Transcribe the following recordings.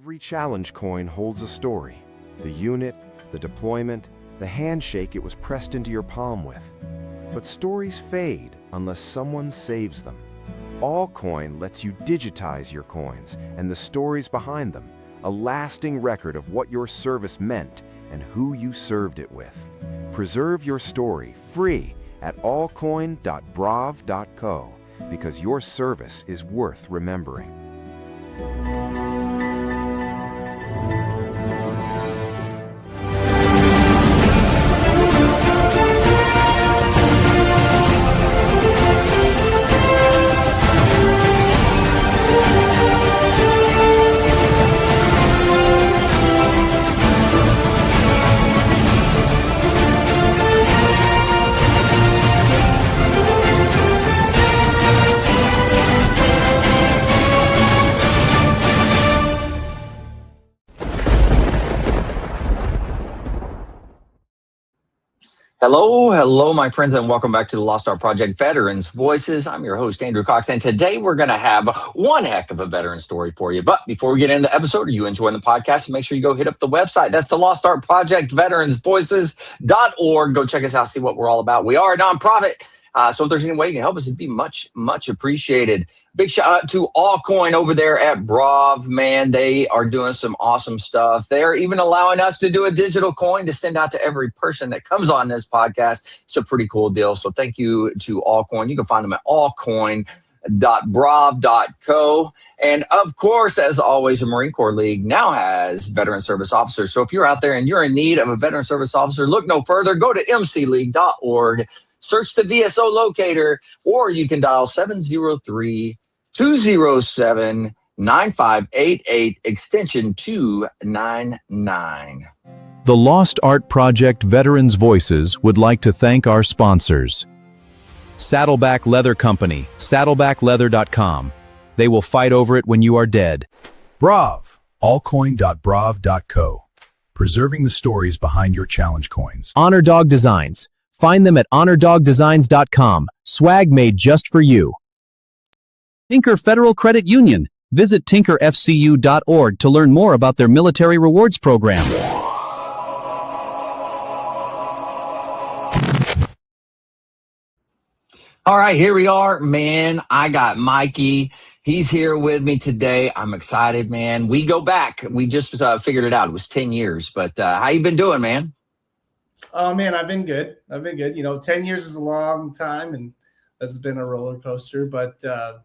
Every challenge coin holds a story. The unit, the deployment, the handshake it was pressed into your palm with. But stories fade unless someone saves them. Allcoin lets you digitize your coins and the stories behind them, a lasting record of what your service meant and who you served it with. Preserve your story free at allcoin.brav.co because your service is worth remembering. Hello, my friends, and welcome back to the Lost Art Project Veterans Voices. I'm your host, Andrew Cox, and today we're going to have one heck of a veteran story for you. But before we get into the episode, are you enjoying the podcast? Make sure you go hit up the website. That's the Lost Art Project VeteransVoices.org. Go check us out, see what we're all about. We are a nonprofit. So if there's any way you can help us, it'd be much, much appreciated. Big shout out to Allcoin over there at Brav. Man, they are doing some awesome stuff. They're even allowing us to do a digital coin to send out to every person that comes on this podcast. It's a pretty cool deal. So thank you to Allcoin. You can find them at allcoin.brav.co. And of course, as always, the Marine Corps League now has veteran service officers. So if you're out there and you're in need of a veteran service officer, look no further. Go to mcleague.org. Search the VSO locator, or you can dial 703-207-9588, extension 299. The Lost Art Project Veterans Voices would like to thank our sponsors. Saddleback Leather Company, saddlebackleather.com. They will fight over it when you are dead. Brav, allcoin.brav.co. Preserving the stories behind your challenge coins. Honor Dog Designs. Find them at honordogdesigns.com. Swag made just for you. Tinker Federal Credit Union. Visit tinkerfcu.org to learn more about their military rewards program. All right, here we are, man. I got Mikey. He's here with me today. I'm excited, man. We go back. We just figured it out. It was 10 years. But how you been doing, man? Oh, man, I've been good. You know, 10 years is a long time, and that's been a roller coaster. But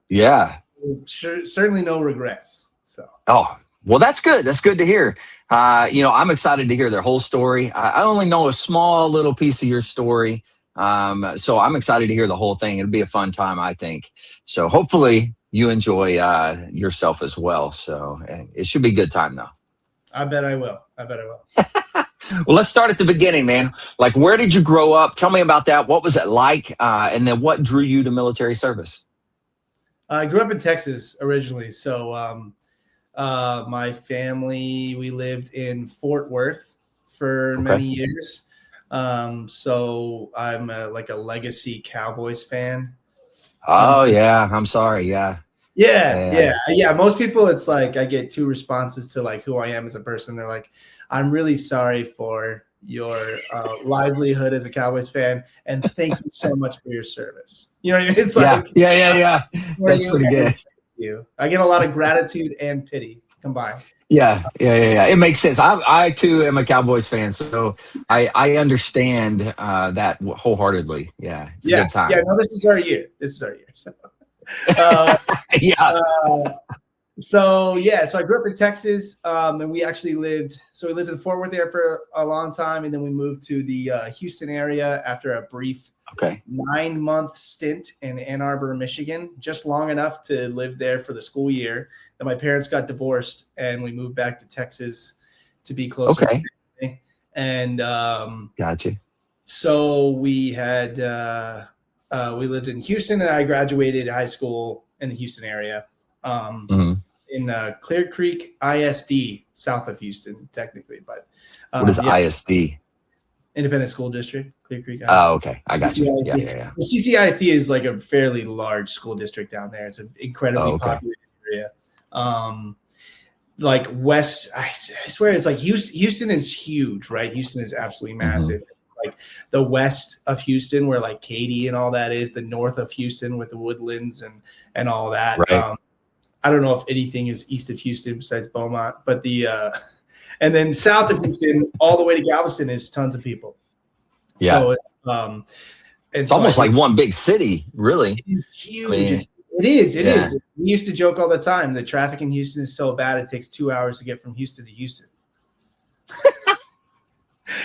yeah, certainly no regrets. So. Oh, well, that's good. That's good to hear. I'm excited to hear their whole story. I only know a small little piece of your story. So I'm excited to hear the whole thing. It'll be a fun time, I think. So hopefully you enjoy yourself as well. So it should be a good time, though. I bet I will. Well, let's start at the beginning, man. Like, where did you grow up? Tell me about that. What was it like? And then what drew you to military service? I grew up in Texas originally. So my family, we lived in Fort Worth for many years. So I'm like a legacy Cowboys fan. Oh, yeah. I'm sorry. Yeah. Yeah. Most people, it's like I get two responses to like who I am as a person. They're like, I'm really sorry for your livelihood as a Cowboys fan, and thank you so much for your service. You know what I mean? It's like yeah. That's pretty good. I get a lot of gratitude and pity combined. Yeah. It makes sense. I too am a Cowboys fan, so I understand that wholeheartedly. Yeah, it's a good time. Yeah, no, this is our year. So. So I grew up in Texas, and we actually lived in Fort Worth there for a long time, and then we moved to the Houston area after a brief 9-month stint in Ann Arbor, Michigan, just long enough to live there for the school year. Then my parents got divorced, and we moved back to Texas to be closer to family. And gotcha. So we had we lived in Houston, and I graduated high school in the Houston area. In Clear Creek ISD, south of Houston, technically. But what is ISD? Independent School District, Clear Creek ISD. Oh, okay. I got you. Yeah. The CCISD is like a fairly large school district down there. It's an incredibly popular area. like west. I swear it's like Houston is huge, right? Houston is absolutely massive. Like the west of Houston, where like Katy and all that is, the north of Houston with the woodlands and all that. Right. I don't know if anything is east of Houston besides Beaumont, but and then south of Houston, all the way to Galveston is tons of people. Yeah. So it's almost like one big city, really. It's huge. I mean, it is. We used to joke all the time. The traffic in Houston is so bad it takes 2 hours to get from Houston to Houston.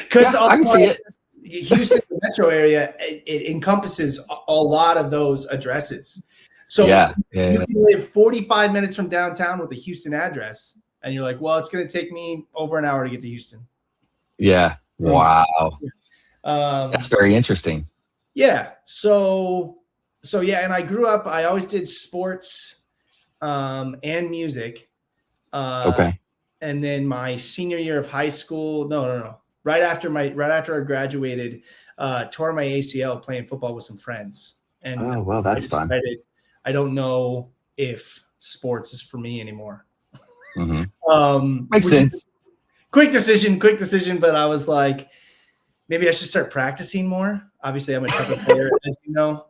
Because I can see it. Houston, the metro area, it encompasses a lot of those addresses. So you can live 45 minutes from downtown with a Houston address, and you're like, well, it's going to take me over an hour to get to Houston. Yeah. Wow. That's very interesting. Yeah. So yeah, and I grew up, I always did sports and music. Okay. And then my senior year of high school, no. Right after I graduated, tore my ACL playing football with some friends. And that's fun. I don't know if sports is for me anymore. Makes sense. Quick decision, but I was like, maybe I should start practicing more. Obviously, I'm a trumpet player, as you know.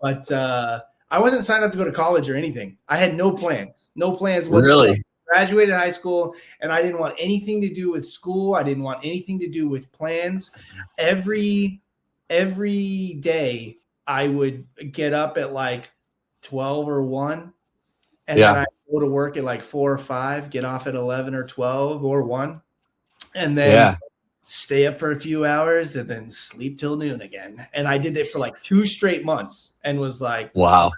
But I wasn't signed up to go to college or anything. I had no plans whatsoever. Really? Graduated high school, and I didn't want anything to do with school. I didn't want anything to do with plans. Every day, I would get up at like 12 or 1, and then I go to work at like 4 or 5, get off at 11 or 12 or 1, and then stay up for a few hours and then sleep till noon again. And I did it for like 2 straight months and was like, wow,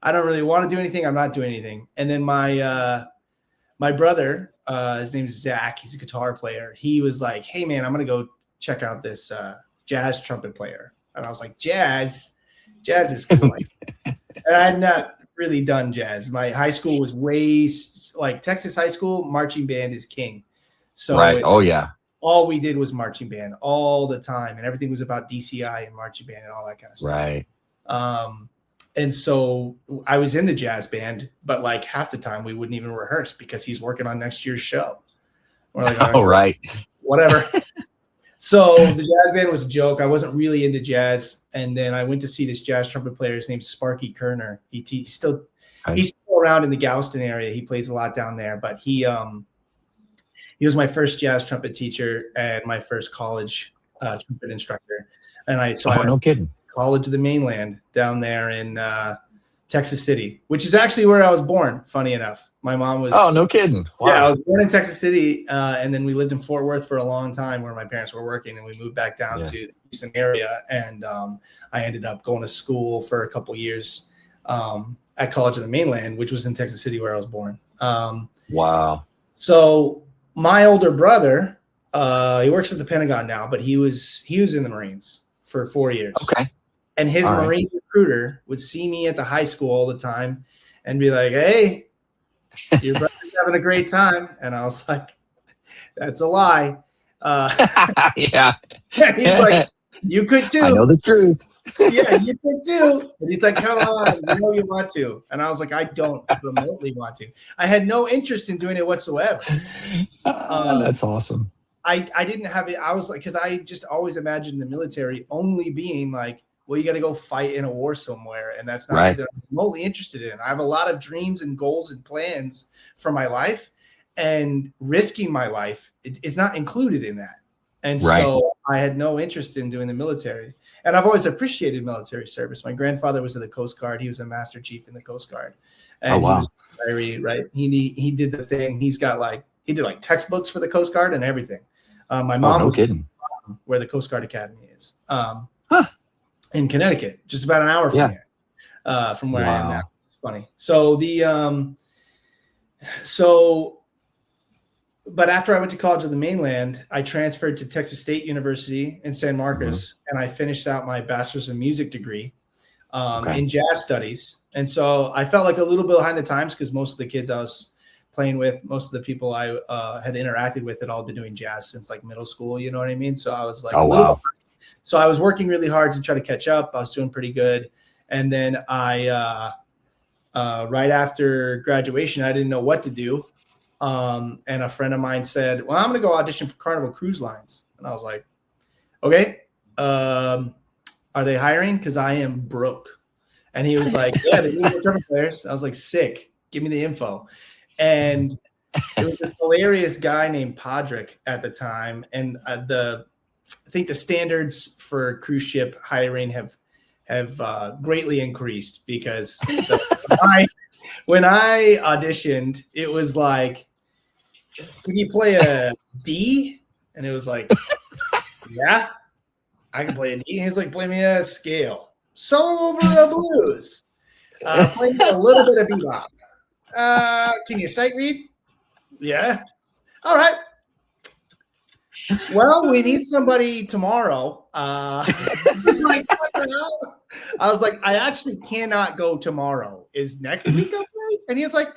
I don't really want to do anything. I'm not doing anything. And then my brother, his name is Zach. He's a guitar player. He was like, hey man, I'm going to go check out this jazz trumpet player. And I was like, jazz is cool. And I had not really done jazz. My high school was way like Texas high school. Marching band is king. So all we did was marching band all the time, and everything was about DCI and marching band and all that kind of stuff. Right. And so I was in the jazz band, but like half the time we wouldn't even rehearse because he's working on next year's show. We're like, whatever. So the jazz band was a joke. I wasn't really into jazz. And then I went to see this jazz trumpet player. His name's Sparky Kerner. He's still around in the Galveston area. He plays a lot down there, but he was my first jazz trumpet teacher and my first college trumpet instructor. And I no kidding. College of the Mainland down there in Texas City, which is actually where I was born. Funny enough, my mom was. Oh, no kidding! Wow. Yeah, I was born in Texas City, and then we lived in Fort Worth for a long time, where my parents were working, and we moved back down to the Houston area. And I ended up going to school for a couple years at College of the Mainland, which was in Texas City, where I was born. Wow. So my older brother, he works at the Pentagon now, but he was in the Marines for 4 years. Okay. And his Marine recruiter would see me at the high school all the time and be like, hey, your brother's having a great time. And I was like, that's a lie. Yeah. He's like, you could too. I know the truth. Yeah, you could too. And he's like, come on, you know you want to. And I was like, I don't remotely want to. I had no interest in doing it whatsoever. That's awesome. I didn't have it. I was like, because I just always imagined the military only being like, well, you got to go fight in a war somewhere. And that's not something I'm remotely interested in. I have a lot of dreams and goals and plans for my life, and risking my life is not included in that. And so I had no interest in doing the military. And I've always appreciated military service. My grandfather was in the Coast Guard. He was a Master Chief in the Coast Guard. And he was very, he did the thing. He did like textbooks for the Coast Guard and everything. My mom was where the Coast Guard Academy is. In Connecticut, just about an hour from here, from where I am now. It's funny. So but after I went to College of the Mainland, I transferred to Texas State University in San Marcos, and I finished out my bachelor's in music degree in jazz studies. And so I felt like a little bit behind the times because most of the kids I was playing with, most of the people I had interacted with had all been doing jazz since like middle school. You know what I mean? So I was like, So I was working really hard to try to catch up. I was doing pretty good. And then I, right after graduation, I didn't know what to do. And a friend of mine said, well, I'm going to go audition for Carnival Cruise Lines. And I was like, okay, are they hiring? Because I am broke. And he was like, yeah, they need trumpet players. I was like, sick. Give me the info. And it was this hilarious guy named Podrick at the time. And I think the standards for cruise ship hiring have greatly increased because when I auditioned, it was like, can you play a D? And it was like, yeah, I can play a D. And he's like, play me a scale. Solo over a blues. Play me a little bit of bebop. Can you sight read? Yeah. All right. Well, we need somebody tomorrow. He's like, what the hell? I was like, I actually cannot go tomorrow. Is next week okay? And he was like,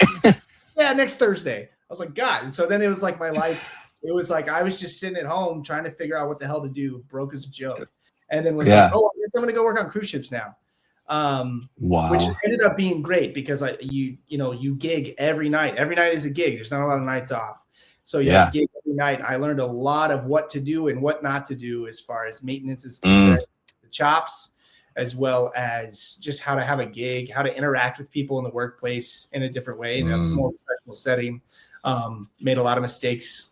yeah, next Thursday. I was like, God. And so then it was like my life. It was like I was just sitting at home trying to figure out what the hell to do. Broke as a joke. And then was like, oh, I guess I'm going to go work on cruise ships now. Wow. Which ended up being great because you gig every night. Every night is a gig. There's not a lot of nights off. So gig every night. I learned a lot of what to do and what not to do as far as maintenance is concerned, the chops, as well as just how to have a gig, how to interact with people in the workplace in a different way, in a more professional setting. Made a lot of mistakes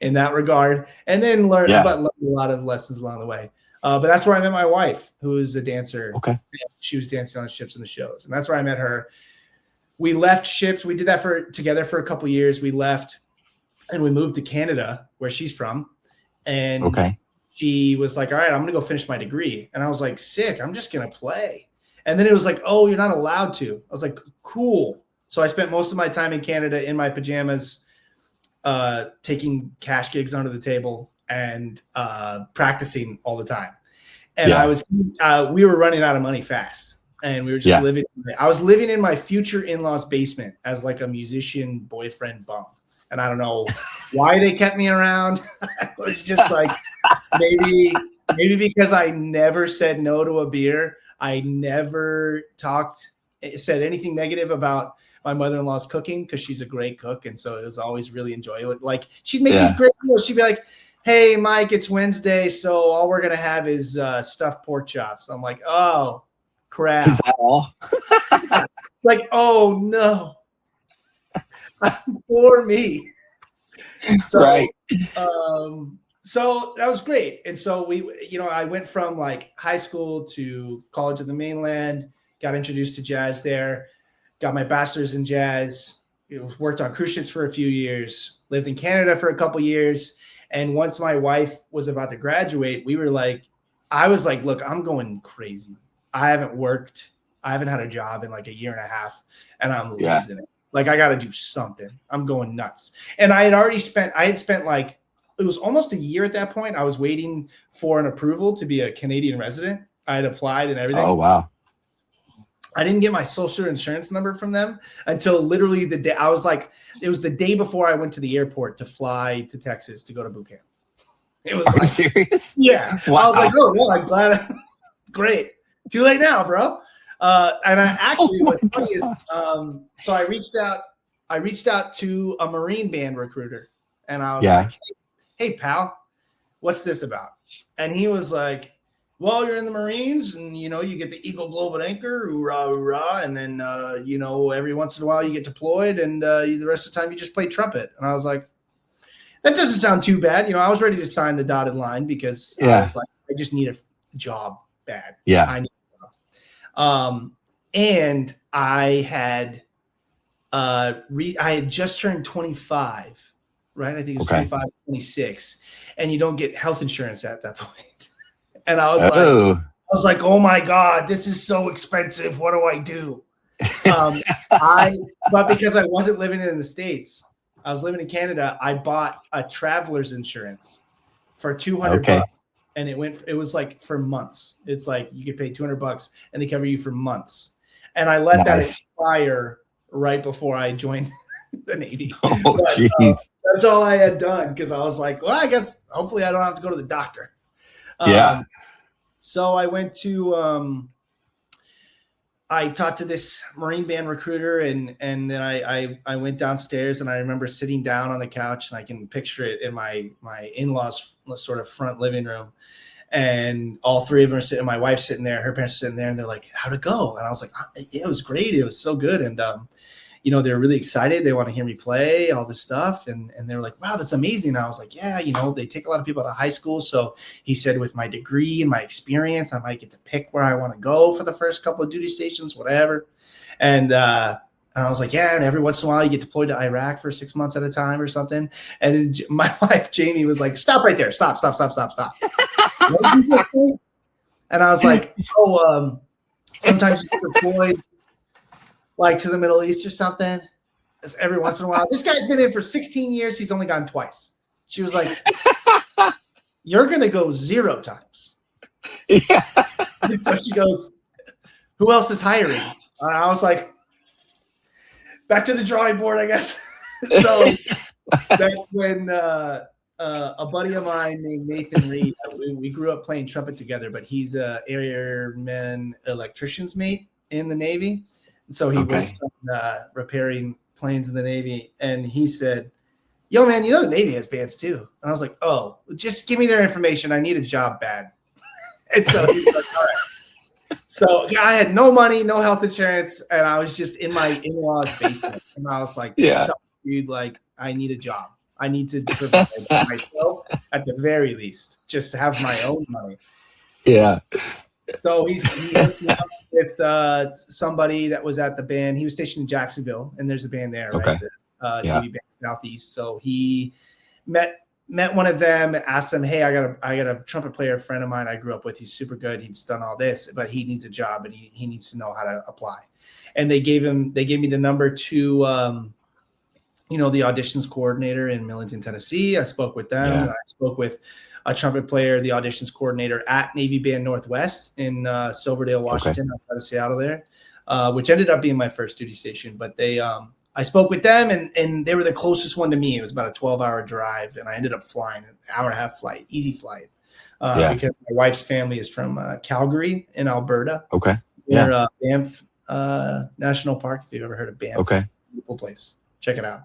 in that regard, and then learned a lot of lessons along the way. But that's where I met my wife, who is a dancer. Okay. She was dancing on ships and the shows. And that's where I met her. We left ships. We did that together for a couple of years. We left and we moved to Canada, where she's from. And she was like, all right, I'm going to go finish my degree. And I was like, sick. I'm just going to play. And then it was like, oh, you're not allowed to. I was like, cool. So I spent most of my time in Canada in my pajamas, taking cash gigs under the table and practicing all the time. And we were running out of money fast, and we were just living. I was living in my future in-laws basement as like a musician boyfriend bum. And I don't know why they kept me around. It was just like, maybe because I never said no to a beer. I never said anything negative about my mother-in-law's cooking because she's a great cook. And so it was always really enjoyable. Like she'd make these great meals. She'd be like, hey, Mike, it's Wednesday, so all we're going to have is stuffed pork chops. I'm like, oh, crap. Is that all? Like, oh, no. For me. So, so that was great. And so I went from like high school to college in the mainland, got introduced to jazz there, got my bachelor's in jazz, worked on cruise ships for a few years, lived in Canada for a couple years. And once my wife was about to graduate, I was like, look, I'm going crazy. I haven't worked. I haven't had a job in like a year and a half, and I'm losing it. Like, I got to do something. I'm going nuts. And I had spent like, it was almost a year at that point. I was waiting for an approval to be a Canadian resident. I had applied and everything. Oh, wow. I didn't get my social insurance number from them until literally the day. I was like, it was the day before I went to the airport to fly to Texas to go to boot camp. It was Are you serious? Yeah. Wow. I was like, oh, well, I'm glad. Great. Too late now, bro. And I actually, what's funny is, so I reached out to a Marine band recruiter, and I was like, hey, pal, what's this about? And he was like, well, you're in the Marines, and, you get the Eagle Globe and Anchor, hoorah, hoorah. And then, every once in a while you get deployed, and the rest of the time you just play trumpet. And I was like, that doesn't sound too bad. I was ready to sign the dotted line because I was like, I just need a job bad. Yeah. I need a job. And I had just turned 25, right? I think it was 25, 26. And you don't get health insurance at that point. And I was like, oh my God, this is so expensive. What do I do? But because I wasn't living in the States, I was living in Canada. I bought a traveler's insurance for $200, and it was like for months. It's like you could pay $200 and they cover you for months. And I let that expire right before I joined the Navy. Oh, jeez. That's all I had done because I was like, well, I guess hopefully I don't have to go to the doctor. So I went to I talked to this Marine Band recruiter, and then I went downstairs, and I remember sitting down on the couch, and I can picture it in my in-laws sort of front living room, and all three of them are sitting. My wife's sitting there, her parents are sitting there, and they're like, "How'd it go?" And I was like, "Yeah, it was great. It was so good." And they're really excited. They want to hear me play all this stuff. And they're like, "Wow, that's amazing." And I was like, "Yeah, they take a lot of people out of high school." So he said, with my degree and my experience, I might get to pick where I want to go for the first couple of duty stations, whatever. And I was like, "Yeah." And every once in a while you get deployed to Iraq for 6 months at a time or something. And then my wife, Jamie, was like, "Stop right there. Stop. What did you just say?" And I was like, "So sometimes you get deployed like to the Middle East or something. Every once in a while. This guy's been in for 16 years. He's only gone twice." She was like, "You're going to go 0 times." Yeah. And so she goes, "Who else is hiring?" And I was like, back to the drawing board, I guess. So that's when a buddy of mine named Nathan Reed, we grew up playing trumpet together, but he's a airman electrician's mate in the Navy. And so he works on repairing planes in the Navy. And he said, "Yo, man, the Navy has bands too." And I was like, "Oh, just give me their information. I need a job bad." And so he was like, "All right." So I had no money, no health insurance, and I was just in my in-laws' basement. And I was like, "Dude, like, I need a job. I need to provide for myself at the very least, just to have my own money." Yeah. So he hooked me up with somebody that was at the band. He was stationed in Jacksonville, and there's a band there, right? The Navy Band Southeast. So he met one of them, asked them, "Hey, I got a trumpet player friend of mine I grew up with. He's super good. He's done all this, but he needs a job, and he needs to know how to apply." And they gave me the number to the auditions coordinator in Millington, Tennessee. I spoke with them. Yeah. And I spoke with a trumpet player, the auditions coordinator at Navy Band Northwest in Silverdale, Washington, outside of Seattle there, which ended up being my first duty station. But I spoke with them, and they were the closest one to me. It was about a 12-hour drive, and I ended up flying an hour-and-a-half flight, easy flight, because my wife's family is from Calgary in Alberta. Okay. Near Banff National Park, if you've ever heard of Banff. Okay. Beautiful place. Check it out.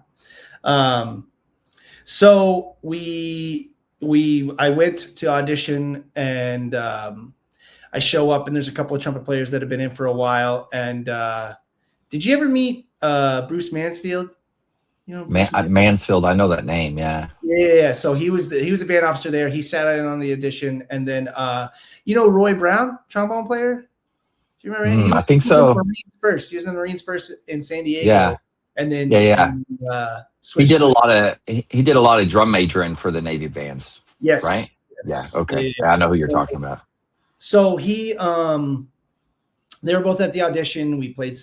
So I went to audition, and I show up, and there's a couple of trumpet players that have been in for a while. And did you ever meet Bruce Mansfield? Mansfield, I know that name. Yeah. Yeah. So he was a band officer there. He sat in on the audition, and then Roy Brown, trombone player. Do you remember? I think so. He was in the Marines first in San Diego. Yeah. And then he did a lot of drum majoring for the Navy bands. Yes. Right. Yes. Yeah. Okay. Yeah. I know who you're talking about. So they were both at the audition.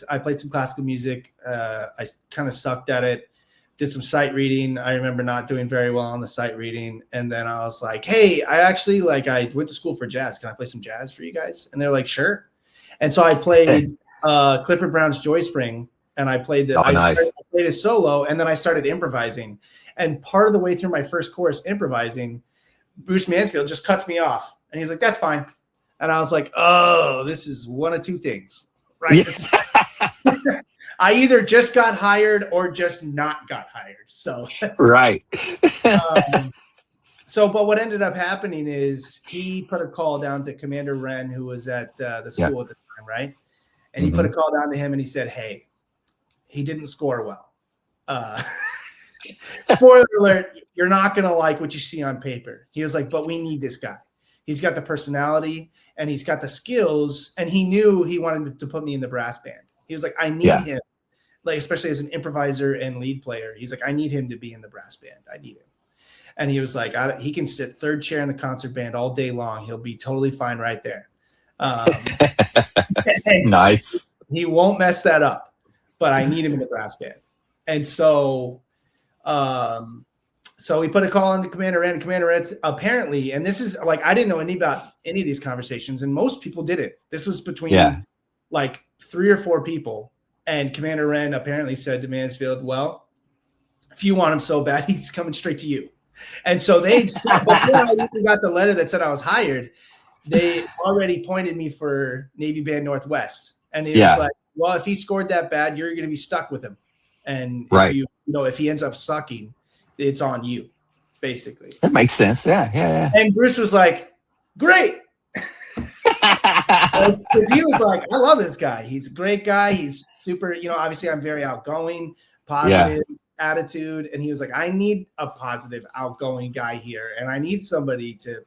I played some classical music. I kind of sucked at it. Did some sight reading. I remember not doing very well on the sight reading. And then I was like, "Hey, I went to school for jazz. Can I play some jazz for you guys?" And they're like, "Sure." And so I played Clifford Brown's Joy Spring. And I played I played a solo, and then I started improvising. And part of the way through my first chorus improvising, Bruce Mansfield just cuts me off, and he's like, "That's fine." And I was like, "Oh, this is one of two things, right?" I either just got hired or just not got hired. So right. But what ended up happening is he put a call down to Commander Wren, who was at the school at the time, right? And he put a call down to him, and he said, "Hey, he didn't score well. Spoiler alert, you're not going to like what you see on paper." He was like, "But we need this guy. He's got the personality, and he's got the skills." And he knew he wanted to put me in the brass band. He was like, "I need him, like, especially as an improviser and lead player." He's like, "I need him to be in the brass band. I need him." And he was like, "He can sit third chair in the concert band all day long. He'll be totally fine right there." Nice. He won't mess that up. But I need him in the brass band. And so we put a call on to Commander Wren. Commander Wren's apparently, and this is like, I didn't know about any of these conversations, and most people didn't. This was between like 3 or 4 people. And Commander Wren apparently said to Mansfield, "Well, if you want him so bad, he's coming straight to you." And so before I even got the letter that said I was hired, they already pointed me for Navy Band Northwest. And he was like, well, if he scored that bad, you're going to be stuck with him. And if he ends up sucking, it's on you, basically. That makes sense. Yeah. And Bruce was like, great. Because he was like, I love this guy. He's a great guy. He's super, obviously I'm very outgoing, positive attitude. And he was like, I need a positive, outgoing guy here. And I need somebody to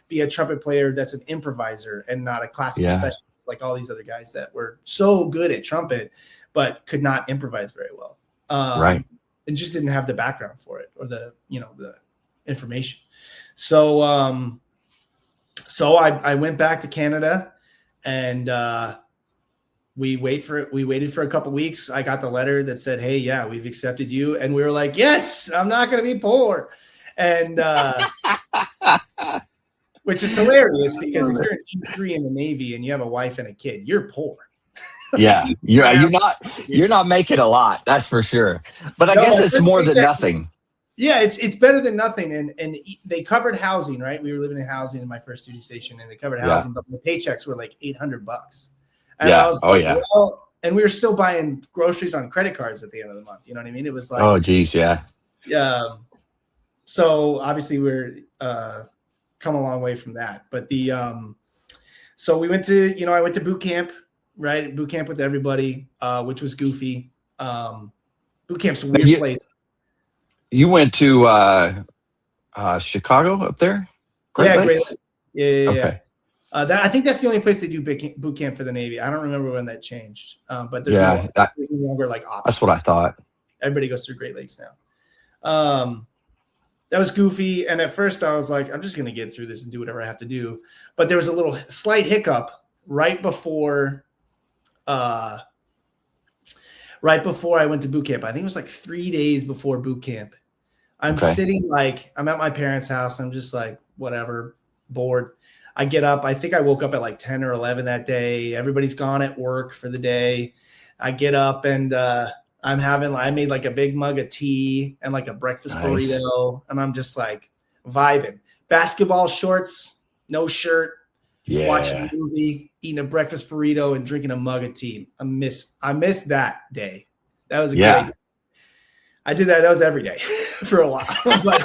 be a trumpet player that's an improviser and not a classical specialist like all these other guys that were so good at trumpet, but could not improvise very well. And just didn't have the background for it or the information. So, I went back to Canada and we waited for a couple weeks. I got the letter that said, hey, yeah, we've accepted you. And we were like, yes, I'm not going to be poor. And, which is hilarious because if you're in Q3 in the Navy and you have a wife and a kid, you're poor. Yeah, you're not making a lot, that's for sure. But I guess it's more than nothing. Yeah, it's better than nothing. And they covered housing, right? We were living in housing in my first duty station, and they covered housing, but my paychecks were like $800. And I was well, and we were still buying groceries on credit cards at the end of the month. You know what I mean? It was like, oh, geez, yeah. So obviously we're come a long way from that. But so we went to, I went to boot camp, right? Boot camp with everybody, which was goofy. Boot camp's a weird place. You went to Chicago up there? Great Lakes? Yeah. Okay. I think that's the only place they do boot camp for the Navy. I don't remember when that changed, but there's no longer like options. That's what I thought. Everybody goes through Great Lakes now. That was goofy, and at first I was like, I'm just going to get through this and do whatever I have to do. But there was a little slight hiccup right before I went to boot camp. I think it was like 3 days before boot camp. I'm sitting I'm at my parents' house. I'm just like, whatever, bored. I get up. I think I woke up at like 10 or 11 that day. Everybody's gone at work for the day. I get up and I made like a big mug of tea and like a breakfast burrito. And I'm just like vibing. Basketball shorts, no shirt, watching a movie, eating a breakfast burrito and drinking a mug of tea. I missed that day. That was a great. I did that. That was every day for a while. But,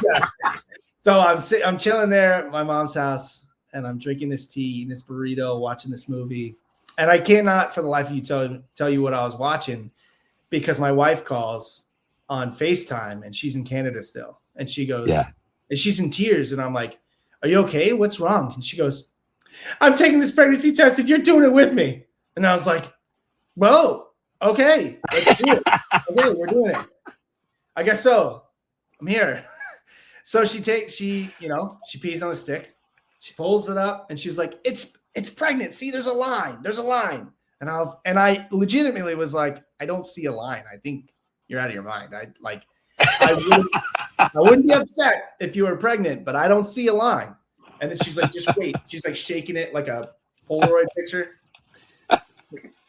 so I'm chilling there at my mom's house and I'm drinking this tea, eating this burrito, watching this movie. And I cannot for the life of you tell you what I was watching because my wife calls on FaceTime and she's in Canada still. And she goes, and she's in tears. And I'm like, are you okay? What's wrong? And she goes, I'm taking this pregnancy test and you're doing it with me. And I was like, whoa, okay, let's do it. Okay, we're doing it. I guess so. I'm here. So she pees on a stick. She pulls it up and she's like, it's pregnant. See, there's a line. There's a line. And I legitimately was like, I don't see a line. I think you're out of your mind. I wouldn't be upset if you were pregnant, but I don't see a line. And then she's like, just wait. She's like shaking it like a Polaroid picture.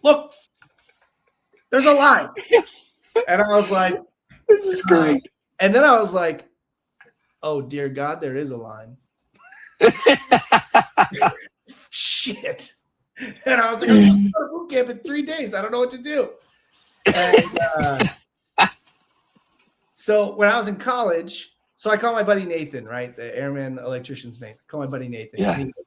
Look, there's a line. And I was like, this is great. And then I was like, oh, dear God, there is a line. Shit. And I was like, I'm supposed to go to boot camp in 3 days. I don't know what to do. And so when I was in college, so I called my buddy Nathan, right? The airman electrician's mate. I called my buddy Nathan. Yeah. And he goes,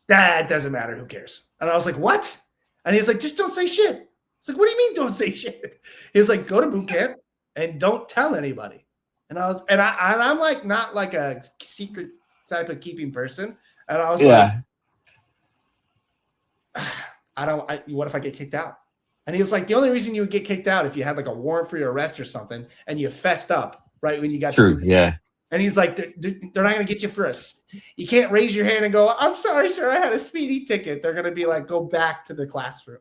that doesn't matter. Who cares? And I was like, what? And he's like, just don't say shit. It's like, what do you mean don't say shit? He was like, go to boot camp and don't tell anybody. And I'm like not like a secret type of keeping person. And I was like, what if I get kicked out? And he was like, the only reason you would get kicked out if you had like a warrant for your arrest or something and you fessed up right when you got true. Yeah. And he's like, they're not going to get you for you can't raise your hand and go, I'm sorry, sir, I had a speeding ticket. They're going to be like, go back to the classroom.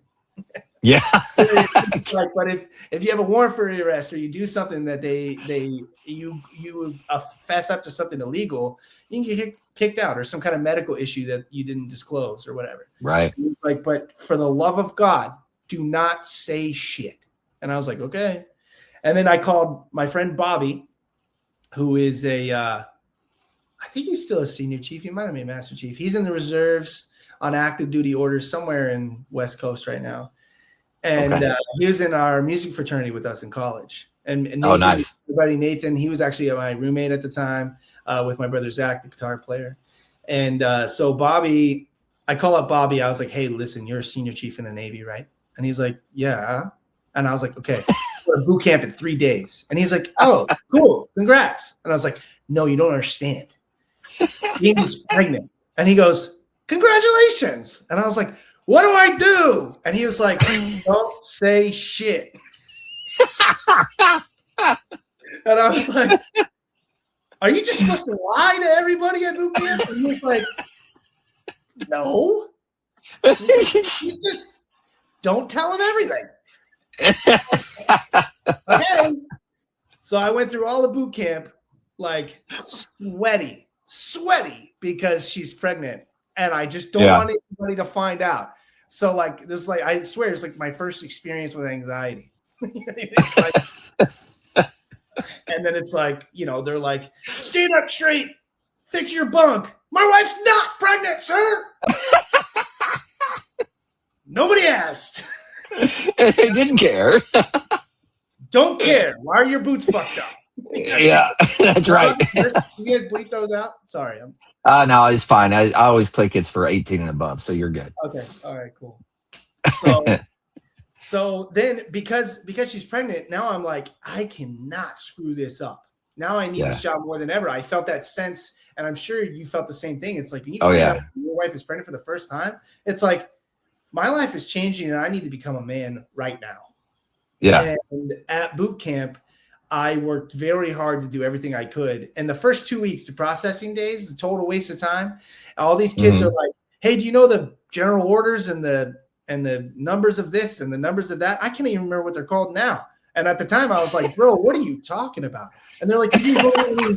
Yeah. But if you have a warrant for your arrest or you do something that you fess up to something illegal, you can get kicked out or some kind of medical issue that you didn't disclose or whatever. Right. Like, but for the love of God, do not say shit. And I was like, okay. And then I called my friend Bobby, who is I think he's still a senior chief. He might have been a master chief. He's in the reserves. on active duty orders somewhere in West Coast right now. And he was in our music fraternity with us in college. And Nathan, nice. my buddy Nathan, he was actually my roommate at the time with my brother Zach, the guitar player. And so Bobby, I call up Bobby. I was like, hey, listen, you're a senior chief in the Navy, right? And he's like, yeah. And I was like, okay, we're at boot camp in 3 days. And he's like, oh, cool, congrats. And I was like, no, you don't understand. Amy's pregnant. And he goes, congratulations. And I was like, what do I do? And he was like, don't say shit. And I was like, are you just supposed to lie to everybody at boot camp? And he was like, no. You just don't tell him everything. Okay. So I went through all the boot camp, like sweaty because she's pregnant. And I just don't want anybody to find out. So like this, like I swear, it's like my first experience with anxiety. It's like, and then it's like, you know, they're like, stand up straight, fix your bunk. My wife's not pregnant, sir. Nobody asked. They didn't care. Don't care. Why are your boots fucked up? Yeah, that's right. You guys bleep those out? Sorry. No, it's fine. I always click it's for 18 and above, so you're good. Okay. All right, cool. So then because she's pregnant, now I'm like, I cannot screw this up. Now I need this job more than ever. I felt that sense, and I'm sure you felt the same thing. It's like when you find out your wife is pregnant for the first time, it's like my life is changing and I need to become a man right now. Yeah. And at boot camp, I worked very hard to do everything I could. And the first 2 weeks, the processing days, the total waste of time. All these kids are like, hey, do you know the general orders and the numbers of this and the numbers of that? I can't even remember what they're called now. And at the time I was like, bro, what are you talking about? And they're like, did you go to any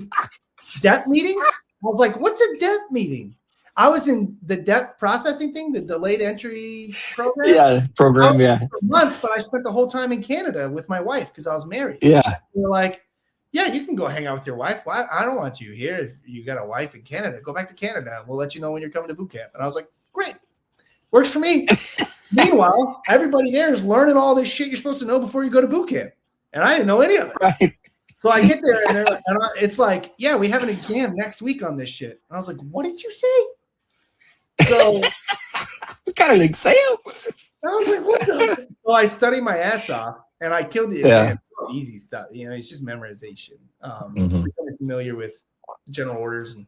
DEP meetings? I was like, what's a DEP meeting? I was in the DEP processing thing, the delayed entry program. Yeah, program, For months, but I spent the whole time in Canada with my wife because I was married. Yeah. They were like, yeah, you can go hang out with your wife. Why? I don't want you here. If you got a wife in Canada, go back to Canada. We'll let you know when you're coming to boot camp. And I was like, great. Works for me. Meanwhile, everybody there is learning all this shit you're supposed to know before you go to boot camp. And I didn't know any of it. Right. So I get there and it's like, yeah, we have an exam next week on this shit. And I was like, what did you say? So what kind of exam? I was like, what the? So I studied my ass off and I killed the exam. Yeah. It's all easy stuff. You know, it's just memorization. Becoming familiar with general orders and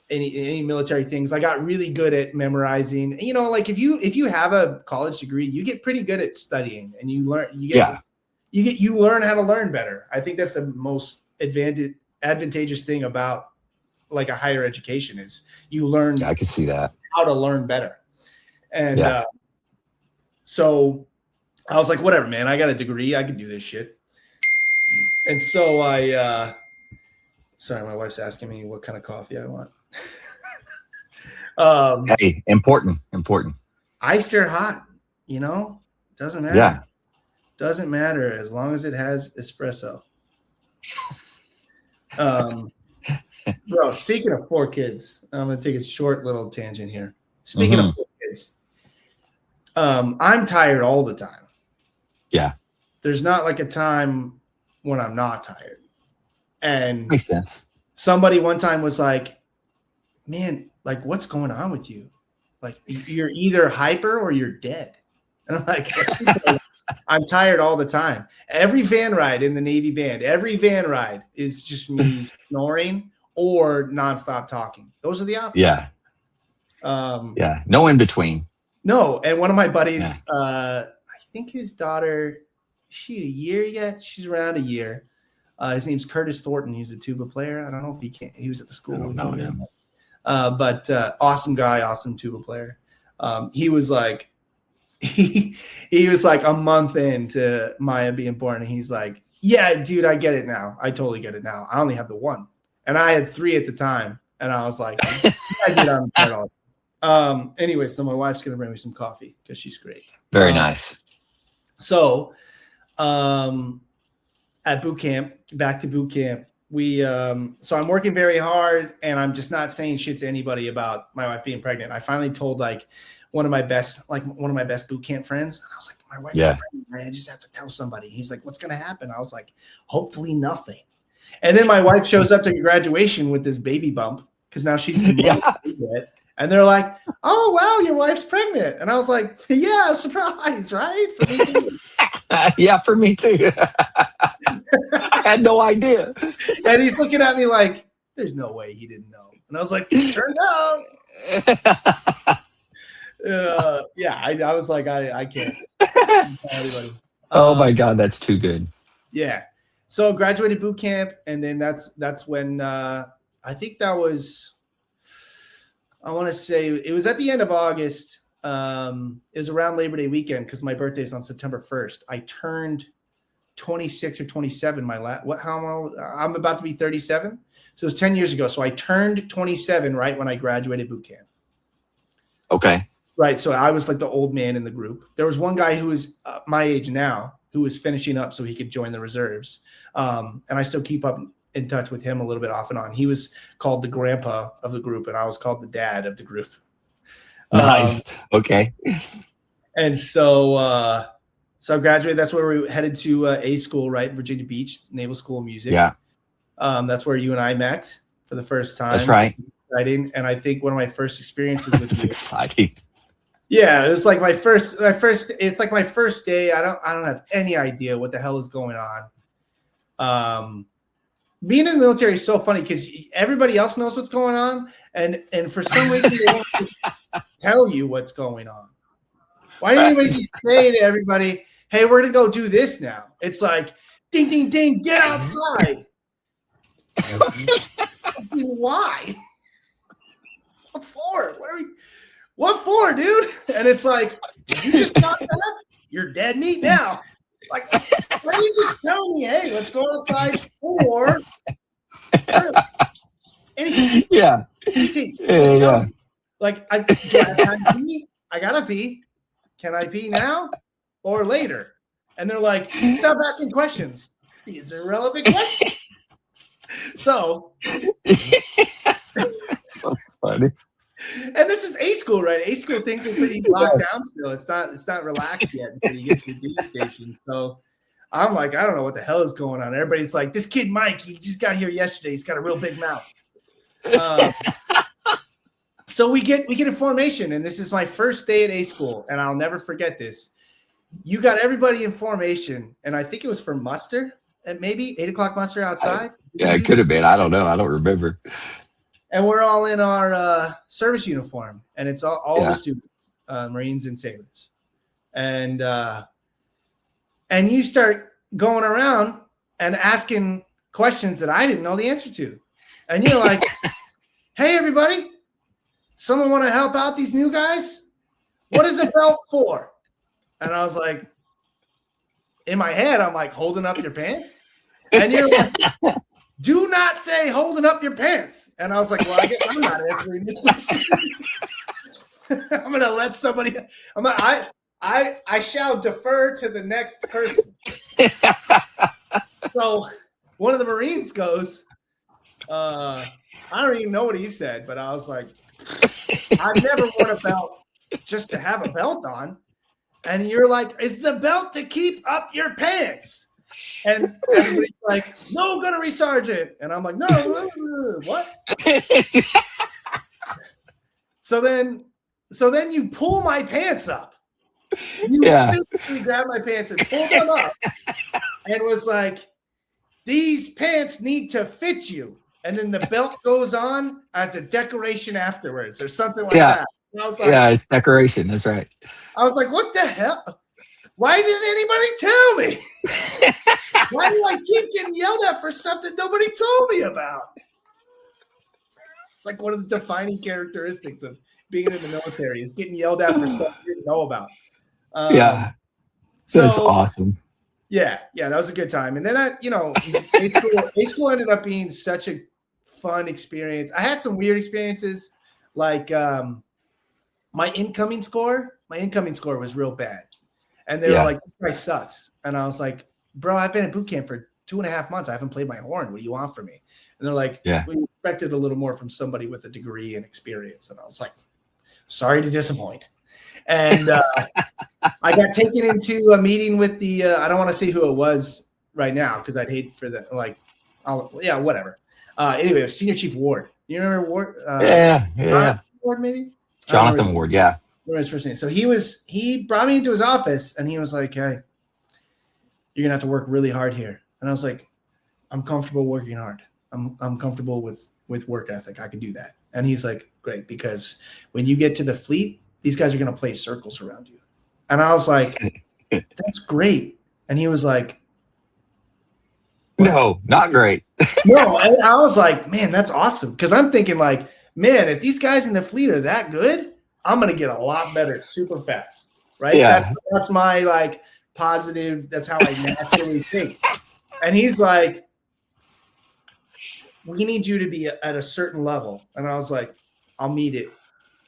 any military things. I got really good at memorizing. You know, like if you have a college degree, you get pretty good at studying and you learn you learn how to learn better. I think that's the most advantageous thing about like a higher education is you learn. Yeah, I can see that. How to learn better. And so I was like, whatever, man, I got a degree. I can do this shit. And so sorry, my wife's asking me what kind of coffee I want. Hey, important. Iced or hot, you know, doesn't matter. Yeah. Doesn't matter as long as it has espresso. Bro, speaking of 4 kids, I'm going to take a short little tangent here. Speaking of 4 kids, I'm tired all the time. Yeah. There's not like a time when I'm not tired. And makes sense. Somebody one time was like, man, like what's going on with you? Like you're either hyper or you're dead. And I'm like, I'm tired all the time. Every van ride in the Navy band, every van ride is just me snoring or nonstop talking. Those are the options. Yeah. No in between. No. And one of my buddies, I think his daughter, is she a year yet? She's around a year. His name's Curtis Thornton. He's a tuba player. I don't know if he was at the school. I don't know him. But awesome guy, awesome tuba player. He was like, he was like a month into Maya being born, and he's like, yeah, dude, I get it now. I totally get it now. I only have the one. And I had 3 at the time. And I was like, yeah, dude, I'm tired all the time. Anyway, so my wife's going to bring me some coffee because she's great. Very nice. So at boot camp, back to boot camp, so I'm working very hard, and I'm just not saying shit to anybody about my wife being pregnant. I finally told like one of my best boot camp friends, and I was like, my wife is pregnant, man. I just have to tell somebody. He's like, what's gonna happen? I was like, hopefully nothing. And then my wife shows up to graduation with this baby bump because now she's and they're like, oh wow, your wife's pregnant. And I was like, yeah, surprise, right? For me too. Yeah, for me too. I had no idea. And he's looking at me like, there's no way he didn't know. And I was like, turned out. I was like, I can't. Oh my God, that's too good. Yeah. So graduated boot camp, and then that's when I think that was, I want to say it was at the end of August. It was around Labor Day weekend because my birthday is on September 1st. I turned 26 or 27. I'm about to be 37. So it was 10 years ago. So I turned 27 right when I graduated boot camp. Okay. Right. So I was like the old man in the group. There was one guy who was my age now who was finishing up so he could join the reserves. And I still keep up in touch with him a little bit off and on. He was called the grandpa of the group, and I was called the dad of the group. Nice. Okay. And so I graduated. That's where we headed to A school, right? Virginia Beach, Naval School of Music. Yeah. That's where you and I met for the first time. That's right. Exciting. And I think one of my first experiences with It's you. exciting. Yeah, it was like my first. It's like my first day. I don't have any idea what the hell is going on. Being in the military is so funny because everybody else knows what's going on, and for some reason they won't tell you what's going on. Why didn't anybody just say to everybody, "Hey, we're gonna go do this now"? It's like, ding, ding, ding, get outside. Why? What for? What for, dude? And it's like, did you just talk that? You're dead meat now. Like, why don't you just tell me, hey, let's go outside for anything? Yeah. Anything. Yeah. Like, I gotta pee. Can I pee now or later? And they're like, stop asking questions. These are relevant questions. So funny. And this is A school, right? A school things are pretty locked down still. It's not relaxed yet until you get to the duty station. So I'm like, I don't know what the hell is going on. Everybody's like, this kid Mike, he just got here yesterday. He's got a real big mouth. So we get in formation, and this is my first day at A school, and I'll never forget this. You got everybody in formation, and I think it was for muster at maybe 8 o'clock muster outside. It could have been. I don't know. I don't remember. And we're all in our service uniform, and it's all the students, Marines and sailors. And you start going around and asking questions that I didn't know the answer to. And you're like, hey, everybody, someone want to help out these new guys? What is a belt for? And I was like, in my head, I'm like, holding up your pants? And you're like, do not say holding up your pants. And I was like, well, I guess I'm not answering this question. I'm going to let somebody, I shall defer to the next person. So one of the Marines goes, I don't even know what he said, but I was like, I've never worn a belt just to have a belt on. And you're like, is the belt to keep up your pants? And everybody's like, no, gunnery sergeant. And I'm like, no, what? So then you pull my pants up. You basically grabbed my pants and pulled them up and was like, these pants need to fit you. And then the belt goes on as a decoration afterwards or something like that. And I was like, it's decoration. That's right. I was like, what the hell? Why didn't anybody tell me? Why do I keep getting yelled at for stuff that nobody told me about? It's like one of the defining characteristics of being in the military is getting yelled at for stuff you didn't know about. That's awesome. Yeah, that was a good time. And then A school ended up being such a fun experience. I had some weird experiences, like my incoming score was real bad. And they were like, this guy sucks. And I was like, bro, I've been at boot camp for 2.5 months. I haven't played my horn. What do you want from me? And they're like, Yeah. we expected a little more from somebody with a degree and experience. And I was like, sorry to disappoint. And I got taken into a meeting with the, I don't want to say who it was right now because I'd hate for the, like, whatever. Anyway, it was Senior Chief Ward. You remember Ward? Yeah. Ward, maybe? Jonathan Ward, yeah. What was his first name? So he brought me into his office and he was like, hey, you're gonna have to work really hard here. And I was like, I'm comfortable working hard. I'm comfortable with work ethic. I can do that. And he's like, great, because when you get to the fleet, these guys are gonna play circles around you. And I was like, that's great. And he was like, no, not great. no. And I was like, man, that's awesome. Because I'm thinking like, man, if these guys in the fleet are that good, I'm gonna get a lot better super fast. Right? Yeah. That's my like positive. That's how I naturally think. And he's like, we need you to be at a certain level. And I was like, I'll meet it.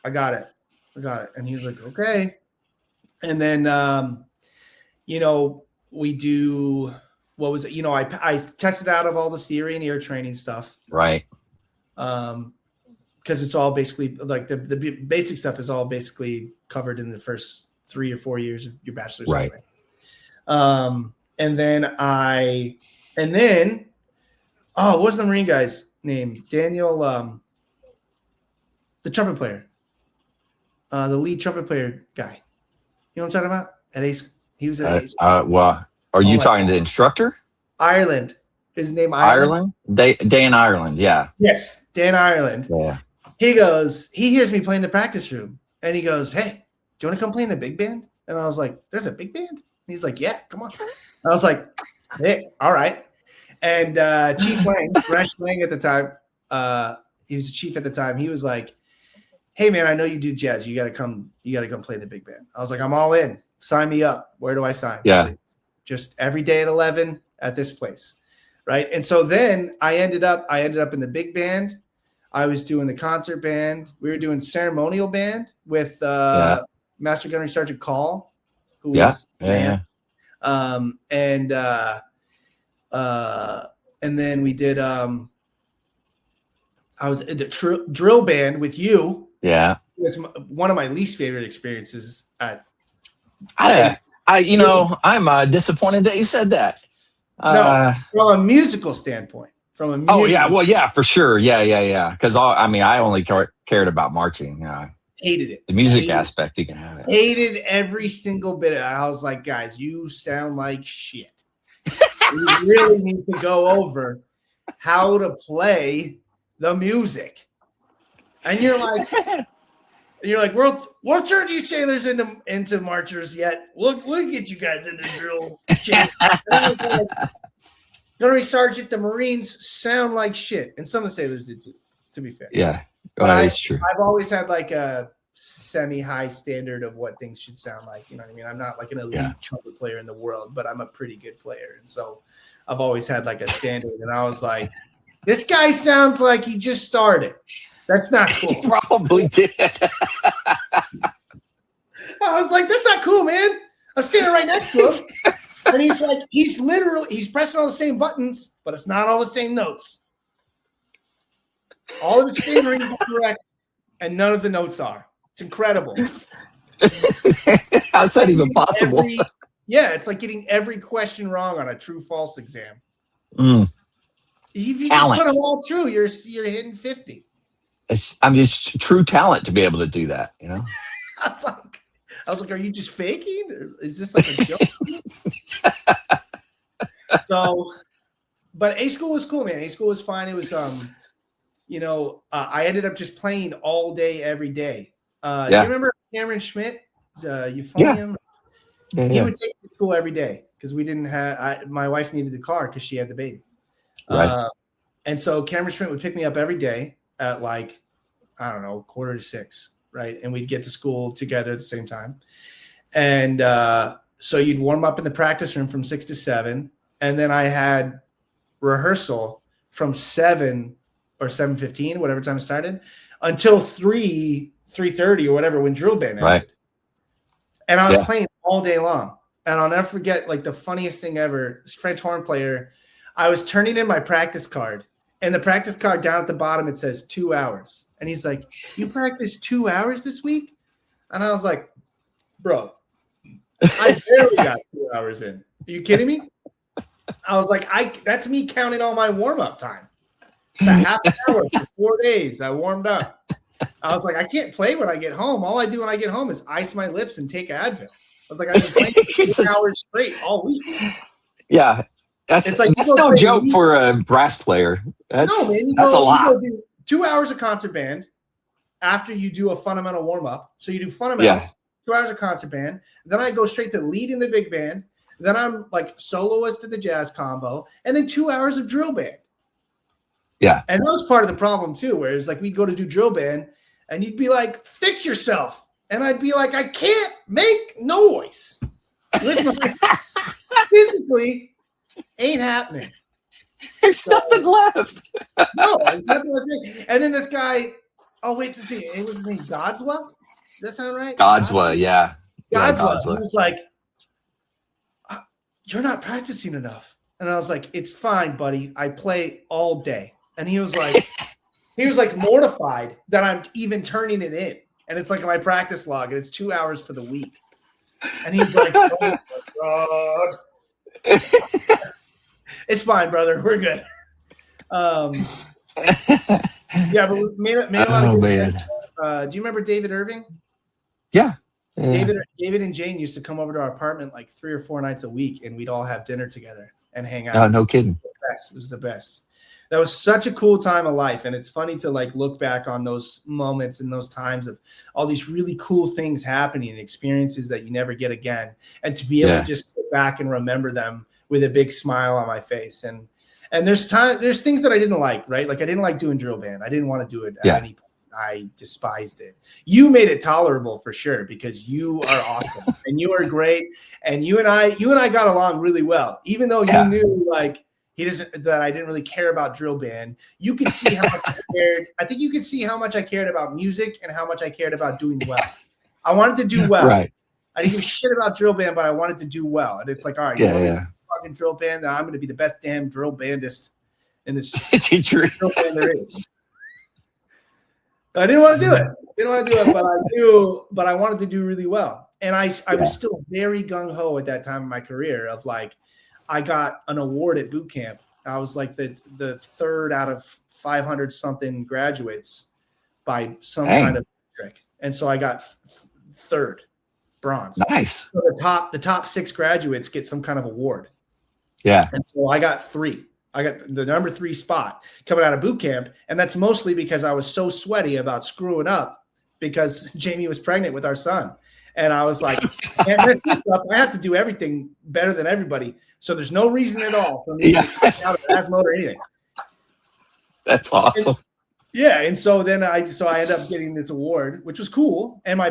I got it. And he was like, okay. And then, we do, what was it? I tested out of all the theory and ear training stuff. Right. Because it's all basically like the basic stuff is all basically covered in the first 3 or 4 years of your bachelor's. Right. And then, what's the Marine guy's name? Daniel, the trumpet player, the lead trumpet player guy. You know what I'm talking about? At Ace, he was at Ace. Well, are you talking to the instructor? Ireland. His name Ireland. Dan Ireland. Yeah. Yes, Dan Ireland. Yeah. He hears me playing the practice room, and he goes, "Hey, do you want to come play in the big band?" And I was like, "There's a big band?" And he's like, "Yeah, come on." I was like, "Hey, all right." And Chief Lang, Rash Lang at the time, he was a chief at the time. He was like, "Hey, man, I know you do jazz. You got to come play in the big band." I was like, "I'm all in. Sign me up. Where do I sign?" Yeah. Like, just every day at 11 at this place, right? And so then I ended up in the big band. I was doing the concert band. We were doing ceremonial band with Master Gunnery Sergeant Call, who was and then we did I was in the drill band with you. Yeah. It was one of my least favorite experiences at I'm disappointed that you said that. No, from a musical standpoint. For sure. Yeah. Because I only cared about marching. Hated it. The music aspect, you can have it. Hated every single bit of it. I was like, guys, you sound like shit. We really need to go over how to play the music. And you're like, what turn do you sailors into marchers yet? We'll get you guys into drill. And I was like, Gunnery Sergeant, the Marines sound like shit. And some of the sailors did too, to be fair. Yeah. That's true. I've always had like a semi-high standard of what things should sound like. You know what I mean? I'm not like an elite trumpet player in the world, but I'm a pretty good player. And so I've always had like a standard. And I was like, this guy sounds like he just started. That's not cool. He probably did. I was like, that's not cool, man. I'm standing right next to him. And he's like, he's pressing all the same buttons, but it's not all the same notes. All of his fingering is correct, and none of the notes are. It's incredible. How's that even possible? It's like getting every question wrong on a true-false exam. If you just put them all true, you're hitting 50. It's true talent to be able to do that, you know? I was like, are you just faking? Is this like a joke? But A school was cool, man. A school was fine. It was, I ended up just playing all day, every day. Do you remember Cameron Schmidt? Euphonium? Yeah. He would take me to school every day because we didn't have, my wife needed the car because she had the baby. Right. And so Cameron Schmidt would pick me up every day at 5:45, right? And we'd get to school together at the same time. And so you'd warm up in the practice room from 6 to 7. And then I had rehearsal from 7 or 7:15, whatever time it started, until 3:30 or whatever when drill band ended. Right. And I was playing all day long. And I'll never forget, like, the funniest thing ever, this French horn player, I was turning in my practice card, and the practice card down at the bottom, it says 2 hours. And he's like, you practiced 2 hours this week? And I was like, bro, I barely got 2 hours in. Are you kidding me? I was like, that's me counting all my warm-up time. A half an hour for 4 days. I warmed up. I was like, I can't play when I get home. All I do when I get home is ice my lips and take Advil. I was like, I've been playing 2 hours straight all week. Yeah. That's no joke for a brass player. That's a lot. You go do 2 hours of concert band after you do a fundamental warm-up. So you do fundamentals, 2 hours of concert band. Then I go straight to lead in the big band. Then I'm like soloist in the jazz combo. And then 2 hours of drill band. Yeah. And that was part of the problem too, where it's like we'd go to do drill band and you'd be like, fix yourself. And I'd be like, I can't make noise. Physically, ain't happening. There's nothing left. No, there's nothing left. And then this guy, wait to see. It was his name Godswa? Does that sound right? Godswa, yeah. Godswa. He was like, you're not practicing enough. And I was like, it's fine, buddy. I play all day. And he was like mortified that I'm even turning it in. And it's like my practice log, and it's 2 hours for the week. And he's like, oh my God. It's fine, brother. We're good. Yeah, but we made a lot of good friends. Do you remember David Irving? Yeah. David and Jane used to come over to our apartment like 3 or 4 nights a week, and we'd all have dinner together and hang out. Oh, no kidding. It was the best. That was such a cool time of life, and it's funny to like look back on those moments and those times of all these really cool things happening and experiences that you never get again, and to be able to just sit back and remember them with a big smile on my face. And there's things that I didn't like, right? Like I didn't like doing drill band. I didn't want to do it at any point. I despised it. You made it tolerable for sure because you are awesome and you are great. And you and I got along really well, even though you knew like that I didn't really care about drill band. You could see how much I cared. I think you could see how much I cared about music and how much I cared about doing well. I wanted to do well. Right. I didn't give a shit about drill band, but I wanted to do well. And it's like, all right, fucking drill band. I'm going to be the best damn drill bandist in this drill band there is. I didn't want to do it. But I wanted to do really well. And I was still very gung-ho at that time in my career of like, I got an award at boot camp. I was like the third out of 500 something graduates by some kind of trick. And so I got third, bronze. Nice. So the top 6 graduates get some kind of award. Yeah. And so I got 3. I got the number 3 spot coming out of boot camp. And that's mostly because I was so sweaty about screwing up because Jamie was pregnant with our son. And I was like, can't mess this up. I have to do everything better than everybody. So there's no reason at all for me to get out of asthma or anything. That's awesome. And so then I ended up getting this award, which was cool. And my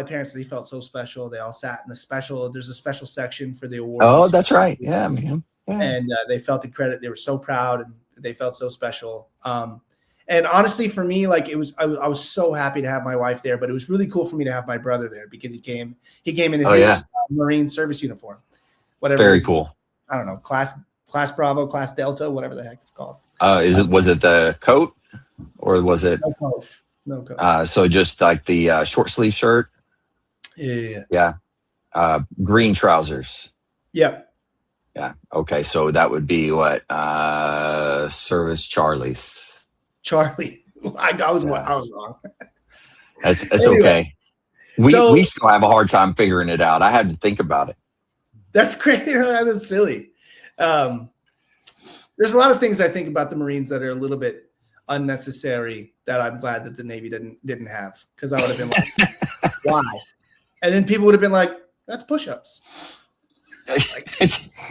parents, they felt so special. They all sat in there's a special section for the award. Oh, that's right. Yeah, man. Yeah. And they felt the credit. They were so proud and they felt so special. And honestly, for me, like I was so happy to have my wife there, but it was really cool for me to have my brother there because he came in his Marine service uniform, whatever. Very cool. I don't know, class Bravo, class Delta, whatever the heck it's called. Was it the coat or was it no coat? So just like the short sleeve shirt. Yeah. Green trousers. Yep. Yeah. Okay. So that would be what? Service Charlie's. Charlie. I was wrong. That's okay. We still have a hard time figuring it out. I had to think about it. That's crazy. That's silly. There's a lot of things I think about the Marines that are a little bit unnecessary that I'm glad that the Navy didn't have, because I would have been like, why? And then people would have been like, that's push-ups. Like,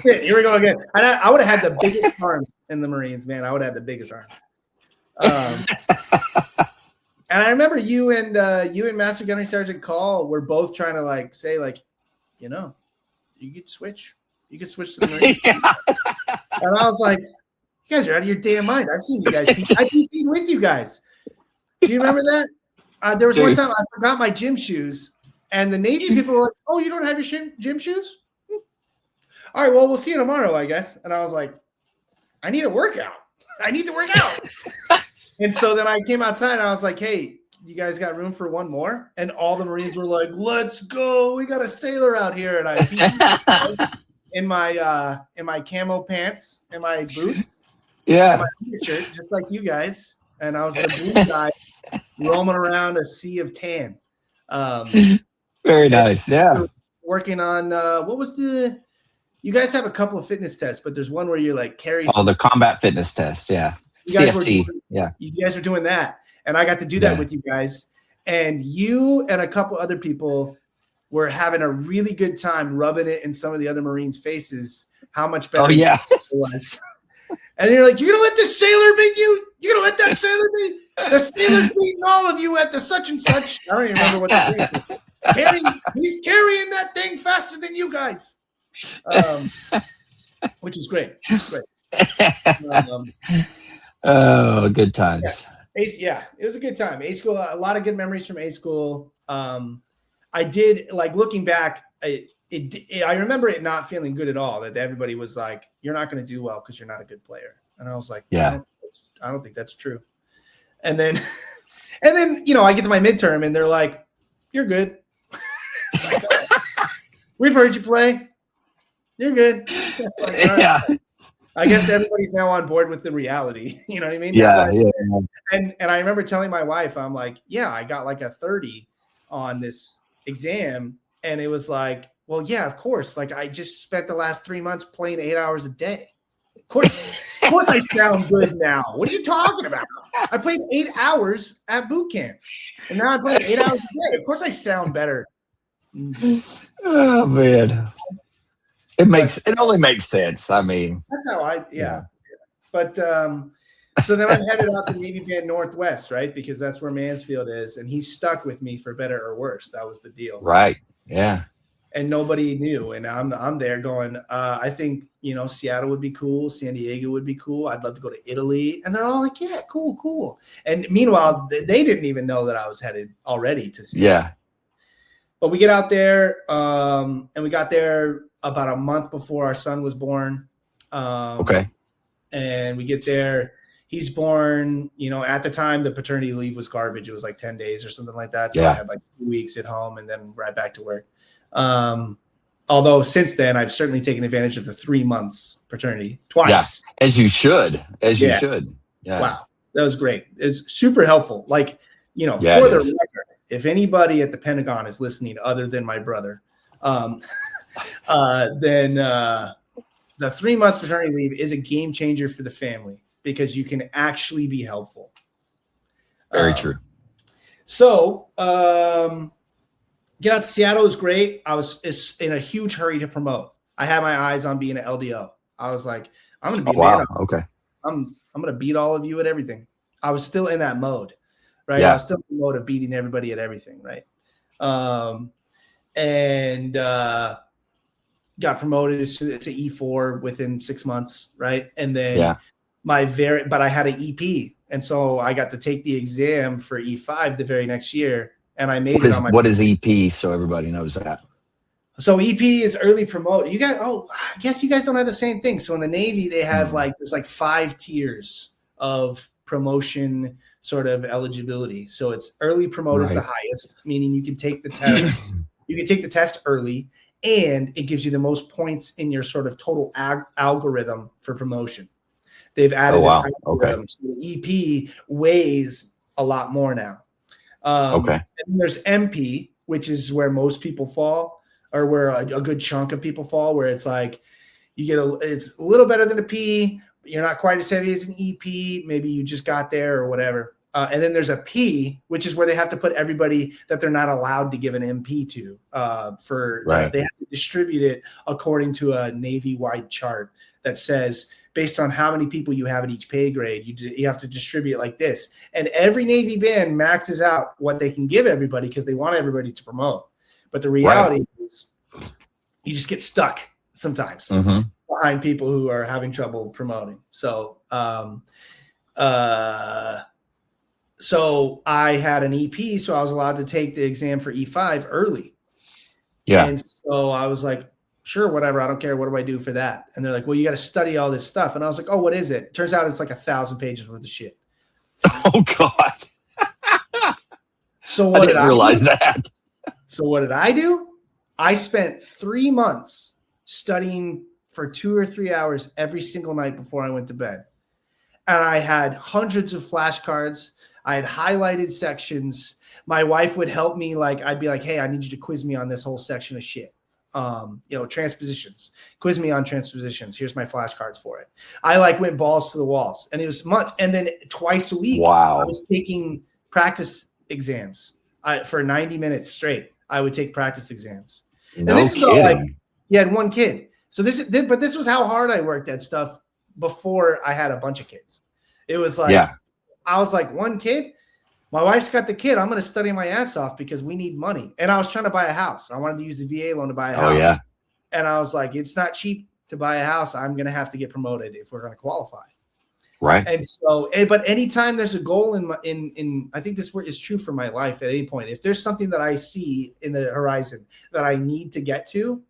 here we go again. And I would have had the biggest arms in the Marines, man. I would have had the biggest arms. And I remember you and Master Gunnery Sergeant Call were both trying to say you could switch. You could switch to the Marines. And I was like, you guys are out of your damn mind. I've seen you guys. I PT'd with you guys. Do you remember that? There was one time I forgot my gym shoes, and the Navy people were like, oh, you don't have your gym shoes? All right, well, we'll see you tomorrow, I guess. And I was like, I need a workout. I need to work out. And so then I came outside and I was like, hey, you guys got room for one more? And all the Marines were like, let's go. We got a sailor out here. And I in my camo pants and my boots. Yeah. And my shirt, just like you guys. And I was the blue guy roaming around a sea of tan. Very nice. Yeah. Working on what was you guys have a couple of fitness tests, but there's one where you're like carry. Oh, the combat fitness test. Yeah. CFT. You guys were doing that. And I got to do that with you guys. And you and a couple other people were having a really good time rubbing it in some of the other Marines' faces, how much better it was. And you're like, you're going to let this sailor beat you? You're going to let that sailor beat? The sailor's beating all of you at the such and such. I don't even remember what the thing is. He's carrying that thing faster than you guys. Which is great. Oh, good times. Yeah, it was a good time. A school, a lot of good memories from A school. I did, like, looking back, I remember it not feeling good at all, that everybody was like, you're not going to do well because you're not a good player. And I was like, I don't think that's true. And then, I get to my midterm and they're like, you're good. We've heard you play. You're good. Like, yeah. I guess everybody's now on board with the reality. You know what I mean? Yeah. And I remember telling my wife, I'm like, yeah, I got like a 30 on this exam. And it was like, well, yeah, of course. Like, I just spent the last 3 months playing 8 hours a day. Of course I sound good now. What are you talking about? I played 8 hours at boot camp. And now I'm playing 8 hours a day. Of course I sound better. Oh, man. It only makes sense. I mean, that's how yeah. But so then I'm headed out to Navy Band Northwest, right? Because that's where Mansfield is. And he stuck with me for better or worse. That was the deal. Right. Yeah. And nobody knew. And I'm there going, I think, Seattle would be cool. San Diego would be cool. I'd love to go to Italy. And they're all like, yeah, cool. And meanwhile, they didn't even know that I was headed already to Seattle. Yeah. But we get out there and we got there about a month before our son was born. Okay. And we get there. He's born, at the time, the paternity leave was garbage. It was like 10 days or something like that. So I had like 2 weeks at home and then right back to work. Although since then, I've certainly taken advantage of the 3 months paternity twice. Yeah. As you should. You should. Yeah. Wow. That was great. It's super helpful. Like, for the record, if anybody at the Pentagon is listening other than my brother, then the 3 month paternity leave is a game changer for the family because you can actually be helpful. Very true. So get out to Seattle is great. I was in a huge hurry to promote. I had my eyes on being an LDO. I was like, I'm going to be a man. Okay. I'm going to beat all of you at everything. I was still in that mode, right? Yeah. I was still in the mode of beating everybody at everything, right? And got promoted to E4 within 6 months, right? And then but I had an EP, and so I got to take the exam for E5 the very next year, and I made it on my. What is EP? So everybody knows that. So EP is early promote. I guess you guys don't have the same thing. So in the Navy, they have there's like 5 tiers of promotion sort of eligibility. So it's early promote is the highest, meaning you can take the test. You can take the test early, and it gives you the most points in your sort of total algorithm for promotion. They've added this algorithm. So the EP weighs a lot more now. And then there's MP, which is where most people fall, or where a good chunk of people fall, where it's like it's a little better than a P, but you're not quite as heavy as an EP. Maybe you just got there or whatever. And then there's a P, which is where they have to put everybody that they're not allowed to give an MP to. They have to distribute it according to a Navy-wide chart that says, based on how many people you have at each pay grade, you have to distribute it like this. And every Navy band maxes out what they can give everybody because they want everybody to promote. But the reality is you just get stuck sometimes behind people who are having trouble promoting. So so I had an EP, so I was allowed to take the exam for E5 early. Yeah. And so I was like, sure, whatever. I don't care. What do I do for that? And they're like, well, you got to study all this stuff. And I was like, oh, what is it? Turns out it's like 1,000 pages worth of shit. Oh God. So what I didn't realize that. So what did I do? I spent 3 months studying for 2 or 3 hours every single night before I went to bed. And I had hundreds of flashcards. I had highlighted sections. My wife would help me. Like, I'd be like, hey, I need you to quiz me on this whole section of shit. Transpositions. Quiz me on transpositions. Here's my flashcards for it. I like went balls to the walls. And it was months. And then twice a week, wow. I was taking practice exams. For 90 minutes straight, I would take practice exams. No and this kidding. Is all like, you had one kid. So this was how hard I worked at stuff before I had a bunch of kids. It was like, I was like, one kid, my wife's got the kid. I'm going to study my ass off because we need money. And I was trying to buy a house. I wanted to use the VA loan to buy a house. Oh, yeah. And I was like, it's not cheap to buy a house. I'm going to have to get promoted if we're going to qualify. Right. And so, but anytime there's a goal in I think this is true for my life at any point. If there's something that I see in the horizon that I need to get to,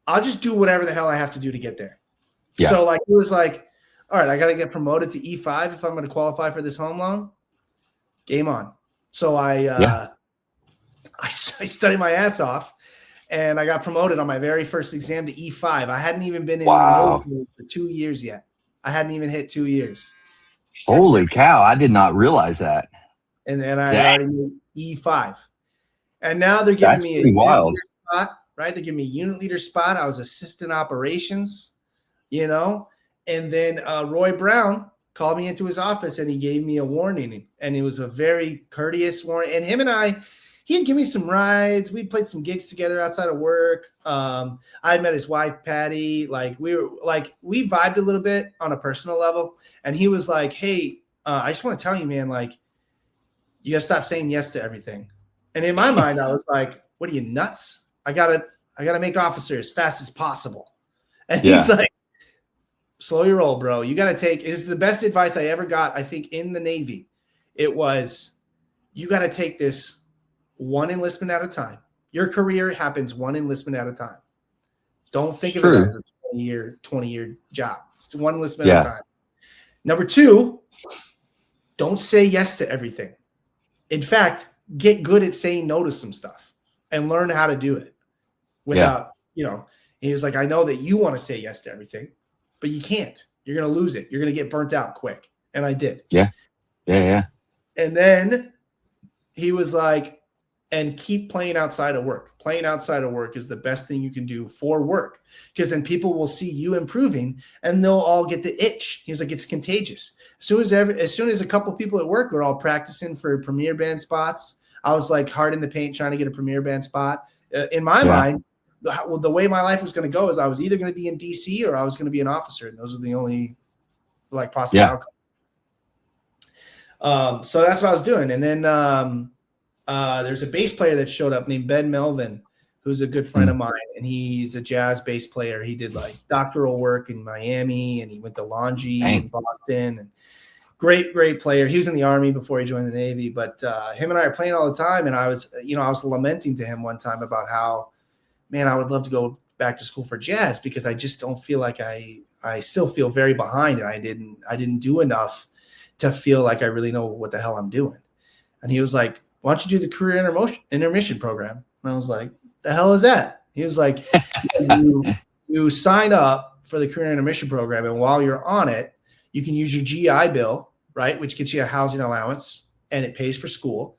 I'll just do whatever the hell I have to do to get there. Yeah. So like, it was like, all right, I got to get promoted to E5 if I'm going to qualify for this home loan. Game on. So I studied my ass off and I got promoted on my very first exam to E5. I hadn't even been in the military for 2 years yet. I hadn't even hit 2 years. Holy cow. I did not realize that. And then I already made E5. And now they're giving me a unit leader spot, right? They're giving me a unit leader spot. I was assistant operations, and then Roy Brown called me into his office and he gave me a warning. And it was a very courteous warning. And him and he'd give me some rides. We'd played some gigs together outside of work. I had met his wife, Patty. Like we vibed a little bit on a personal level. And he was like, hey, I just want to tell you, man, like, you got to stop saying yes to everything. And in my mind, I was like, what are you, nuts? I gotta make officer as fast as possible. And he's like, slow your roll, bro. You got to take, it's the best advice I ever got, I think, in the Navy. It was, you got to take this one enlistment at a time. Your career happens one enlistment at a time. Don't think of it as a 20-year job. It's one enlistment at a time. Number two, don't say yes to everything. In fact, get good at saying no to some stuff and learn how to do it without, he's like, I know that you want to say yes to everything, but you can't. You're going to lose it. You're going to get burnt out quick. And I did. Yeah. And then he was like, and keep playing outside of work. Playing outside of work is the best thing you can do for work, because then people will see you improving and they'll all get the itch. He's like, it's contagious. As soon as a couple people at work are all practicing for premier band spots, I was like hard in the paint trying to get a premier band spot. In my mind, the way my life was going to go is I was either going to be in DC or I was going to be an officer. And those are the only possible outcomes. So that's what I was doing. And then there's a bass player that showed up named Ben Melvin, who's a good friend of mine. And he's a jazz bass player. He did like doctoral work in Miami and he went to Longy in Boston. And great player. He was in the Army before he joined the Navy, but him and I are playing all the time. And I was lamenting to him one time about how, man, I would love to go back to school for jazz because I just don't feel like I still feel very behind and I didn't do enough to feel like I really know what the hell I'm doing. And he was like, why don't you do the career intermission program? And I was like, the hell is that? He was like, you sign up for the career intermission program. And while you're on it, you can use your GI Bill, right? Which gets you a housing allowance and it pays for school.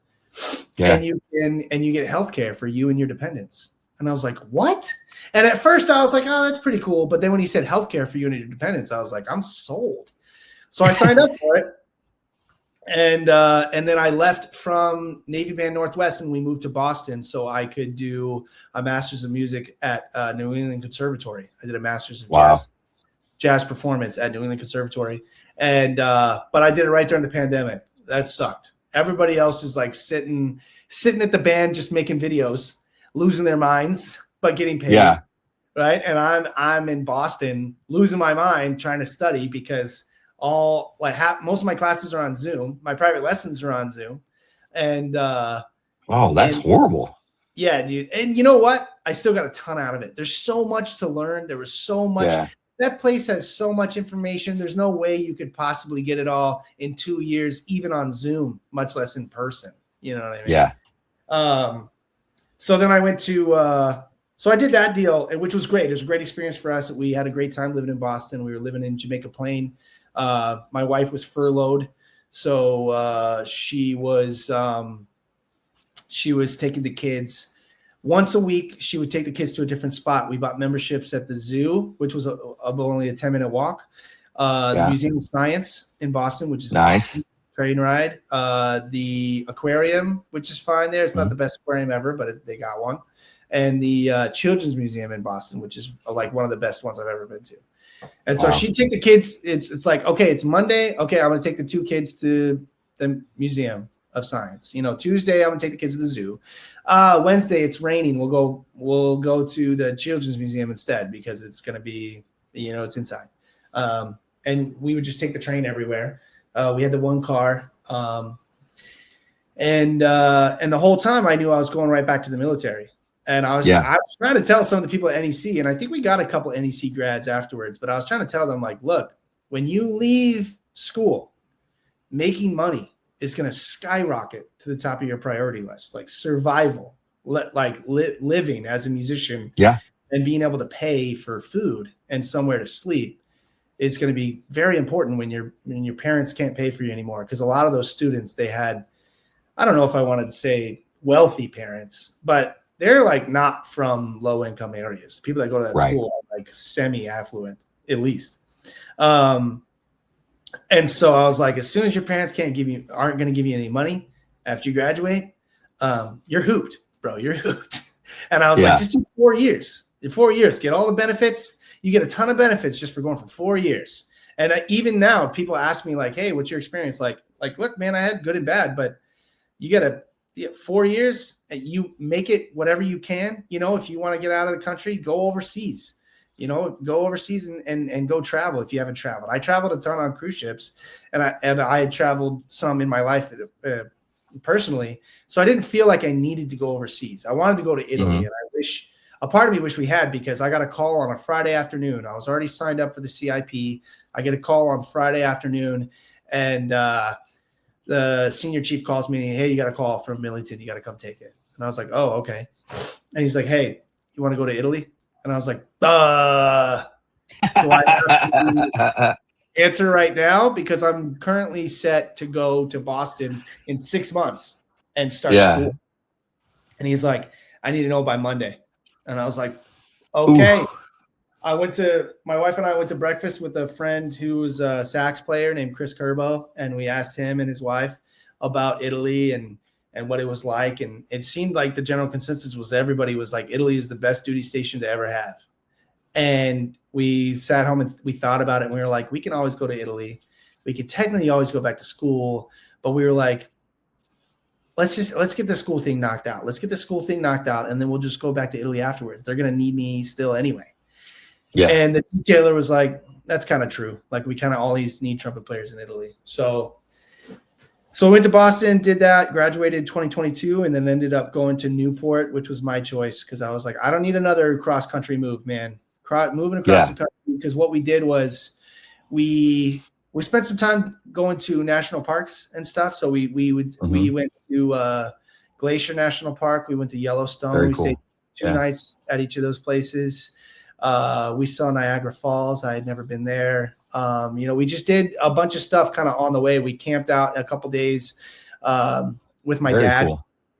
Yeah. And you get healthcare for you and your dependents. And I was like, what? And at first I was like, oh, that's pretty cool. But then when he said healthcare for you and your dependents, I was like, I'm sold. So I signed up for it. And then I left from Navy Band Northwest and we moved to Boston so I could do a master's of music at New England Conservatory. I did a master's of jazz performance at New England Conservatory. And but I did it right during the pandemic. That sucked. Everybody else is like sitting at the band just making videos, losing their minds, but getting paid. Yeah. Right. And I'm in Boston losing my mind trying to study because most of my classes are on Zoom. My private lessons are on Zoom. And that's horrible. Yeah, dude. And you know what? I still got a ton out of it. There's so much to learn. There was so much. Yeah. That place has so much information. There's no way you could possibly get it all in 2 years, even on Zoom, much less in person. You know what I mean? Yeah. So then I went to, so I did that deal, which was great. It was a great experience for us. We had a great time living in Boston. We were living in Jamaica Plain. My wife was furloughed. So she was taking the kids once a week. She would take the kids to a different spot. We bought memberships at the zoo, which was only a 10-minute walk. The Museum of Science in Boston, which is nice. Awesome train ride. The aquarium, which is fine there. It's not the best aquarium ever, but they got one. And the Children's Museum in Boston, which is like one of the best ones I've ever been to. And so she'd take the kids. It's like, okay, it's Monday. Okay, I'm going to take the 2 kids to the Museum of Science. You know, Tuesday I'm going to take the kids to the zoo. Wednesday it's raining. We'll go to the Children's Museum instead because it's going to be, it's inside. And we would just take the train everywhere. We had the one car. And the whole time I knew I was going right back to the military. And I was trying to tell some of the people at NEC, and I think we got a couple NEC grads afterwards, but I was trying to tell them, like, look, when you leave school, making money is going to skyrocket to the top of your priority list, like survival, living as a musician, and being able to pay for food and somewhere to sleep is going to be very important when your parents can't pay for you anymore. Because a lot of those students, they had, I don't know if I wanted to say wealthy parents, but they're like not from low income areas. People that go to that school are like semi-affluent, at least. And so I was like, as soon as your parents aren't going to give you any money after you graduate, you're hooped, bro. You're hooped. And I was like, just do 4 years. In 4 years, get all the benefits. You get a ton of benefits just for going for 4 years. And even now, people ask me like, hey, what's your experience? Like, look, man, I had good and bad, but you got to 4 years and you make it whatever you can. If you want to get out of the country, go overseas. Go overseas and go travel if you haven't traveled. I traveled a ton on cruise ships, and I had traveled some in my life personally. So I didn't feel like I needed to go overseas. I wanted to go to Italy, and a part of me wish we had, because I got a call on a Friday afternoon. I was already signed up for the CIP. I get a call on Friday afternoon, and the senior chief calls me, hey, you got a call from Millington. You got to come take it. And I was like, oh, okay. And he's like, hey, you want to go to Italy? And I was like, do I have to answer right now? Because I'm currently set to go to Boston in 6 months and start school. And he's like, I need to know by Monday. And I was like, okay. Oof. My wife and I went to breakfast with a friend who was a sax player named Chris Kerbo. And we asked him and his wife about Italy and what it was like. And it seemed like the general consensus was everybody was like, Italy is the best duty station to ever have. And we sat home and we thought about it. And we were like, we can always go to Italy. We could technically always go back to school. But we were like, let's get the school thing knocked out. Let's get the school thing knocked out. And then we'll just go back to Italy afterwards. They're going to need me still anyway. Yeah. And the detailer was like, that's kind of true. Like, we kind of always need trumpet players in Italy. So I went to Boston, did that, graduated 2022, and then ended up going to Newport, which was my choice because I was like, I don't need another cross-country move, man. Moving across the country, because what we did was we spent some time going to national parks and stuff. So we went to Glacier National Park. We went to Yellowstone. Very we cool. stayed 2 nights at each of those places. We saw Niagara Falls. I had never been there. We just did a bunch of stuff kind of on the way. We camped out a couple days with my dad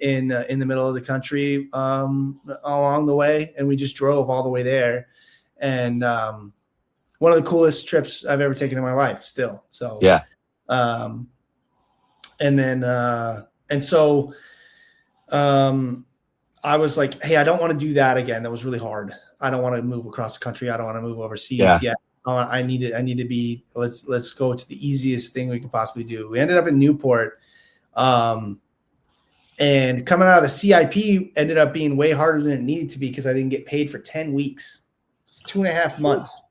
in the middle of the country along the way, and we just drove all the way there. And one of the coolest trips I've ever taken in my life still. So I was like, hey, I don't want to do that again. That was really hard. I don't want to move across the country. I don't want to move overseas yet. I need to be, let's go to the easiest thing we could possibly do. We ended up in Newport. And coming out of the CIP ended up being way harder than it needed to be because I didn't get paid for 10 weeks. It's 2.5 months.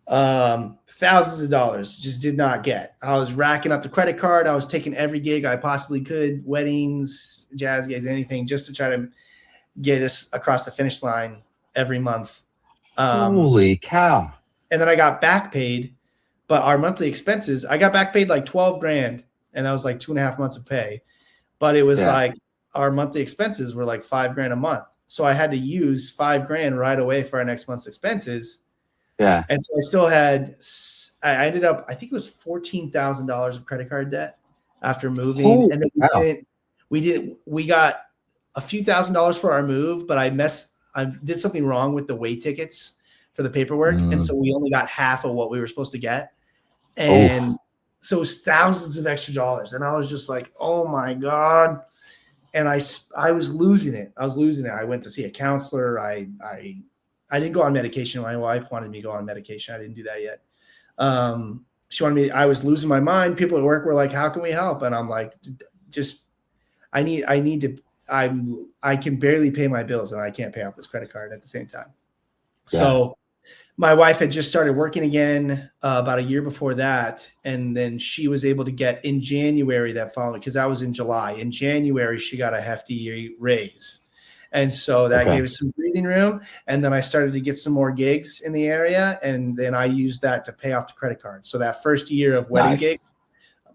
Thousands of dollars just did not get. I was racking up the credit card. I was taking every gig I possibly could, weddings, jazz gigs, anything, just to try to get us across the finish line every month. Holy cow. And then I got back paid, but our monthly expenses, I got back paid like 12 grand, and that was like 2.5 months of pay. But it was like our monthly expenses were like 5 grand a month. So I had to use 5 grand right away for our next month's expenses. Yeah. And so I still had, I ended up, I think it was $14,000 of credit card debt after moving. And then we got a few $1,000s for our move, but I did something wrong with the way tickets for the paperwork. And so we only got half of what we were supposed to get. And so it was thousands of extra dollars. And I was just like, oh my God. And I was losing it. I went to see a counselor. I didn't go on medication. My wife wanted me to go on medication. I didn't do that yet. She wanted me, I was losing my mind. People at work were like, how can we help? And I'm like, I can barely pay my bills and I can't pay off this credit card at the same time. Yeah. So my wife had just started working again about a year before that. And then she was able to get in January that following, because that was in July. In January, she got a hefty raise. And so that gave us some breathing room. And then I started to get some more gigs in the area. And then I used that to pay off the credit card. So that first year of wedding gigs,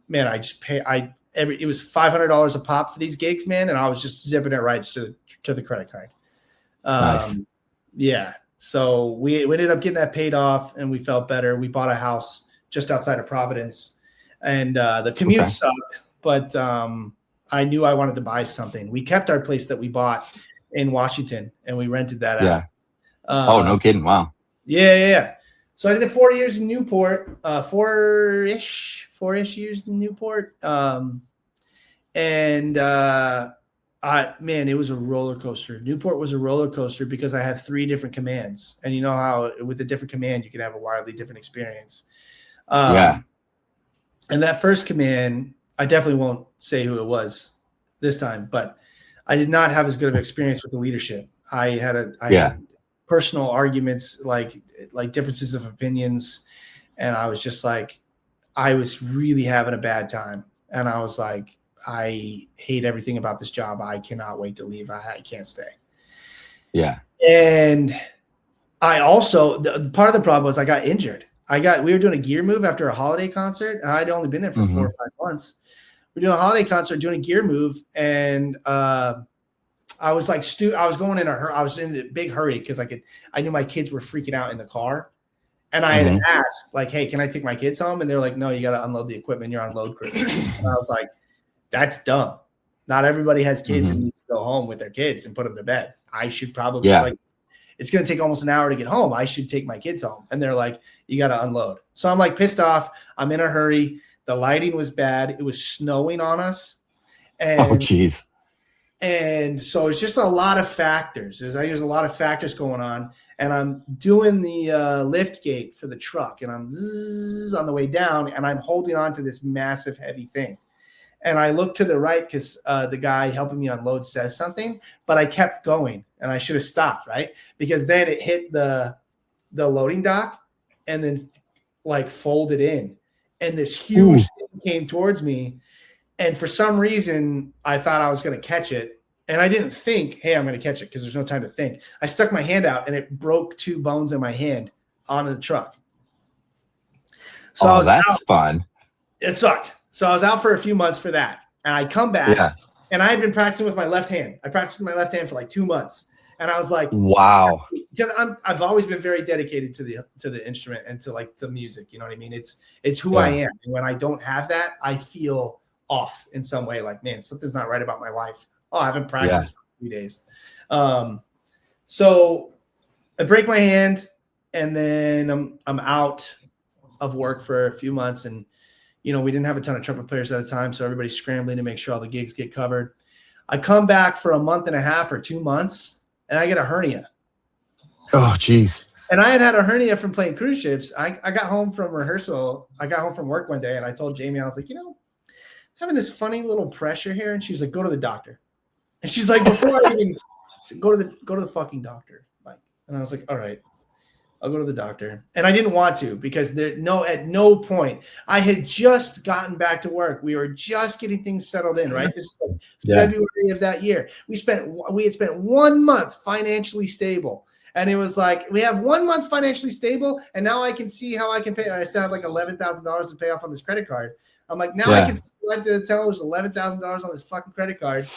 man, I just it was $500 a pop for these gigs, man. And I was just zipping it right to the credit card. Yeah. So we ended up getting that paid off and we felt better. We bought a house just outside of Providence and the commute sucked, but I knew I wanted to buy something. We kept our place that we bought in Washington and we rented that out. Oh, no kidding. Wow. Yeah. So I did the 4 years in Newport, four-ish years in Newport. Man, it was a roller coaster. Newport was a roller coaster because I had 3 different commands. And you know how with a different command, you can have a wildly different experience. And that first command, I definitely won't say who it was this time, but I did not have as good of experience with the leadership. I had personal arguments, like differences of opinions. And I was just like, I was really having a bad time. And I was like, I hate everything about this job. I cannot wait to leave. I can't stay. Yeah. And I also, part of the problem was I got injured. We were doing a gear move after a holiday concert. And I'd only been there for 4 or 5 months. We're doing a holiday concert, doing a gear move. And I was like, I was going in I was in a big hurry because I knew my kids were freaking out in the car. And I had asked like, hey, can I take my kids home? And they're like, no, you got to unload the equipment. You're on load crew. And I was like, that's dumb. Not everybody has kids and needs to go home with their kids and put them to bed. I should probably it's going to take almost an hour to get home. I should take my kids home. And they're like, you got to unload. So I'm like pissed off. I'm in a hurry. The lighting was bad. It was snowing on us. And, and so it's just a lot of factors. There's a lot of factors going on. And I'm doing the lift gate for the truck. And I'm on the way down. And I'm holding on to this massive heavy thing. And I look to the right because the guy helping me unload says something, but I kept going and I should have stopped, right? Because then it hit the loading dock and then like folded in. And this huge thing came towards me. And for some reason, I thought I was going to catch it. And I didn't think, hey, I'm going to catch it because there's no time to think. I stuck my hand out and it broke 2 bones in my hand onto the truck. So that's fun. It sucked. So I was out for a few months for that. And I come back and I had been practicing with my left hand. I practiced with my left hand for like 2 months. And I was like, wow. Because I've always been very dedicated to the instrument and to like the music. You know what I mean? It's who I am. And when I don't have that, I feel off in some way. Like, man, something's not right about my life. Oh, I haven't practiced for a few days. So I break my hand and then I'm out of work for a few months. And you know, we didn't have a ton of trumpet players at the time, so everybody's scrambling to make sure all the gigs get covered. I come back for a month and a half or 2 months, and I get a hernia. Oh, geez. And I had a hernia from playing cruise ships. I got home from rehearsal. I got home from work one day, and I told Jamie, I was like, you know, having this funny little pressure here. And she's like, go to the doctor. And she's like, before I even – go to the fucking doctor. Like, and I was like, all right. I'll go to the doctor. And I didn't want to because at no point, I had just gotten back to work. We were just getting things settled in, right? This is like February of that year. We had spent 1 month financially stable. And it was like, we have 1 month financially stable, and now I can see how I can pay. I still have like $11,000 to pay off on this credit card. I'm like, now I can see right to tell there's $11,000 on this fucking credit card.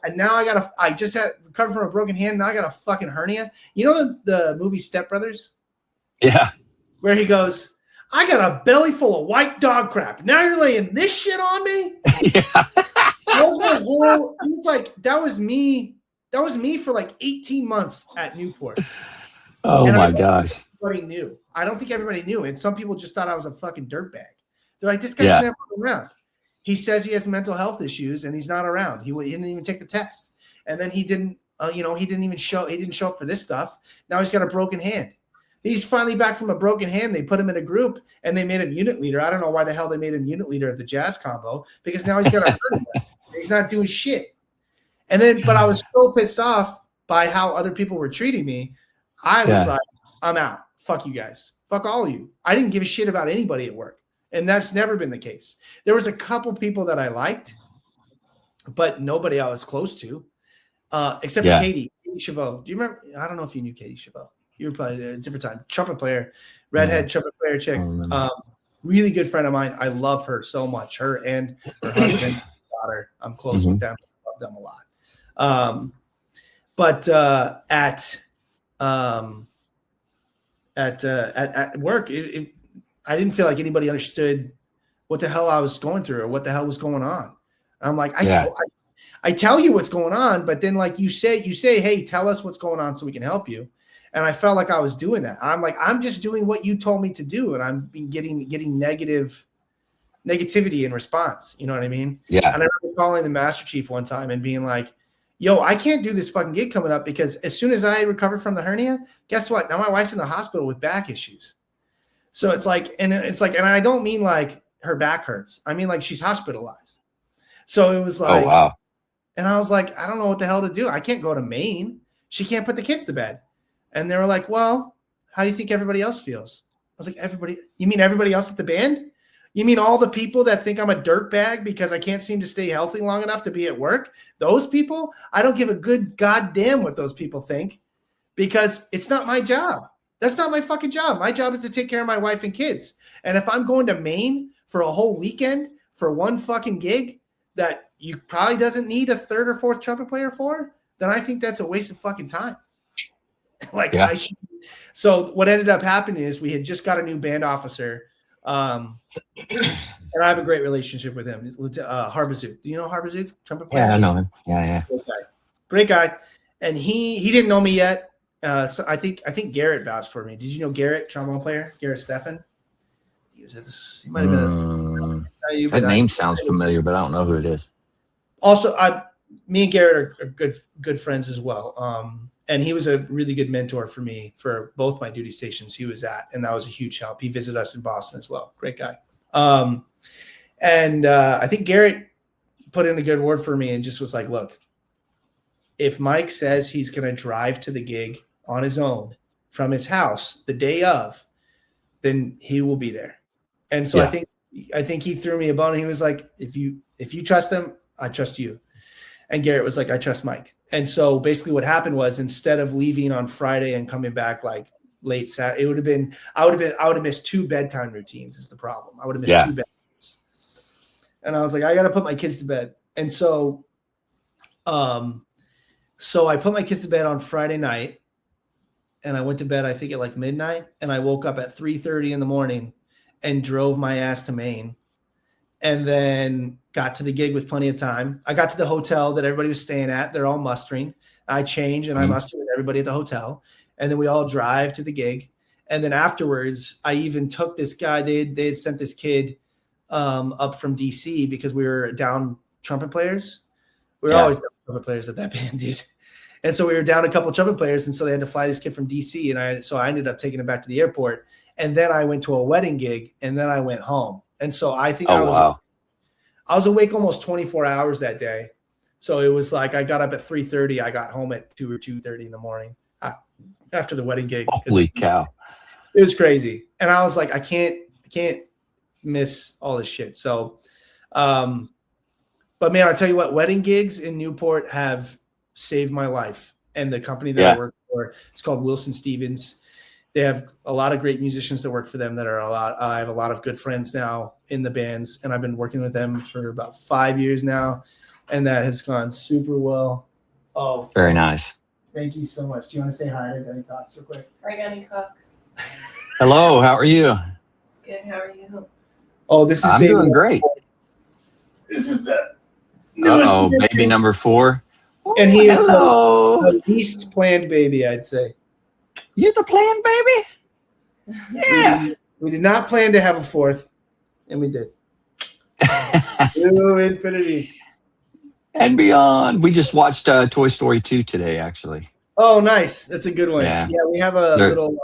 And now I just had recovered from a broken hand. Now I got a fucking hernia. You know the movie Step Brothers? Yeah. Where he goes, I got a belly full of white dog crap. Now you're laying this shit on me? Yeah. That was my whole, it was like, that was me for like 18 months at Newport. Oh my gosh. Everybody knew. I don't think everybody knew. And some people just thought I was a fucking dirtbag. They're like, this guy's never around. He says he has mental health issues and he's not around. He didn't even take the test. And then he didn't show up for this stuff. Now he's got a broken hand. He's finally back from a broken hand. They put him in a group and they made him unit leader. I don't know why the hell they made him unit leader of the jazz combo, because now he's got a hernia. He's not doing shit. And then, but I was so pissed off by how other people were treating me. I was like, I'm out. Fuck you guys. Fuck all of you. I didn't give a shit about anybody at work. And that's never been the case. There was a couple people that I liked, but nobody I was close to, except for Katie Chavot. Do you remember? I don't know if you knew Katie Chavot. You were probably there at a different time. Trumpet player, redhead trumpet player chick. Really good friend of mine. I love her so much. Her and her husband, daughter. I'm close with them. I love them a lot. But at work, I didn't feel like anybody understood what the hell I was going through or what the hell was going on. I'm like, I tell you what's going on, but then like you say, hey, tell us what's going on so we can help you. And I felt like I was doing that. I'm like, I'm just doing what you told me to do, and I'm getting negativity in response. You know what I mean? Yeah. And I remember calling the Master Chief one time and being like, yo, I can't do this fucking gig coming up because as soon as I recovered from the hernia, guess what? Now my wife's in the hospital with back issues. So it's like, and I don't mean like her back hurts. I mean like she's hospitalized. So it was like, oh, wow. And I was like, I don't know what the hell to do. I can't go to Maine. She can't put the kids to bed. And they were like, well, how do you think everybody else feels? I was like, everybody, you mean everybody else at the band? You mean all the people that think I'm a dirtbag because I can't seem to stay healthy long enough to be at work? Those people? I don't give a good goddamn what those people think because it's not my job. That's not my fucking job. My job is to take care of my wife and kids. And if I'm going to Maine for a whole weekend for one fucking gig that you probably doesn't need a third or fourth trumpet player for, then I think that's a waste of fucking time. I should. So what ended up happening is we had just got a new band officer. And I have a great relationship with him. Harbazook. Do you know Harbazook? Trumpet player? Yeah, I know him. Yeah. Great guy. And he didn't know me yet. So I think Garrett vouched for me. Did you know Garrett, trombone player? Garrett Steffen? He was at this. He might have been that name sounds familiar, but I don't know who it is. Also, me and Garrett are good friends as well. And he was a really good mentor for me for both my duty stations he was at. And that was a huge help. He visited us in Boston as well. Great guy. And I think Garrett put in a good word for me and just was like, look, if Mike says he's going to drive to the gig on his own from his house the day of, then he will be there. And so I think he threw me a bone. He was like, if you trust him, I trust you. And Garrett was like, I trust Mike. And so basically what happened was instead of leaving on Friday and coming back like late Saturday, I would have missed 2 bedtime routines is the problem. I would have missed 2 bedtimes. And I was like, I got to put my kids to bed. And so, I put my kids to bed on Friday night and I went to bed, I think at like midnight, and I woke up at 3:30 in the morning and drove my ass to Maine. And then got to the gig with plenty of time. I got to the hotel that everybody was staying at. They're all mustering. I change and I muster with everybody at the hotel. And then we all drive to the gig. And then afterwards, I even took this guy. They had sent this kid up from DC because we were down trumpet players. We were always down trumpet players at that band, dude. And so we were down a couple of trumpet players. And so they had to fly this kid from DC. And I ended up taking him back to the airport. And then I went to a wedding gig and then I went home. And so I think I was awake almost 24 hours that day. So it was like I got up at 3:30. I got home at 2 or 2:30 in the morning after the wedding gig. Holy cow. It was crazy. And I was like, I can't miss all this shit. So, but man, I'll tell you what, wedding gigs in Newport have saved my life. And the company that I work for, it's called Wilson Stevens. They have a lot of great musicians that work for them I have a lot of good friends now in the bands, and I've been working with them for about 5 years now. And that has gone super well. Oh, very nice. Thank you so much. Do you want to say hi to Gunny Cox real quick? Hi, Gunny Cox. Hello, how are you? Good, how are you? Oh, this is I'm baby doing great. This is the newest baby number 4. And he is the least planned baby, I'd say. You're the planned baby? Yeah. We did not plan to have a 4th, and we did. To infinity. And beyond. We just watched Toy Story 2 today, actually. Oh, nice. That's a good one. Yeah, we have a little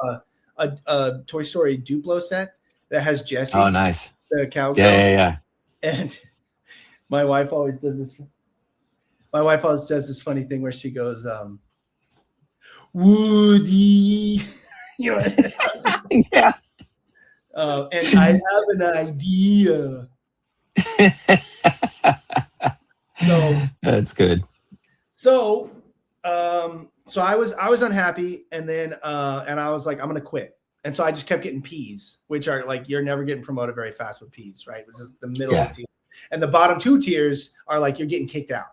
a Toy Story Duplo set that has Jessie. Oh, nice. The cowgirl. Yeah. And my wife always does this. My wife always does this funny thing where she goes, Woody, you know. Yeah. And I have an idea. So that's good. So I was unhappy, and then and I was like, I'm gonna quit. And so I just kept getting P's, which are like, you're never getting promoted very fast with P's, right? Which is the middle of the tier. And the bottom 2 tiers are like, you're getting kicked out.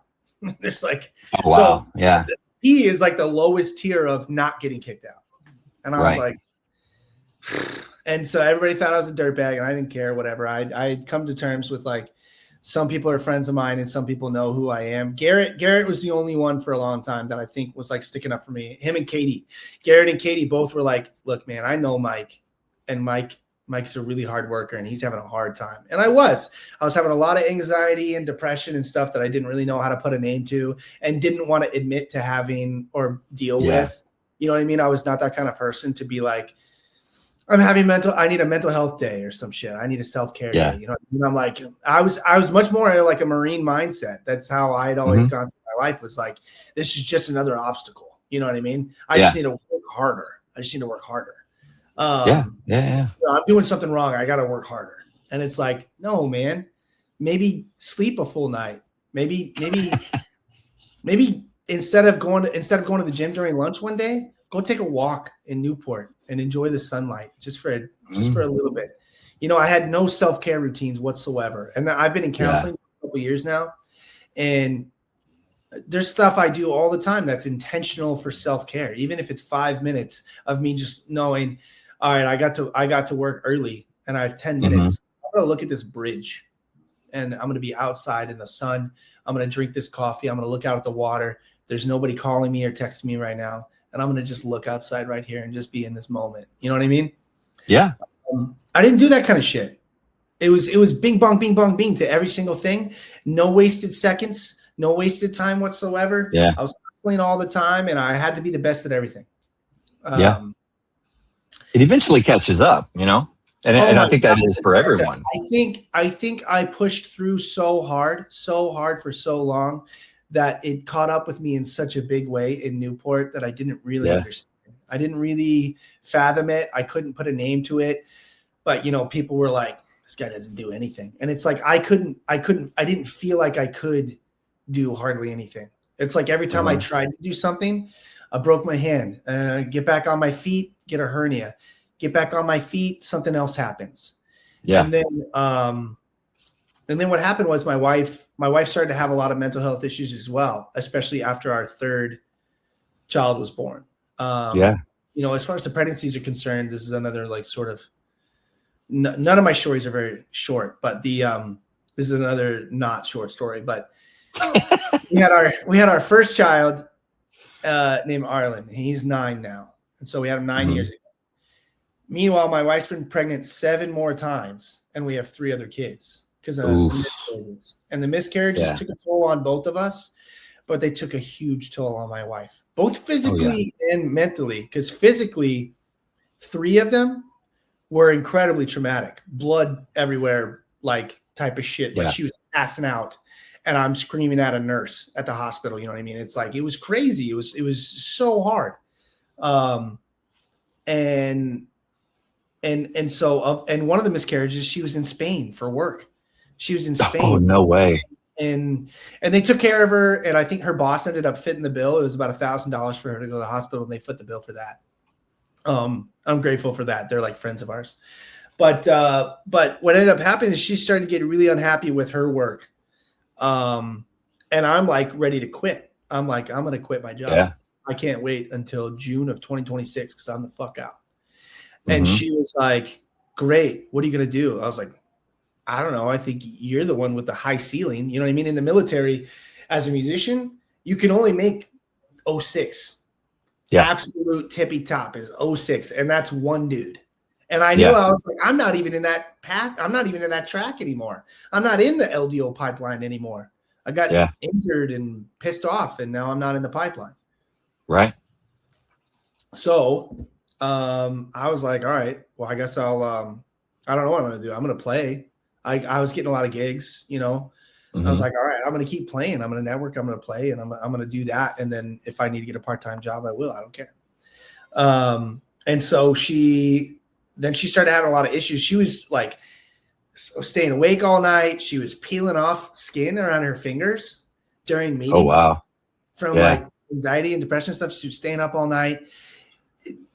There's like, oh, wow. So yeah. P is like the lowest tier of not getting kicked out. And I was like, and so everybody thought I was a dirtbag, and I didn't care, whatever. I'd come to terms with like, some people are friends of mine and some people know who I am. Garrett was the only one for a long time that I think was like sticking up for me. Him and Katie. Garrett and Katie both were like, look, man, I know Mike, and Mike's a really hard worker, and he's having a hard time. And I was having a lot of anxiety and depression and stuff that I didn't really know how to put a name to and didn't want to admit to having or deal with. You know what I mean? I was not that kind of person to be like, I need a mental health day or some shit. I need a self-care day. You know, and I'm like, I was much more like a Marine mindset. That's how I'd always gone through my life, was like, this is just another obstacle. You know what I mean? I just need to work harder. You know, I'm doing something wrong. I got to work harder. And it's like, no, man, maybe sleep a full night. Maybe instead of going to the gym during lunch one day, go take a walk in Newport and enjoy the sunlight just for a little bit. You know, I had no self-care routines whatsoever. And I've been in counseling for a couple years now. And there's stuff I do all the time that's intentional for self-care, even if it's 5 minutes of me just knowing, all right, I got to work early and I have 10 minutes. I'm going to look at this bridge and I'm going to be outside in the sun. I'm going to drink this coffee. I'm going to look out at the water. There's nobody calling me or texting me right now. And I'm going to just look outside right here and just be in this moment. You know what I mean? Yeah. I didn't do that kind of shit. It was bing, bong, bing, bong, bing to every single thing. No wasted seconds, no wasted time whatsoever. Yeah. I was hustling all the time, and I had to be the best at everything. It eventually catches up, you know? And I think that is for everyone. I think I pushed through so hard for so long that it caught up with me in such a big way in Newport that I didn't really understand. I didn't really fathom it. I couldn't put a name to it. But, you know, people were like, this guy doesn't do anything. And it's like, I didn't feel like I could do hardly anything. It's like every time I tried to do something, I broke my hand, get back on my feet, get a hernia, get back on my feet, something else happens. Yeah. And then what happened was my wife started to have a lot of mental health issues as well, especially after our 3rd child was born. You know, as far as the pregnancies are concerned, this is another like sort of, none of my stories are very short, but this is another not short story, but we had our first child named Arlen. He's 9 now. And so we had him 9 years ago. Meanwhile, my wife's been pregnant 7 more times and we have 3 other kids because of miscarriages. And the miscarriages took a toll on both of us, but they took a huge toll on my wife, both physically and mentally. Because physically, 3 of them were incredibly traumatic, blood everywhere, like type of shit. Like she was passing out and I'm screaming at a nurse at the hospital. You know what I mean? It's like, it was crazy. It was so hard. And And one of the miscarriages, she was in Spain for work. She was in Spain. Oh, no way. And they took care of her. And I think her boss ended up fitting the bill. It was about $1,000 for her to go to the hospital, and they foot the bill for that. I'm grateful for that. They're like friends of ours. But what ended up happening is she started to get really unhappy with her work. And I'm like ready to quit. I'm like, I'm going to quit my job. Yeah. I can't wait until June of 2026 because I'm the fuck out. And she was like, great. What are you going to do? I was like, I don't know. I think you're the one with the high ceiling. You know what I mean? In the military, as a musician, you can only make 06. Yeah. Absolute tippy top is 06. And that's one dude. And I knew I was like, I'm not even in that path. I'm not even in that track anymore. I'm not in the LDO pipeline anymore. I got injured and pissed off, and now I'm not in the pipeline. Right. So I was like, all right, well, I guess I'll I don't know what I'm going to do. I'm going to play. I was getting a lot of gigs, you know. I was like, all right, I'm going to keep playing. I'm going to network. I'm going to play, and I'm going to do that. And then if I need to get a part-time job, I will. I don't care. And so she started having a lot of issues. She was like staying awake all night. She was peeling off skin around her fingers during meetings. Oh, wow. From like anxiety and depression and stuff. She was staying up all night,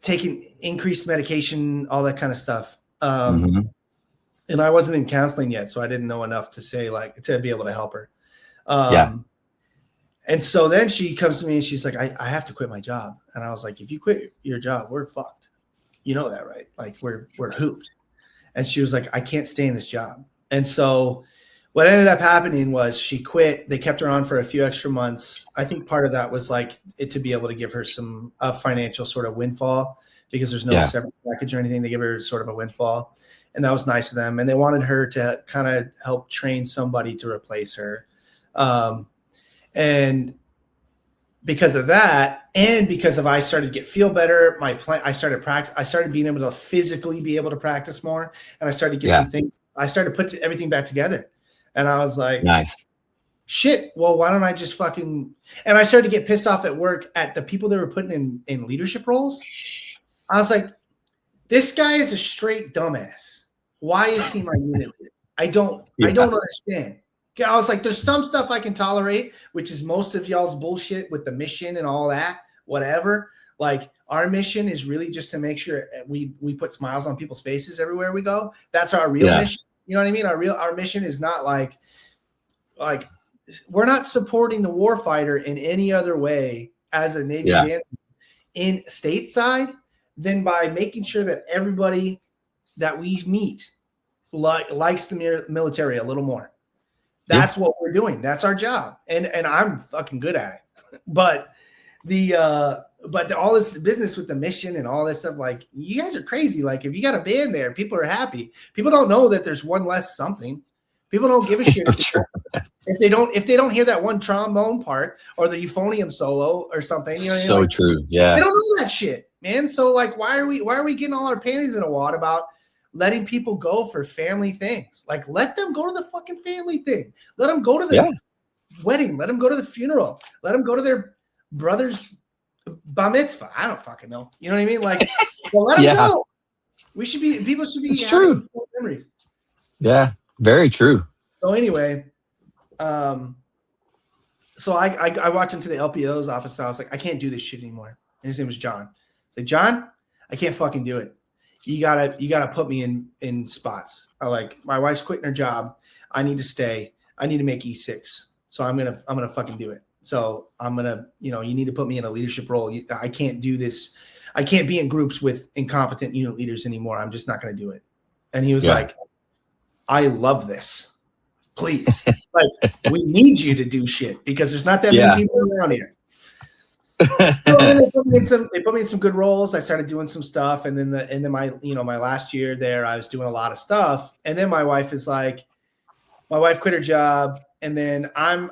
taking increased medication, all that kind of stuff. And I wasn't in counseling yet, so I didn't know enough to say to be able to help her. And so then she comes to me and she's like, I have to quit my job. And I was like, if you quit your job, we're fucked. You know that, right? Like we're hooped. And she was like, I can't stay in this job. And so what ended up happening was she quit. They kept her on for a few extra months. I think part of that was like it to be able to give her some financial sort of windfall because there's no severance package or anything. They give her sort of a windfall. And that was nice of them. And they wanted her to kind of help train somebody to replace her. And because of that, and because of I started to feel better, I started being able to physically be able to practice more. And I started to get some things. I started to put everything back together. And I was like, nice. Shit. Well, why don't I just fucking, and I started to get pissed off at work at the people they were putting in leadership roles. I was like, this guy is a straight dumbass. Why is he my unit leader? I don't understand. I was like, there's some stuff I can tolerate, which is most of y'all's bullshit with the mission and all that, whatever. Like our mission is really just to make sure we put smiles on people's faces everywhere we go. That's our real mission. You know what I mean? Our mission is not like we're not supporting the warfighter in any other way as a Navy advancement in stateside than by making sure that everybody that we meet likes the military a little more. That's what we're doing. That's our job. And I'm fucking good at it. But all this business with the mission and all this stuff, like you guys are crazy. Like if you got a band there, people are happy. People don't know that there's one less something. People don't give a shit if they don't hear that one trombone part or the euphonium solo or something. You know what I mean? So true. Yeah. They don't know that shit, man. So like why are we getting all our panties in a wad about letting people go for family things? Like let them go to the fucking family thing. Let them go to the wedding. Let them go to the funeral. Let them go to their brother's bar mitzvah. I don't fucking know. You know what I mean? Like, well, let them go. People should be. It's true. Memories. Yeah, very true. So anyway, so I walked into the LPO's office. And I was like, I can't do this shit anymore. And his name was John. I said, John, I can't fucking do it. You gotta put me in spots. My wife's quitting her job. I need to stay. I need to make E6. So I'm gonna fucking do it. So I'm gonna, you need to put me in a leadership role. I can't do this. I can't be in groups with incompetent unit leaders anymore. I'm just not gonna do it. And he was like, I love this. Please, we need you to do shit because there's not that many people around here. So then they put me in some good roles. I started doing some stuff, and then my last year there, I was doing a lot of stuff. And then my wife quit her job, and then I'm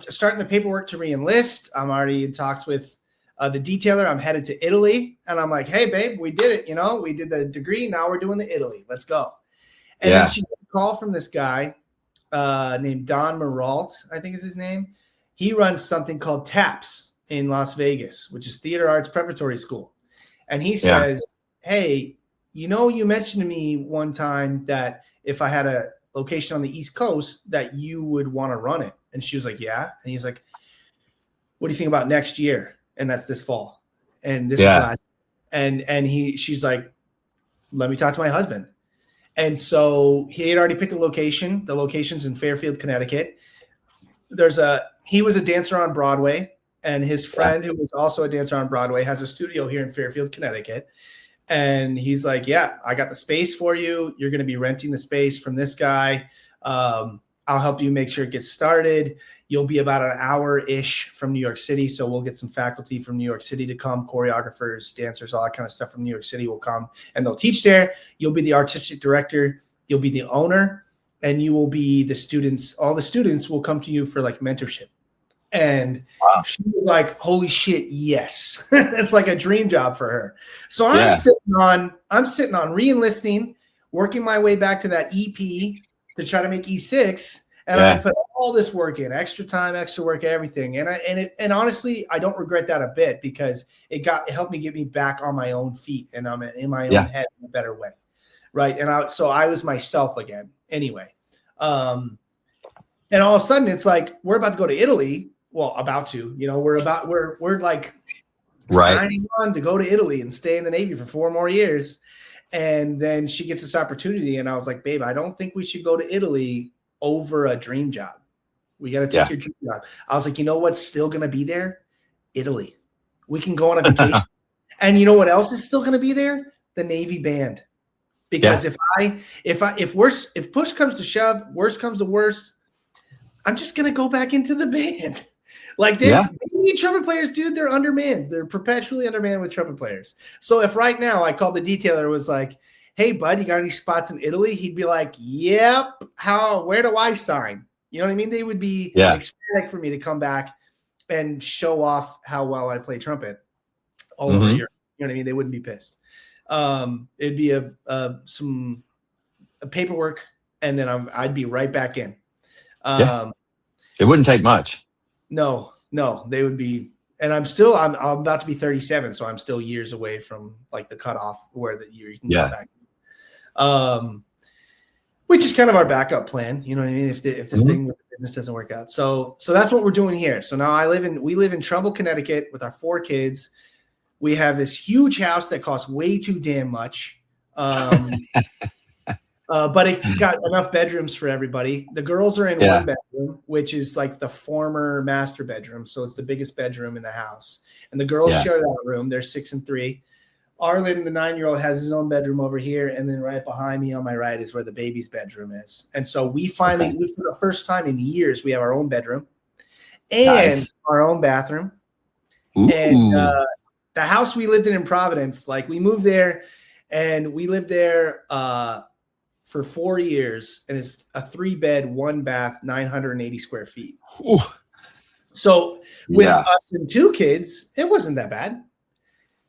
starting the paperwork to re-enlist. I'm already in talks with the detailer. I'm headed to Italy, and I'm like, hey babe, we did it. We did the degree. Now we're doing the Italy. Let's go. And then she gets a call from this guy named Don Maralt, I think is his name. He runs something called TAPS in Las Vegas, which is Theater Arts Preparatory School. And he says, hey, you mentioned to me one time that if I had a location on the East Coast that you would want to run it. And she was like, yeah. And he's like, what do you think about next year? And that's this fall. And this is last. And she's like, let me talk to my husband. And so he had already picked a location. The location's in Fairfield, Connecticut. He was a dancer on Broadway, and his friend, who was also a dancer on Broadway, has a studio here in Fairfield, Connecticut. And he's like, yeah, I got the space for you. You're going to be renting the space from this guy. I'll help you make sure it gets started. You'll be about an hour-ish from New York City. So we'll get some faculty from New York City to come, choreographers, dancers, all that kind of stuff from New York City will come, and they'll teach there. You'll be the artistic director. You'll be the owner, and you will be the students. All the students will come to you for like mentorship. And she was like, holy shit, yes. It's like a dream job for her. So I'm sitting on re-enlisting, working my way back to that EP to try to make E6. And I put all this work in, extra time, extra work, everything. And honestly, I don't regret that a bit, because it helped me get me back on my own feet, and I'm in my own head in a better way. Right. And so I was myself again anyway. And all of a sudden it's like, we're about to go to Italy. Well, about to, we're like signing on to go to Italy and stay in the Navy for 4 more years. And then she gets this opportunity. And I was like, babe, I don't think we should go to Italy over a dream job. We got to take your dream job. I was like, you know what's still going to be there? Italy. We can go on a vacation. And you know what else is still going to be there? The Navy band. Because if push comes to shove, worst comes to worst, I'm just going to go back into the band. Like they need trumpet players, dude. They're undermanned. They're perpetually undermanned with trumpet players. So if right now I called the detailer, was like, hey, bud, you got any spots in Italy? He'd be like, yep. Where do I sign? You know what I mean? They would be ecstatic for me to come back and show off how well I play trumpet all over Europe. You know what I mean? They wouldn't be pissed. It'd be some paperwork, and then I'd be right back in. It wouldn't take much. No, they would be. And I'm about to be 37. So I'm still years away from like the cutoff where you can go back. Which is kind of our backup plan. You know what I mean? If this thing with the business doesn't work out. So that's what we're doing here. So now we live in Trumbull, Connecticut with our 4 kids. We have this huge house that costs way too damn much. But it's got enough bedrooms for everybody. The girls are in one bedroom, which is like the former master bedroom. So it's the biggest bedroom in the house. And the girls share that room. They're 6 and 3. Arlen, the 9-year-old, has his own bedroom over here. And then right behind me on my right is where the baby's bedroom is. And so we finally, for the first time in years, we have our own bedroom and our own bathroom. Ooh. And the house we lived in Providence, like we moved there and we lived there for 4 years, and it's a 3-bed, 1-bath, 980 square feet. Ooh. So with us and 2 kids, it wasn't that bad.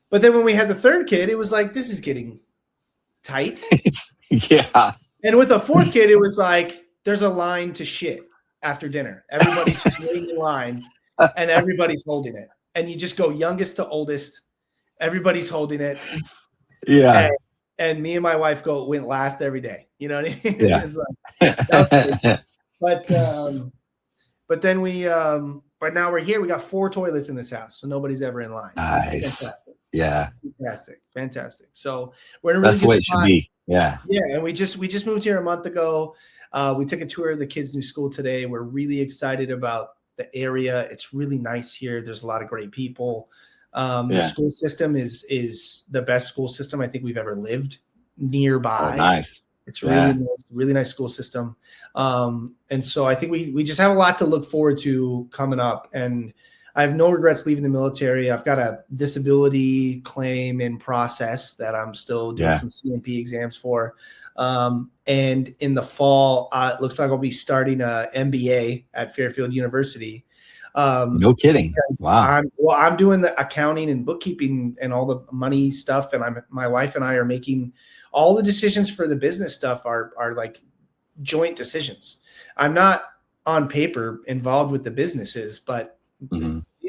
But then when we had the 3rd kid, it was like, this is getting tight. And with the 4th kid, it was like, there's a line to shit after dinner. Everybody's waiting in line, and everybody's holding it. And you just go youngest to oldest. Everybody's holding it. Yeah. And me and my wife went last every day. You know what I mean? Yeah. That was but then but now we're here. We got 4 toilets in this house, so nobody's ever in line. Nice. Fantastic. Yeah. Fantastic. So we're in a really That's the way it should be. Yeah. Yeah. And we just moved here a month ago. We took a tour of the kids' new school today. We're really excited about the area. It's really nice here. There's a lot of great people. The school really is the best school system I think we've ever lived nearby. Oh, nice. It's really nice school system. And so I think we just have a lot to look forward to coming up. And I have no regrets leaving the military. I've got a disability claim in process that I'm still doing some CMP exams for. And in the fall, it looks like I'll be starting a MBA at Fairfield University. No kidding. Wow. I'm doing the accounting and bookkeeping and all the money stuff. And my wife and I are making all the decisions for the business stuff are like joint decisions. I'm not on paper involved with the businesses, but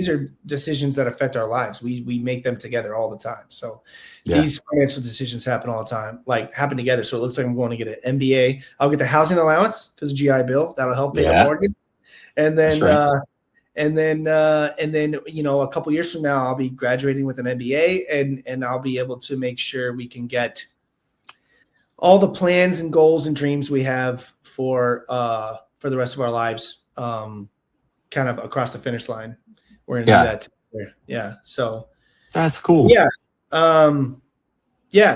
these are decisions that affect our lives. We make them together all the time. So these financial decisions happen all the time, like happen together. So it looks like I'm going to get an MBA. I'll get the housing allowance because of GI Bill. That'll help pay the mortgage. And then, and then, a couple years from now, I'll be graduating with an MBA, and I'll be able to make sure we can get all the plans and goals and dreams we have for the rest of our lives, kind of across the finish line. We're going to do that together. Yeah. So that's cool. Yeah. The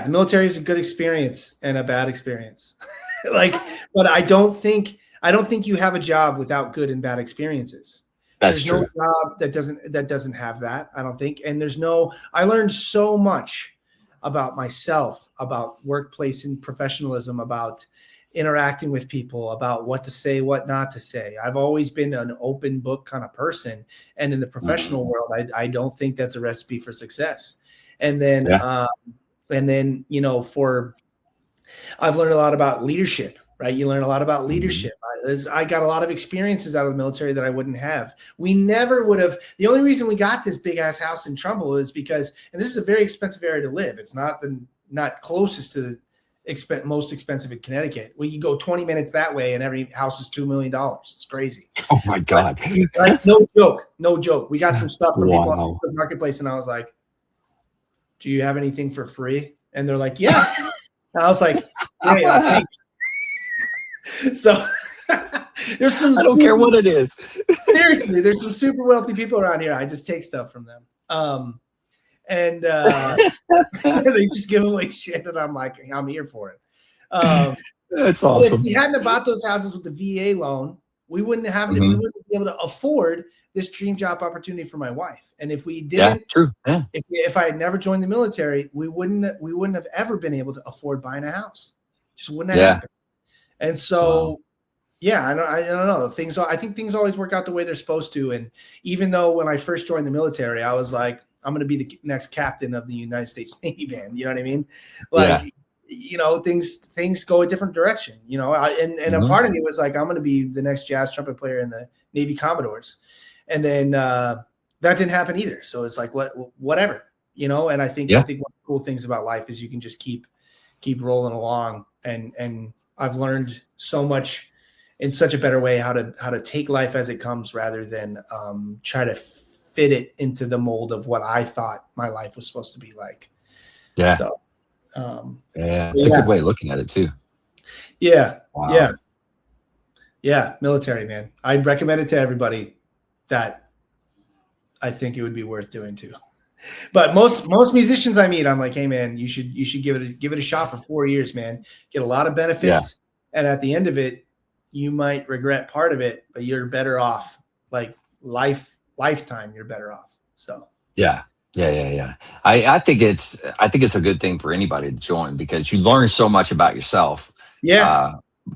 military is a good experience and a bad experience. But I don't think you have a job without good and bad experiences. There's no job that doesn't have that, I don't think. And I learned so much about myself, about workplace and professionalism, about interacting with people, about what to say, what not to say. I've always been an open book kind of person. And in the professional world, I don't think that's a recipe for success. And then, I've learned a lot about leadership, right? You learn a lot about leadership. I got a lot of experiences out of the military that I wouldn't have. We never would have. The only reason we got this big ass house in Trumbull is because, and this is a very expensive area to live. It's not closest to the most expensive in Connecticut. Well, you go 20 minutes that way and every house is $2 million. It's crazy. Oh my God. No joke. We got some stuff from people on the marketplace, and I was like, do you have anything for free? And they're like, yeah. And I was like, yeah, so there's some, I don't care what it is. Seriously, there's some super wealthy people around here. I just take stuff from them. And they just give away shit, and I'm like, I'm here for it. That's awesome. If we hadn't bought those houses with the VA loan, we wouldn't have we wouldn't be able to afford this dream job opportunity for my wife. And if we didn't, if I had never joined the military, we wouldn't have ever been able to afford buying a house. Just wouldn't have happened. And so, I don't know. I think things always work out the way they're supposed to. And even though when I first joined the military, I was like, I'm going to be the next captain of the United States Navy band. You know what I mean? Things go a different direction, and a part of me was like, I'm going to be the next jazz trumpet player in the Navy Commodores. And then that didn't happen either. So it's like, whatever, and I think one of the cool things about life is you can just keep rolling along. And I've learned so much in such a better way how to take life as it comes rather than try to fit it into the mold of what I thought my life was supposed to be like. Yeah. So, it's a good way of looking at it too. Yeah. Wow. Yeah. Military, man. I'd recommend it to everybody that I think it would be worth doing too. But most musicians I meet, I'm like, hey man, you should give it a shot for 4 years, man. Get a lot of benefits. And at the end of it, you might regret part of it, but you're better off. Like lifetime, you're better off. So yeah. I think it's a good thing for anybody to join because you learn so much about yourself.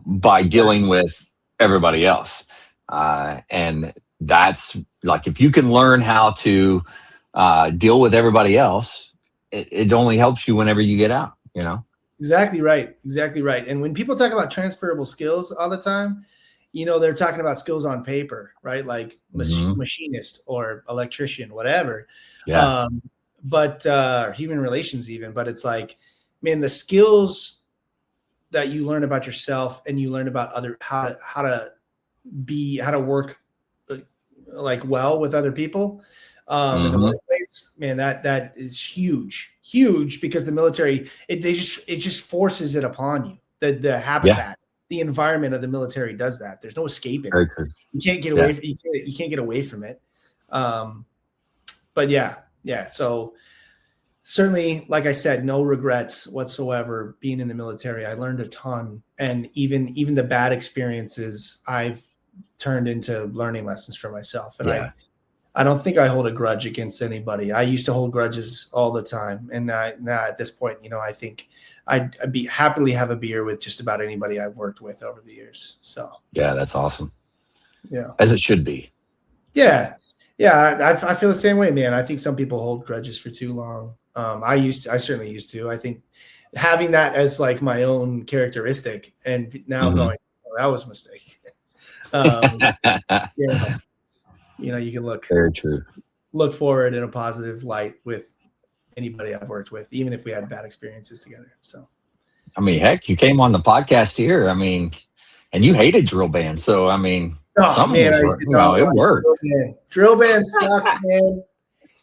By dealing with everybody else, and that's like if you can learn how to deal with everybody else, it only helps you whenever you get out. Exactly right. And when people talk about transferable skills all the time, they're talking about skills on paper, right? Like machinist or electrician, whatever. But human relations even. But it's like, man, the skills that you learn about yourself and you learn about how to work like well with other people in the workplace, man, that is huge because the military, it just forces it upon you. The habitat. The environment of the military does that. There's no escaping it. You can't get away. You can't get away from it. But yeah. So certainly, like I said, no regrets whatsoever being in the military. I learned a ton, and even the bad experiences I've turned into learning lessons for myself. And I don't think I hold a grudge against anybody. I used to hold grudges all the time, and now at this point, I think I'd be happily have a beer with just about anybody I've worked with over the years. So yeah, that's awesome. Yeah, as it should be. Yeah, I feel the same way, man. I think some people hold grudges for too long. I certainly used to. I think having that as like my own characteristic, and now going, oh, that was a mistake. You can look. Very true. look forward in a positive light with anybody I've worked with, even if we had bad experiences together. So, I mean, heck, you came on the podcast here. I mean, and you hated drill band. So, I mean, something was working. It worked. Drill band sucks, man.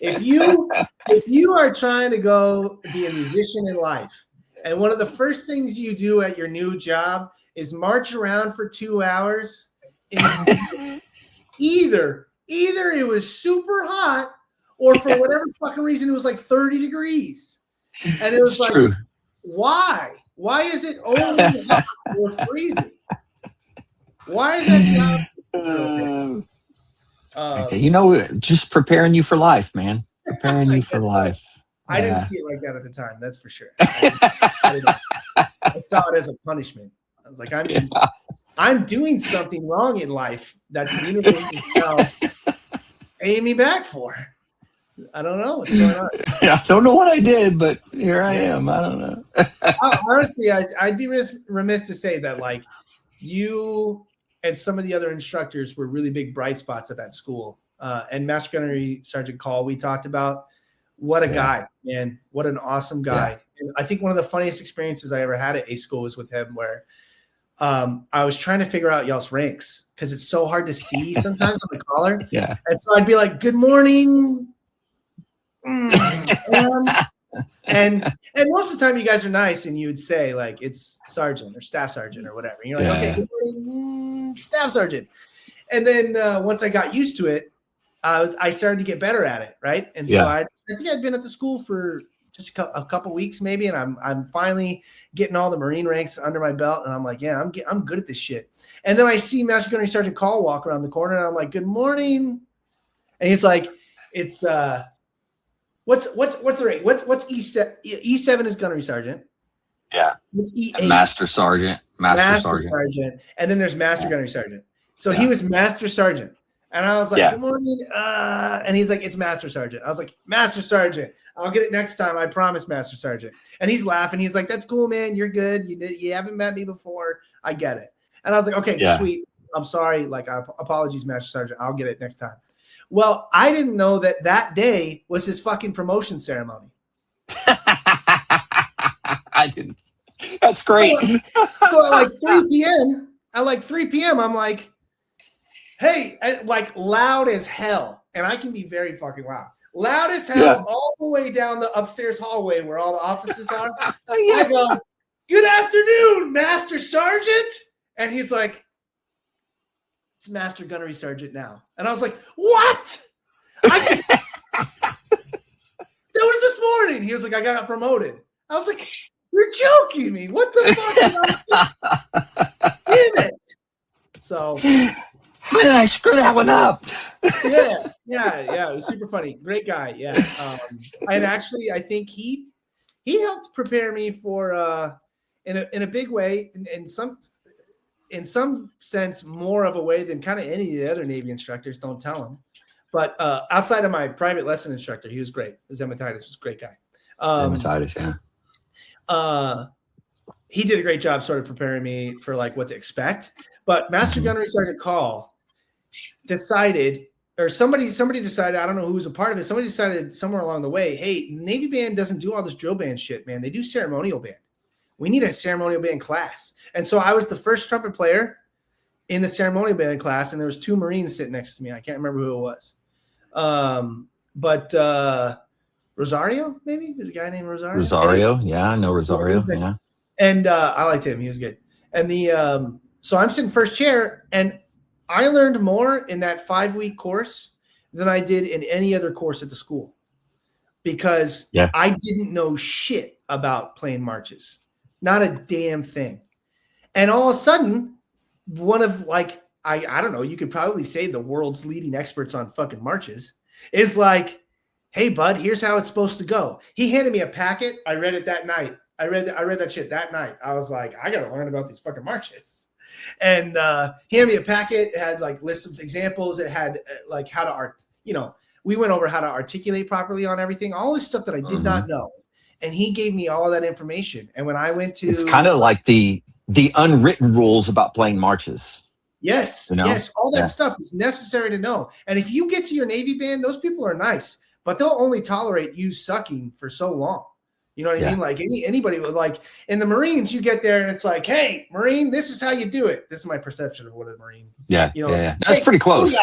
If you are trying to go be a musician in life, and one of the first things you do at your new job is march around for 2 hours, either it was super hot or for whatever fucking reason it was like 30 degrees. And it was true. Why? Why is it only hot or freezing? Why is that not? Just preparing you for life, man. Preparing you for life. I didn't see it like that at the time. That's for sure. I saw it as a punishment. I was like, I'm doing something wrong in life that the universe is now paying me back for. I don't know what's going on. I don't know what I did, but here I am. I don't know. Honestly, I'd be remiss to say that like you and some of the other instructors were really big bright spots at that school. And Master Gunnery Sergeant Call, we talked about. What a guy, man. What an awesome guy. Yeah. And I think one of the funniest experiences I ever had at A school was with him where I was trying to figure out y'all's ranks because it's so hard to see sometimes on the collar. Yeah. And so I'd be like, good morning. And most of the time you guys are nice and you would say like it's sergeant or staff sergeant or whatever. And you're like, okay, good morning, staff sergeant. And then once I got used to it, I started to get better at it, right? And so I think I'd been at the school for just a couple weeks maybe, and I'm finally getting all the Marine ranks under my belt, and I'm like, yeah, I'm good at this shit. And then I see Master Gunnery Sergeant Call walk around the corner, and I'm like, good morning. And he's like, it's what's the rank? What's E7? E7 is Gunnery Sergeant. Yeah. What's E8? Master Sergeant. Master Sergeant. And then there's Master Gunnery Sergeant. So he was Master Sergeant. And I was like, good morning. And he's like, it's Master Sergeant. I was like, Master Sergeant. I'll get it next time. I promise, Master Sergeant. And he's laughing. He's like, that's cool, man. You're good. You haven't met me before. I get it. And I was like, okay, sweet. I'm sorry. Like, apologies, Master Sergeant. I'll get it next time. Well, I didn't know that day was his fucking promotion ceremony. I didn't. That's great. So at like 3 p.m., I'm like, hey, like loud as hell. And I can be very fucking loud. Loud as hell all the way down the upstairs hallway where all the offices are. I go, good afternoon, Master Sergeant. And he's like, it's Master Gunnery Sergeant now. And I was like, what? That was this morning. He was like, I got promoted. I was like, you're joking me. What the fuck? Damn it. So how did I screw that one up? Yeah. It was super funny. Great guy. Yeah. And actually, I think he helped prepare me for in a big way, in some sense, more of a way than kind of any of the other Navy instructors. Don't tell him. But outside of my private lesson instructor, he was great. Zematitis was a great guy. Zematitis, yeah. He did a great job sort of preparing me for like what to expect. But Master Gunnery Sergeant Call decided, or somebody decided, I don't know who was a part of it. Somebody decided somewhere along the way, hey, Navy band doesn't do all this drill band shit, man. They do ceremonial band. We need a ceremonial band class. And so I was the first trumpet player in the ceremonial band class, and there was 2 Marines sitting next to me. I can't remember who it was. But Rosario, maybe? There's a guy named Rosario. Rosario, yeah, I know Rosario. Yeah. And I liked him. He was good. And so I'm sitting first chair, and I learned more in that 5-week course than I did in any other course at the school because I didn't know shit about playing marches. Not a damn thing. And all of a sudden, one of like, I don't know, you could probably say the world's leading experts on fucking marches is like, hey, bud, here's how it's supposed to go. He handed me a packet. I read it that night. I read that shit that night. I was like, I got to learn about these fucking marches. And he handed me a packet. It had like lists of examples. It had like how to, we went over how to articulate properly on everything, all this stuff that I did not know. And he gave me all of that information. And when I went to, it's kind of like the unwritten rules about playing marches. Yes, You know? yes, all that stuff is necessary to know. And if you get to your Navy band, those people are nice, but they'll only tolerate you sucking for so long. You know what I mean? Like anybody would, like in the Marines, you get there and it's like, hey, Marine, this is how you do it. This is my perception of what a Marine. Yeah. You know, That's hey, pretty close.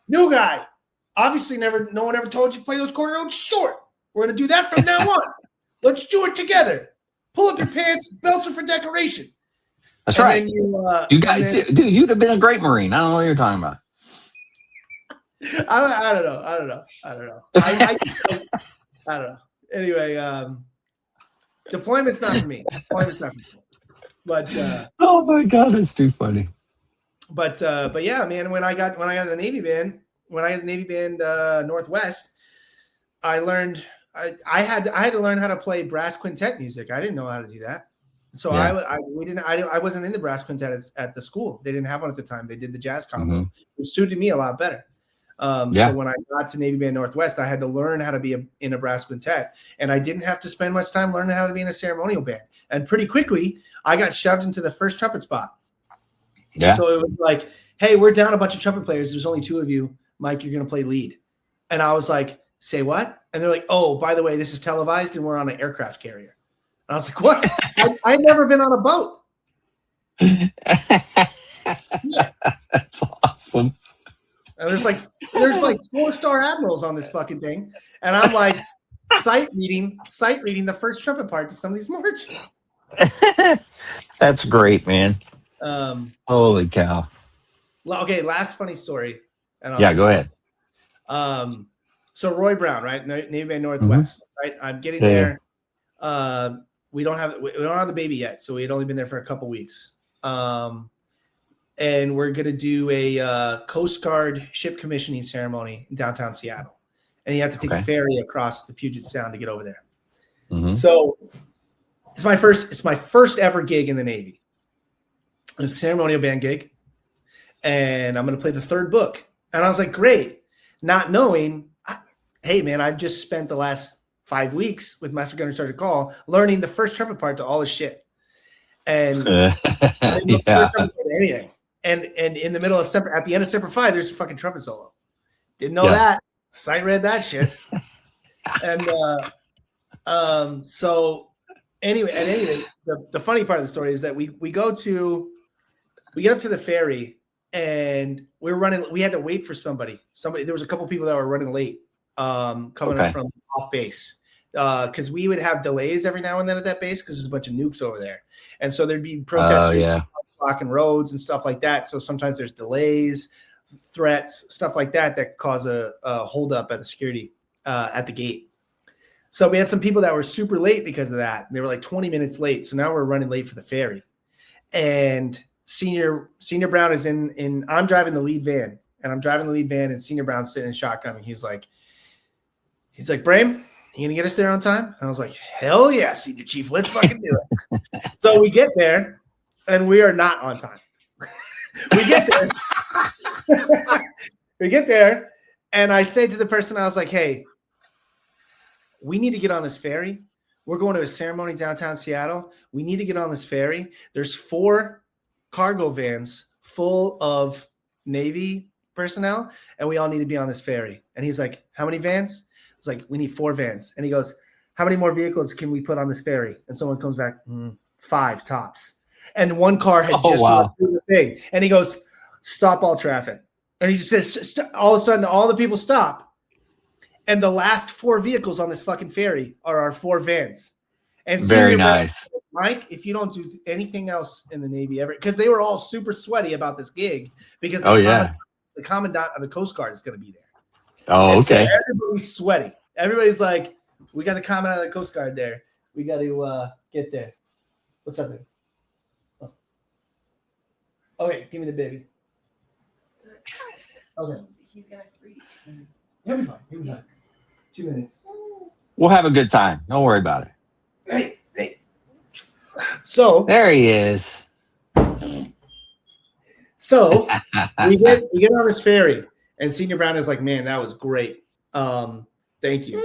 New guy. Obviously, no one ever told you to play those quarter notes short. We're gonna do that from now on. Let's do it together. Pull up your pants, belts are for decoration. That's and right. You guys, dude, you'd have been a great Marine. I don't know what you're talking about. I don't know. I don't know. Anyway, deployment's not for me. But oh my God, it's too funny. But yeah, man, when I got the Navy band, Northwest, I learned I had to learn how to play brass quintet music. I didn't know how to do that. So I wasn't in the brass quintet at the school. They didn't have one at the time. They did the jazz combo, which suited me a lot better. So when I got to Navy Band Northwest, I had to learn how to be in a brass quintet, and I didn't have to spend much time learning how to be in a ceremonial band. And pretty quickly, I got shoved into the first trumpet spot. Yeah. So it was like, hey, we're down a bunch of trumpet players. There's only 2 of you. Mike, you're going to play lead. And I was like, say what? And they're like, oh, by the way, this is televised and we're on an aircraft carrier. And I was like, what? I've never been on a boat. That's awesome. And there's like 4-star admirals on this fucking thing. And I'm like sight reading the first trumpet part to some of these marches. That's great, man. Holy cow. Okay, last funny story. Go ahead. So Roy Brown, right? Navy Band Northwest, right? I'm getting there. We don't have the baby yet, so we had only been there for a couple weeks. And we're gonna do a Coast Guard ship commissioning ceremony in downtown Seattle, and you have to take a ferry across the Puget Sound to get over there. So it's my first ever gig in the Navy. A ceremonial band gig, and I'm gonna play the 3rd book. And I was like, great, not knowing. Hey, man, I've just spent the last 5 weeks with Master Gunner Sergeant Call learning the first trumpet part to all his shit. And anything. And in the middle of at the end of Semper Fi, there's a fucking trumpet solo. Didn't know that. Sight read that shit. And so anyway, the funny part of the story is that we get up to the ferry and we had to wait for somebody. There was a couple people that were running late. Coming up from off base, because we would have delays every now and then at that base because there's a bunch of nukes over there, and so there'd be protesters blocking roads and stuff like that. So sometimes there's delays, threats, stuff like that cause a holdup at the security at the gate. So we had some people that were super late because of that. They were like 20 minutes late. So now we're running late for the ferry, and Senior Brown is in. I'm driving the lead van, and Senior Brown's sitting in shotgun, and he's like, Brehm, you gonna get us there on time? And I was like, hell yeah, Senior Chief, let's fucking do it. So we get there, and we are not on time. We get there, and I say to the person, I was like, hey, we need to get on this ferry. We're going to a ceremony downtown Seattle. We need to get on this ferry. There's 4 cargo vans full of Navy personnel, and we all need to be on this ferry. And he's like, how many vans? I was like, we need 4 vans. And he goes, how many more vehicles can we put on this ferry? And someone comes back, 5 tops. And one car had just gone through the thing. And he goes, stop all traffic. And he just says, all of a sudden, all the people stop. And the last 4 vehicles on this fucking ferry are our 4 vans. And very nice. Mike, if you don't do anything else in the Navy ever, because they were all super sweaty about this gig, because the commandant of the Coast Guard is going to be there. Oh, okay. So everybody's sweaty. Everybody's like, we got the commandant of the Coast Guard there. We got to get there. What's up, baby? Oh. Okay, give me the baby. Okay. He's going to freeze. He'll be fine. 2 minutes. We'll have a good time. Don't worry about it. Hey. So there he is. So we get on this ferry, and Senior Brown is like, "Man, that was great. Thank you."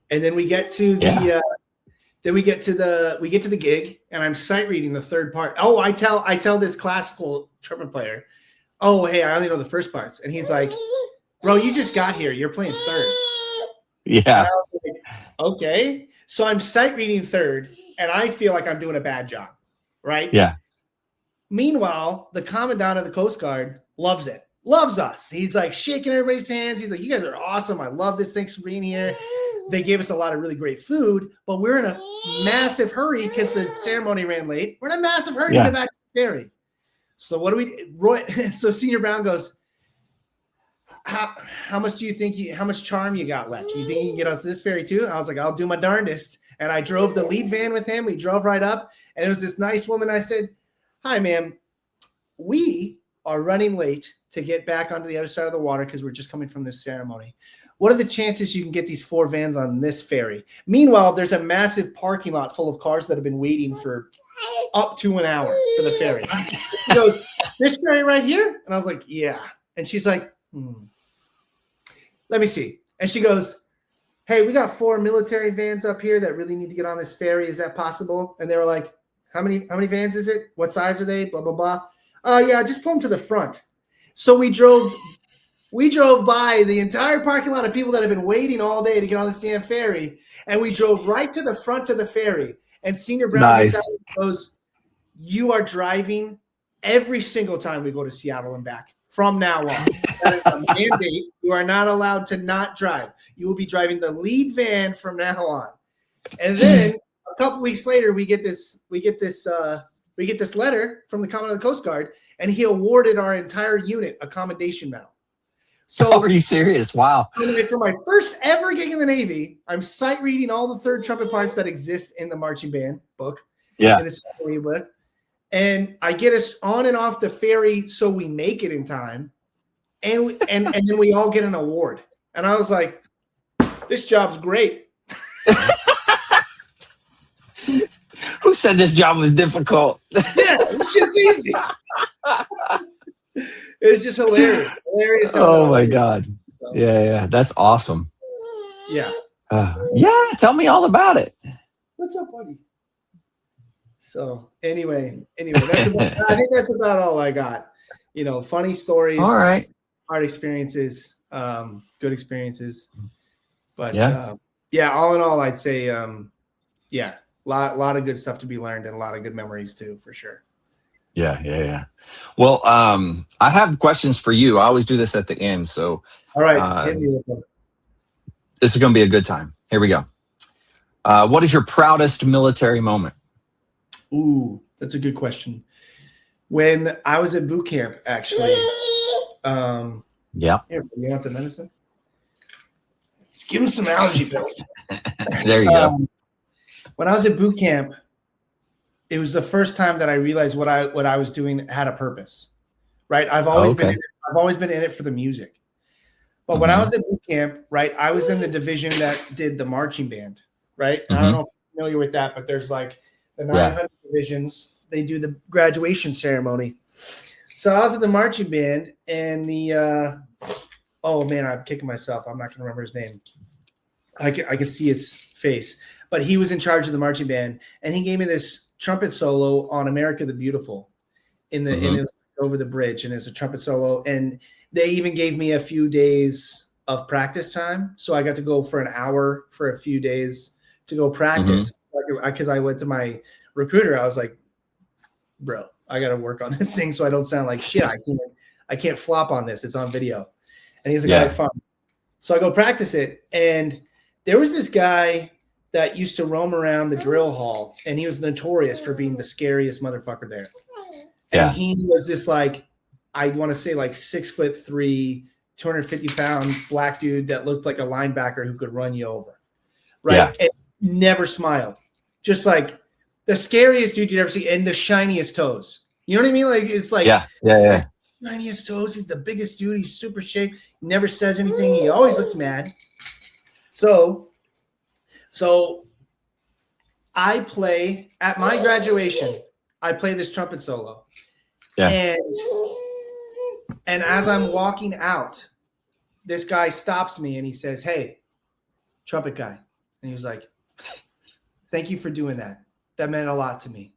And then we get to the gig, and I'm sight reading the 3rd part. Oh, I tell this classical trumpet player, oh, hey, I only know the first parts. And he's like, bro, you just got here. You're playing third. Yeah. And I was like, okay. So I'm sight reading third, and I feel like I'm doing a bad job, right? Yeah. Meanwhile, the commandant of the Coast Guard loves it, loves us. He's like shaking everybody's hands. He's like, you guys are awesome. I love this. Thanks for being here. They gave us a lot of really great food, but we're in a massive hurry because the ceremony ran late. We're in a massive hurry to get back to the ferry. So what do we, Roy? So Senior Brown goes, how much do you think how much charm you got left? Do you think you can get us this ferry too? I was like, I'll do my darndest. And I drove the lead van with him. We drove right up, and it was this nice woman. I said, hi, ma'am. We are running late to get back onto the other side of the water because we're just coming from this ceremony. What are the chances you can get these 4 vans on this ferry? Meanwhile, there's a massive parking lot full of cars that have been waiting for up to an hour for the ferry. She goes, this ferry right here? And I was like, yeah. And she's like, let me see. And she goes, hey, we got 4 military vans up here that really need to get on this ferry. Is that possible? And they were like, how many vans is it? What size are they? Blah, blah, blah. Yeah, just pull them to the front. So we drove by the entire parking lot of people that have been waiting all day to get on this damn ferry. And we drove right to the front of the ferry. And Senior Brown gets out and goes, you are driving every single time we go to Seattle and back from now on. That is a mandate. You are not allowed to not drive. You will be driving the lead van from now on. And then a couple weeks later, we get this letter from the Commandant of the Coast Guard, and he awarded our entire unit a commendation medal. So, are you serious? Wow. For my first ever gig in the Navy, I'm sight reading all the third trumpet parts that exist in the marching band book. Yeah. In the ceremony book. And I get us on and off the ferry so we make it in time. And then we all get an award. And I was like, this job's great. Who said this job was difficult? Yeah, this shit's easy. It was just hilarious. Oh my God. Yeah. That's awesome. Yeah. Yeah. Tell me all about it. What's up, buddy? So anyway, I think that's about all I got. Funny stories. All right. Hard experiences, good experiences. But yeah, all in all, I'd say, lot of good stuff to be learned and a lot of good memories too, for sure. Yeah. Well, I have questions for you. I always do this at the end. So, all right, hit me with them. This is going to be a good time. Here we go. What is your proudest military moment? Ooh, that's a good question. When I was at boot camp, actually. Yeah. Here, you want the medicine? Let's give him some allergy pills. There you go. When I was at boot camp, it was the first time that I realized what I was doing had a purpose. Right? I've always been in it for the music. But when I was at boot camp, right, I was in the division that did the marching band, right? I don't know if you're familiar with that, but there's like the 900 divisions. They do the graduation ceremony. So I was in the marching band, and oh man, I'm kicking myself. I'm not going to remember his name. I can see his face, but he was in charge of the marching band, and he gave me this trumpet solo on "America the Beautiful" in it was over the bridge, and it's a trumpet solo. And they even gave me a few days of practice time, so I got to go for an hour for a few days to go practice. Because I went to my recruiter, I was like, bro, I got to work on this thing so I don't sound like shit. I can't flop on this. It's on video. And he's like, all right, fine. So I go practice it. And there was this guy that used to roam around the drill hall, and he was notorious for being the scariest motherfucker there. And he was this like, I want to say like 6'3", 250-pound black dude that looked like a linebacker who could run you over. Right. Yeah. And never smiled. Just like the scariest dude you'd ever see, and the shiniest toes. You know what I mean? Like, it's like, the shiniest toes. He's the biggest dude. He's super shaped. Never says anything. He always looks mad. So I play at my graduation. I play this trumpet solo. Yeah. And as I'm walking out, this guy stops me and he says, "Hey, trumpet guy." And he was like, "Thank you for doing that. That meant a lot to me."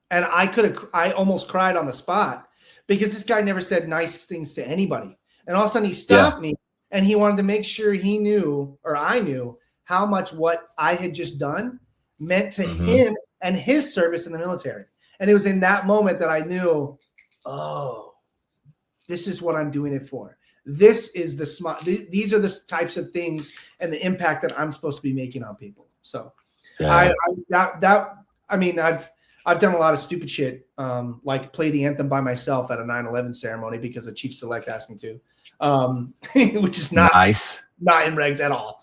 And I almost cried on the spot because this guy never said nice things to anybody. And all of a sudden he stopped me and he wanted to make sure he knew, or I knew, how much what I had just done meant to him and his service in the military. And it was in that moment that I knew, oh, this is what I'm doing it for. This is the smart. These are the types of things and the impact that I'm supposed to be making on people. So I've done a lot of stupid shit, like play the anthem by myself at a 9/11 ceremony because a chief select asked me to, which is not nice, not in regs at all.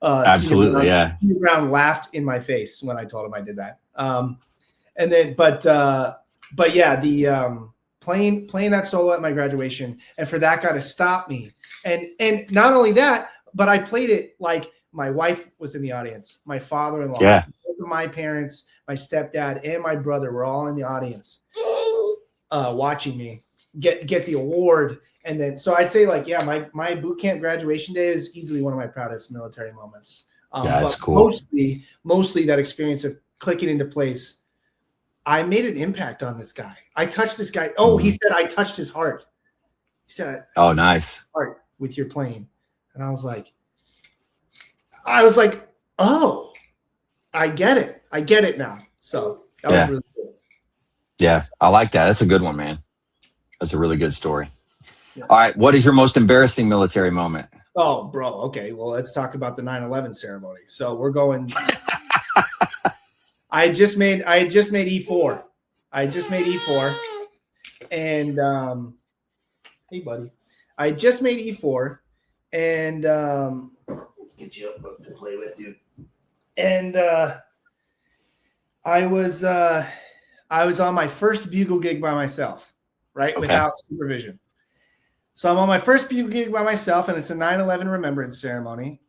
Absolutely, Senior Brown laughed in my face when I told him I did that. Playing that solo at my graduation, and for that guy to stop me, and not only that, but I played it like my wife was in the audience, my father-in-law, my parents, my stepdad, and my brother were all in the audience, watching me get the award. And then, so I'd say my boot camp graduation day is easily one of my proudest military moments. That's cool. Mostly that experience of clicking into place. I made an impact on this guy. I touched this guy. Oh, he said I touched his heart. He said, "Oh, nice heart with your playing," and I was like, "Oh, I get it. I get it now." So that was really cool. Yeah, I like that. That's a good one, man. That's a really good story. Yeah. All right, what is your most embarrassing military moment? Oh, bro. Okay, well, let's talk about the 9/11 ceremony. So we're going. I just made E4. And hey, buddy, I just made E4, and get you up to play with, dude. And I was on my first bugle gig by myself, right, without supervision. So I'm on my first bugle gig by myself, and it's a 9/11 remembrance ceremony.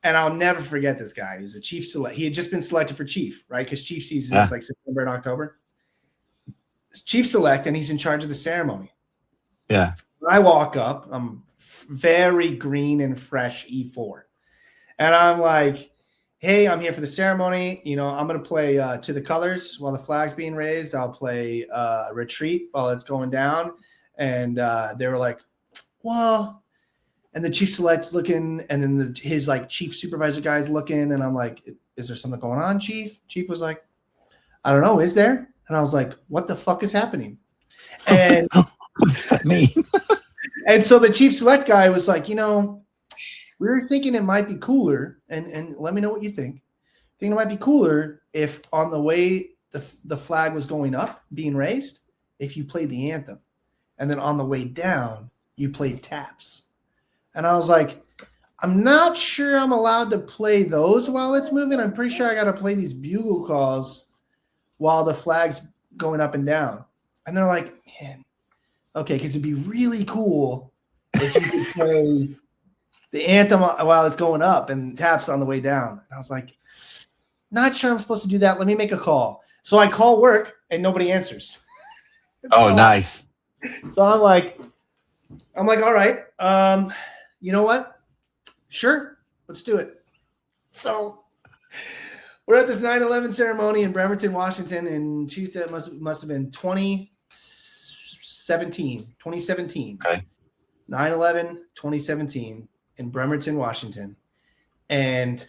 And I'll never forget this guy. He's a chief select. He had just been selected for chief, right? Because chief season is like September and October. It's chief select, and he's in charge of the ceremony. Yeah. When I walk up, I'm very green and fresh E4. And I'm like, hey, I'm here for the ceremony. You know, I'm going to play To the Colors while the flag's being raised. I'll play Retreat while it's going down. And they were like, well... And the chief select's looking, and then his chief supervisor guy's looking, and I'm like, is there something going on, chief? Chief was like, I don't know, is there? And I was like, what the fuck is happening? And what does that mean? And so the chief select guy was like, we were thinking it might be cooler, and let me know what you think. I think it might be cooler if on the way the flag was going up, being raised, if you played the anthem, and then on the way down, you played taps. And I was like, I'm not sure I'm allowed to play those while it's moving. I'm pretty sure I got to play these bugle calls while the flag's going up and down. And they're like, man, okay, because it'd be really cool if you could play the anthem while it's going up and taps on the way down. And I was like, not sure I'm supposed to do that. Let me make a call. So I call work and nobody answers. Oh, nice. So I'm like, all right. You know what? Sure, let's do it. So we're at this 9/11 ceremony in Bremerton, Washington, and Tuesday must have been 2017. Okay. 9/11, 2017 in Bremerton, Washington. And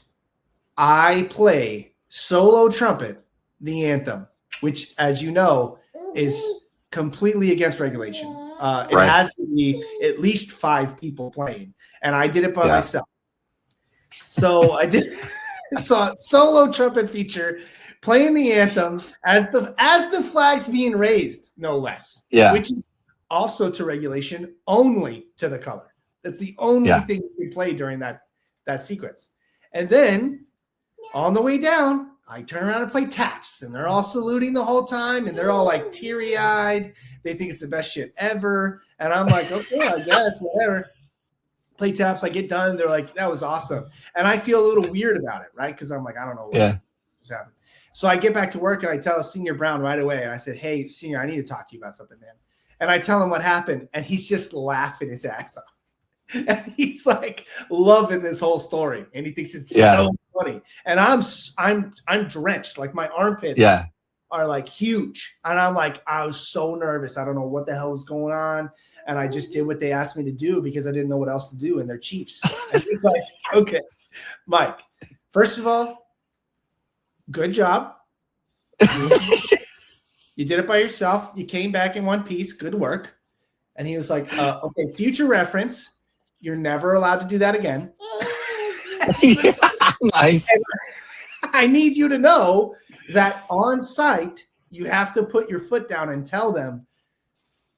I play solo trumpet, the anthem, which, as you know, is completely against regulation. It has to be at least 5 people playing, and I did it by myself. So I did so a solo trumpet feature, playing the anthem as the flag's being raised, no less. Yeah, which is also to regulation, only to the color. That's the only thing we play during that sequence. And then on the way down, I turn around and play taps, and they're all saluting the whole time, and they're all like teary-eyed. They think it's the best shit ever. And I'm like, okay, I guess, whatever. Play taps, I get done. They're like, that was awesome. And I feel a little weird about it, right? Because I'm like, I don't know what just happened. So I get back to work, and I tell Senior Brown right away. And I said, hey, Senior, I need to talk to you about something, man. And I tell him what happened, and he's just laughing his ass off. And he's like loving this whole story, and he thinks it's so funny. And I'm drenched, like my armpits are like huge. And I'm like, I was so nervous. I don't know what the hell is going on. And I just did what they asked me to do because I didn't know what else to do. And they're chiefs. And it's like, okay, Mike, first of all, good job. You did it by yourself. You came back in one piece. Good work. And he was like, okay, future reference. You're never allowed to do that again. Nice. I need you to know that on site, you have to put your foot down and tell them,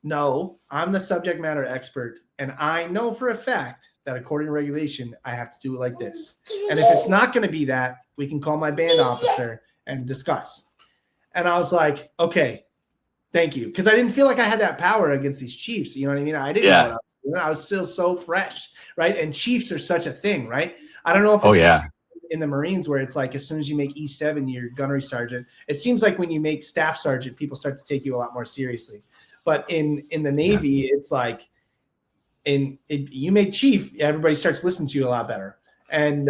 no, I'm the subject matter expert. And I know for a fact that according to regulation, I have to do it like this. And if it's not going to be that, we can call my band officer and discuss. And I was like, okay, thank you. Because I didn't feel like I had that power against these chiefs. You know what I mean? I didn't know what I was doing. I was still so fresh, right? And chiefs are such a thing, right? I don't know if it's in the Marines where it's like as soon as you make E7, you're gunnery sergeant. It seems like when you make staff sergeant, people start to take you a lot more seriously. But in the Navy, it's like you make chief, everybody starts listening to you a lot better. And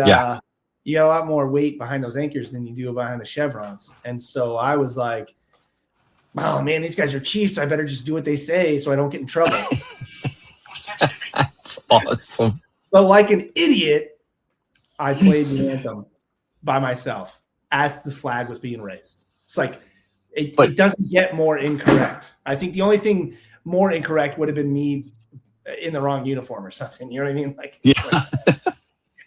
you got a lot more weight behind those anchors than you do behind the chevrons. And so I was like, oh man, these guys are chiefs. I better just do what they say so I don't get in trouble. That's awesome. So like an idiot, I played the anthem by myself as the flag was being raised. It's like, it doesn't get more incorrect. I think the only thing more incorrect would have been me in the wrong uniform or something. You know what I mean? Like,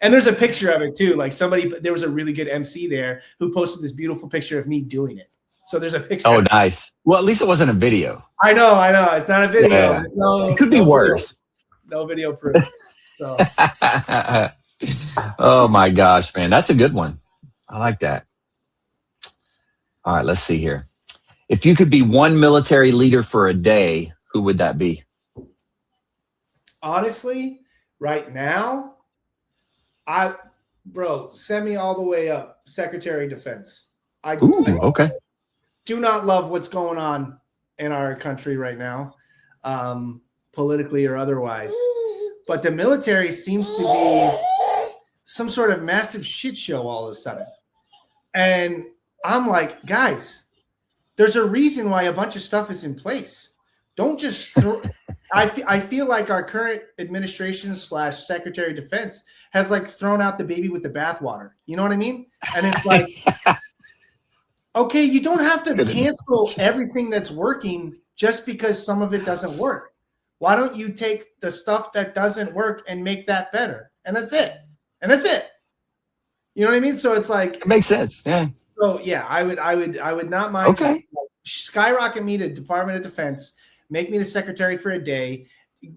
and there's a picture of it too. Like there was a really good MC there who posted this beautiful picture of me doing it. So there's a picture. Oh, nice. Well, at least it wasn't a video. I know. It's not a video. Yeah. It could be worse. No video proof. So. Oh my gosh, man. That's a good one. I like that. All right, let's see here. If you could be one military leader for a day, who would that be? Honestly, right now, send me all the way up, Secretary of Defense. I do not love what's going on in our country right now, politically or otherwise. But the military seems to be some sort of massive shit show all of a sudden. And I'm like, guys, there's a reason why a bunch of stuff is in place. Don't just throw. I feel like our current administration / Secretary of Defense has like thrown out the baby with the bathwater. You know what I mean? And it's like, okay, you don't have to cancel everything that's working just because some of it doesn't work. Why don't you take the stuff that doesn't work and make that better? And that's it. You know what I mean? So it's like, it makes sense. Yeah. So yeah, I would not mind. Okay. Skyrocket me to Department of Defense, make me the secretary for a day,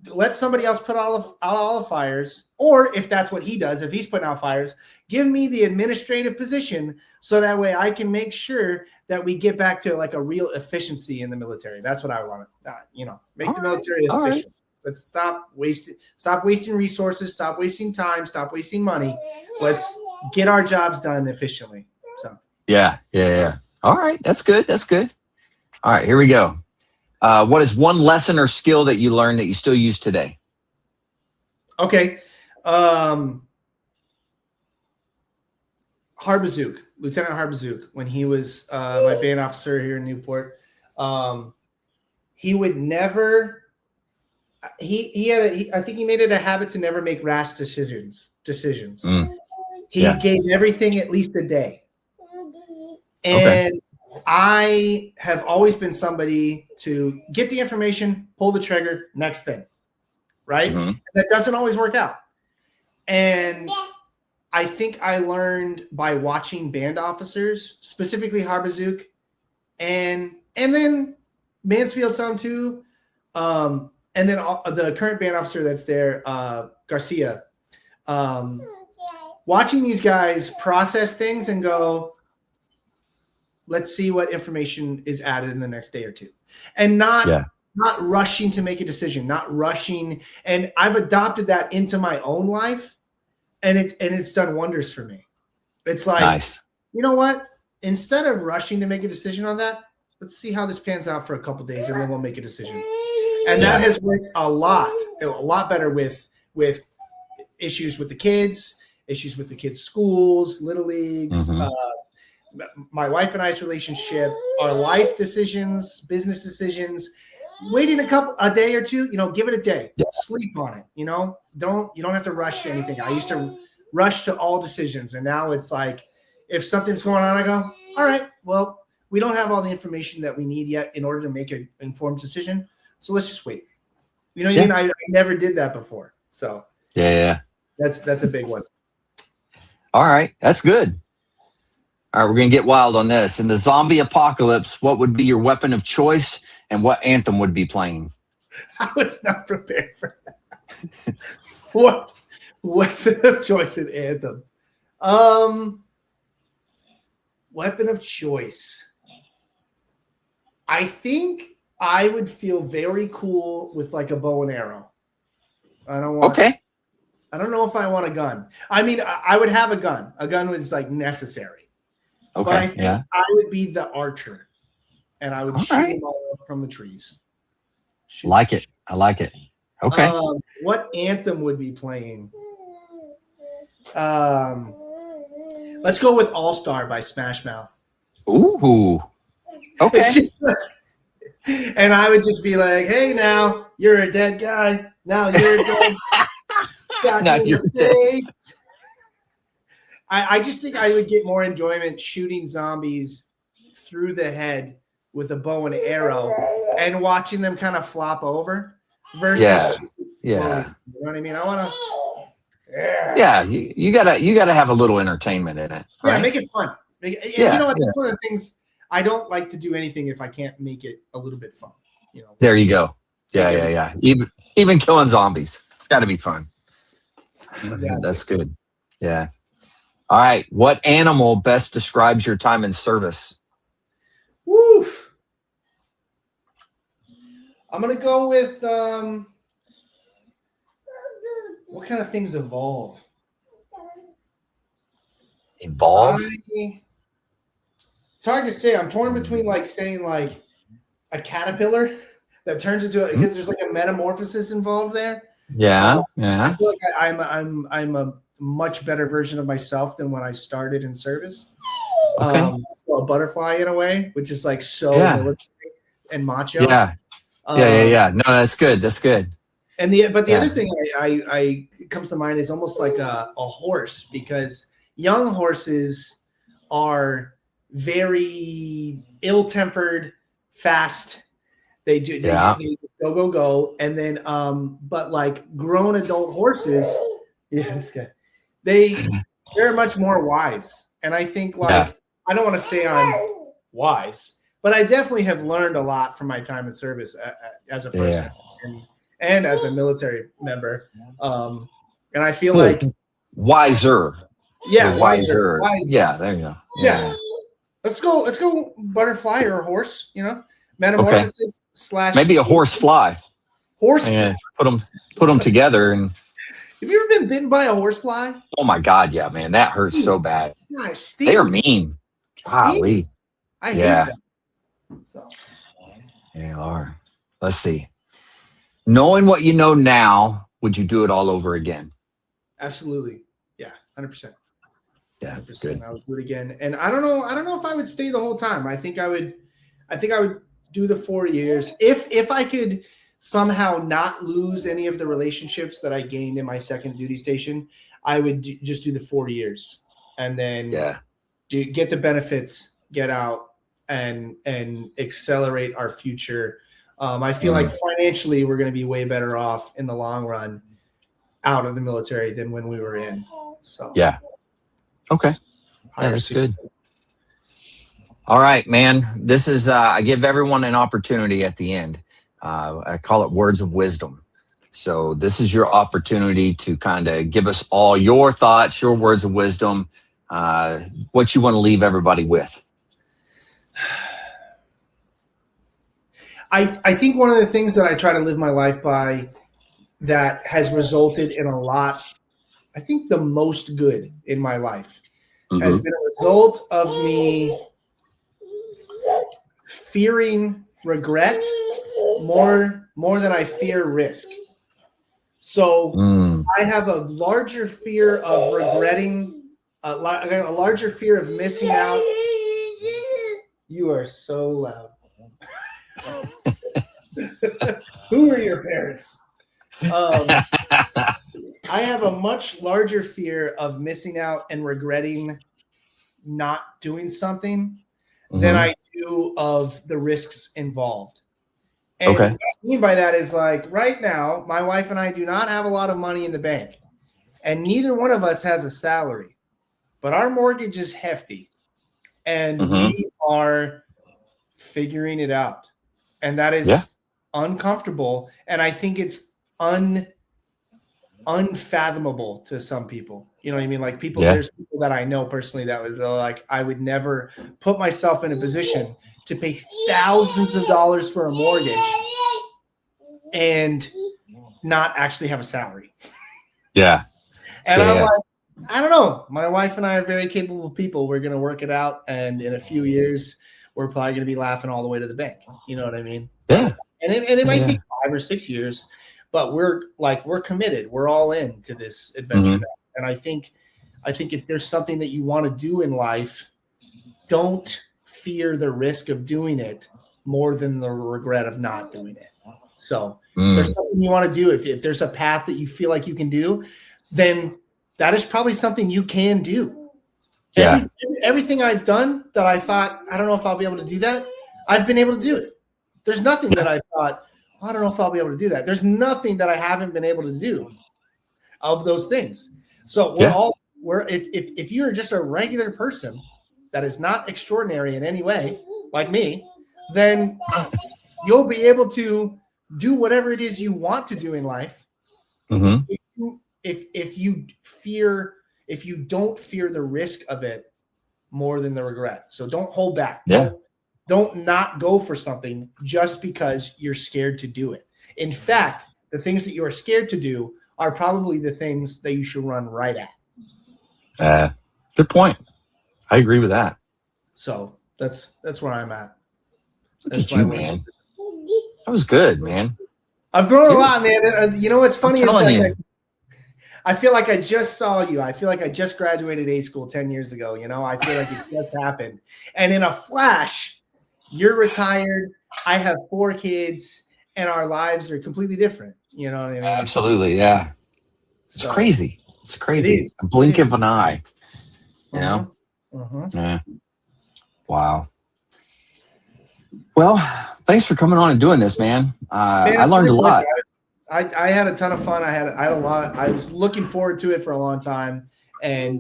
let somebody else put out all the fires, or if that's what he does, if he's putting out fires, give me the administrative position so that way I can make sure that we get back to like a real efficiency in the military. That's what I want to, make the military efficient. Let's stop wasting resources, stop wasting time, stop wasting money. Let's get our jobs done efficiently. So yeah. All right, that's good. All right, here we go. What is one lesson or skill that you learned that you still use today? Okay. Harbazook, Lieutenant Harbazook, when he was my band officer here in Newport, he would never. I think he made it a habit to never make rash decisions. He gave everything at least a day. And I have always been somebody to get the information, pull the trigger, next thing, right? Mm-hmm. That doesn't always work out. And I think I learned by watching band officers, specifically Harbazook, and then Mansfield some too, and then the current band officer that's there, Garcia. Watching these guys process things and go, let's see what information is added in the next day or two, and not rushing to make a decision, not rushing. And I've adopted that into my own life, and it's done wonders for me. It's like, nice. You know what? Instead of rushing to make a decision on that, let's see how this pans out for a couple of days, and then we'll make a decision. And that has worked a lot better with issues with the kids, issues with the kids' schools, little leagues, my wife and I's relationship, our life decisions, business decisions, waiting a day or two, give it a day, sleep on it, you don't have to rush to anything. I used to rush to all decisions. And now it's like, if something's going on, I go, all right, well, we don't have all the information that we need yet in order to make an informed decision. So let's just wait. You know what I mean? I never did that before. So that's a big one. All right. That's good. All right. We're going to get wild on this. In the zombie apocalypse, what would be your weapon of choice and what anthem would be playing? I was not prepared for that. What weapon of choice and anthem? Weapon of choice. I think I would feel very cool with like a bow and arrow. I don't know if I want a gun. I mean, I would have a gun. A gun was like necessary. Okay. But I think I would be the archer, and I would shoot them all up from the trees. I like it. Okay. What anthem would be playing? Let's go with All Star by Smash Mouth. Ooh. Okay. It's just like, and I would just be like, hey, now you're a dead guy. Now you're dead. Now you're dead. I just think I would get more enjoyment shooting zombies through the head with a bow and arrow and watching them kind of flop over versus just you know what I mean? I want to you gotta have a little entertainment in it. Right? Yeah, make it fun. You know what? That's one of the things. I don't like to do anything if I can't make it a little bit fun. There you go. Yeah. Even killing zombies, it's got to be fun. Exactly. That's good. Yeah. All right. What animal best describes your time in service? Woo. I'm gonna go with what kind of things evolve? Evolve? It's hard to say. I'm torn between like saying like a caterpillar that turns into because there's like a metamorphosis involved there. Yeah. I feel like I'm a much better version of myself than when I started in service. Okay. So a butterfly in a way, which is like so military and macho. Yeah. No, that's good. And the other thing I comes to mind is almost like a horse, because young horses are very ill-tempered, fast. They go, and then but like grown adult horses, that's good. They're much more wise, and I think like I don't want to say I'm wise, but I definitely have learned a lot from my time in service as a person and as a military member, and I feel like wiser. Yeah, wiser. Yeah, there you go. Yeah. Let's go butterfly or a horse, metamorphosis / maybe a horse fly. Horse. Yeah, put them together. And have you ever been bitten by a horsefly? Oh my God, yeah, man, that hurts so bad. Yeah, they are mean. Golly. I hate them. So. They are. Let's see. Knowing what you know now, would you do it all over again? Absolutely. Yeah, 100%. Yeah, 100%. good. I would do it again. And I don't know if I would stay the whole time. I think I would do the 4 years. If I could somehow not lose any of the relationships that I gained in my second duty station, I would just do the 4 years and then get the benefits, get out and accelerate our future. I feel like financially we're going to be way better off in the long run out of the military than when we were in. So okay. Yeah, that's good. All right, man. This is I give everyone an opportunity at the end. I call it words of wisdom. So this is your opportunity to kind of give us all your thoughts, your words of wisdom, what you want to leave everybody with. I think one of the things that I try to live my life by that has resulted in a lot, I think the most good in my life has been a result of me fearing regret more than I fear risk. So I have a larger fear of regretting, a larger fear of missing out You are so loud. Who are your parents? I have a much larger fear of missing out and regretting not doing something than I do of the risks involved. And what I mean by that is, like, right now, my wife and I do not have a lot of money in the bank, and neither one of us has a salary, but our mortgage is hefty, and we are figuring it out. And that is uncomfortable. And I think it's unfathomable to some people. You know what I mean? Like, there's people that I know personally that would like, I would never put myself in a position to pay thousands of dollars for a mortgage and not actually have a salary. Yeah. And I'm like, I don't know. My wife and I are very capable people. We're going to work it out. And in a few years, we're probably going to be laughing all the way to the bank. You know what I mean? Yeah. And it might take 5 or 6 years, but we're committed. We're all in to this adventure now. And I think if there's something that you want to do in life, don't fear the risk of doing it more than the regret of not doing it. So if there's something you want to do, if there's a path that you feel like you can do, then that is probably something you can do. Yeah. Everything I've done that I thought, I don't know if I'll be able to do that, I've been able to do it. There's nothing that I thought, I don't know if I'll be able to do that. There's nothing that I haven't been able to do of those things. So if you're just a regular person that is not extraordinary in any way, like me, then you'll be able to do whatever it is you want to do in life. If you don't fear the risk of it more than the regret. So don't hold back. Don't not go for something just because you're scared to do it. In fact, the things that you are scared to do are probably the things that you should run right at. Good point. I agree with that. So that's where I'm at. That's you, man. That was good, man. I've grown a lot, man. You know what's funny is like I feel like I just saw you. I feel like I just graduated A school 10 years ago. You know, I feel like it just happened. And in a flash, you're retired. I have 4 kids, and our lives are completely different. You know what I mean? Absolutely, yeah. It's crazy. It's crazy. It a blink of an eye. You know? Yeah. Wow. Well, thanks for coming on and doing this, man. I learned a lot. I had a ton of fun. I had a lot. I was looking forward to it for a long time. And,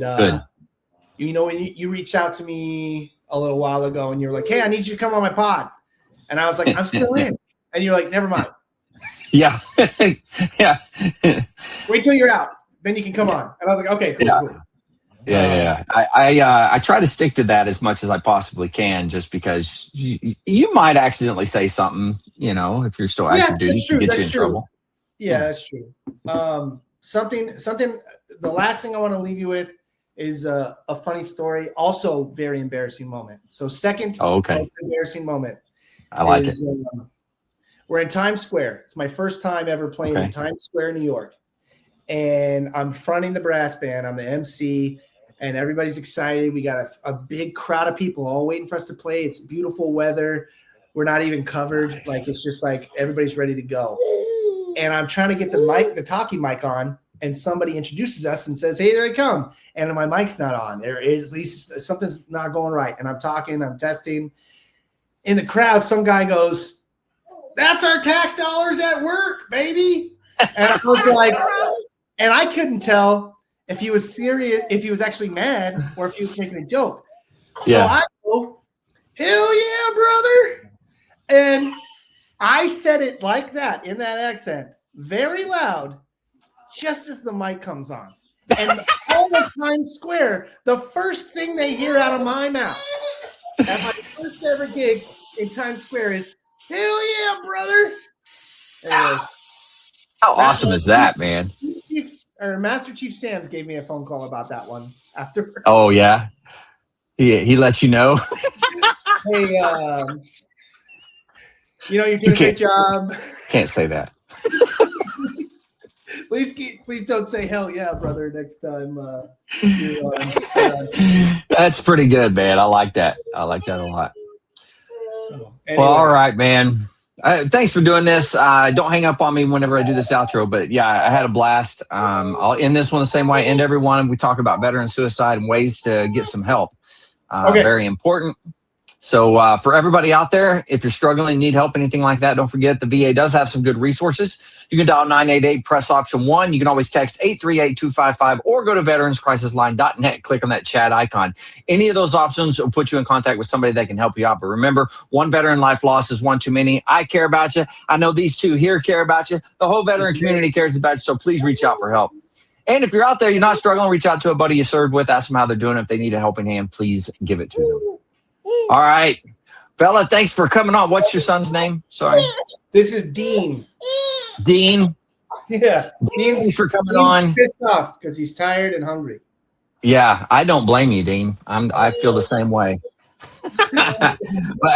you know, when you reached out to me a little while ago and you're like, hey, I need you to come on my pod. And I was like, I'm still in. And you're like, never mind. Yeah. Yeah. Wait till you're out. Then you can come on. And I was like, okay, cool. Cool. Yeah. I try to stick to that as much as I possibly can, just because you might accidentally say something, you know, if you're still active duty, to get you in trouble. Yeah, that's true. Something. The last thing I want to leave you with is a funny story. Also, very embarrassing moment. So, second most embarrassing moment. I like it. We're in Times Square. It's my first time ever playing in Times Square, New York, and I'm fronting the brass band. I'm the MC, and everybody's excited. We got a big crowd of people all waiting for us to play. It's beautiful weather. We're not even covered. Nice. Like, it's just like everybody's ready to go. And I'm trying to get the talkie mic on, and somebody introduces us and says, hey, there I come. And my mic's not on. There is, at least something's not going right. And I'm talking, I'm testing. In the crowd, some guy goes, that's our tax dollars at work, baby. And I was like, and I couldn't tell if he was serious, if he was actually mad, or if he was making a joke. So I go, hell yeah, brother. And I said it like that, in that accent, very loud, just as the mic comes on. And all of Times Square, the first thing they hear out of my mouth at my first ever gig in Times Square is, hell yeah, brother. Anyway, how awesome is that, man? Master Chief Sam's gave me a phone call about that one after. Oh, yeah? He let you know? Hey, you know, you're doing a great job. Can't say that. Please don't say hell yeah, brother, next time. That's pretty good, man. I like that. I like that a lot. So anyway. Well, all right, man. Thanks for doing this. Don't hang up on me whenever I do this outro, but yeah, I had a blast. I'll end this one the same way I end every one. We talk about veteran suicide and ways to get some help. Okay. Very important. So for everybody out there, if you're struggling, need help, anything like that, don't forget the VA does have some good resources. You can dial 988, press option 1. You can always text 838-255 or go to veteranscrisisline.net, click on that chat icon. Any of those options will put you in contact with somebody that can help you out. But remember, one veteran life loss is one too many. I care about you. I know these two here care about you. The whole veteran community cares about you. So please reach out for help. And if you're out there, you're not struggling, reach out to a buddy you served with, ask them how they're doing. If they need a helping hand, please give it to them. All right. Bella, thanks for coming on. What's your son's name? Sorry. This is Dean. Dean. Yeah. Thanks for coming on. Pissed off because he's tired and hungry. Yeah, I don't blame you, Dean. I feel the same way. But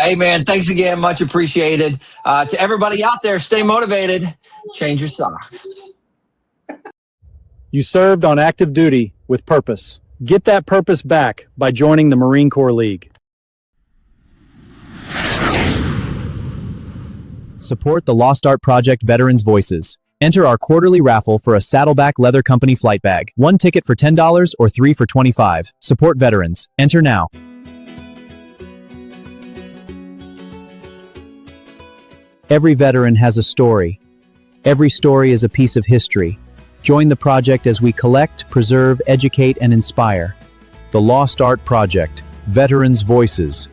hey, man, thanks again. Much appreciated. To everybody out there, stay motivated. Change your socks. You served on active duty with purpose. Get that purpose back by joining the Marine Corps League. Support the Lost Art Project Veterans Voices. Enter our quarterly raffle for a Saddleback Leather Company flight bag. 1 ticket for $10 or 3 for $25. Support veterans. Enter now. Every veteran has a story. Every story is a piece of history. Join the project as we collect, preserve, educate, and inspire. The Lost Art Project. Veterans Voices.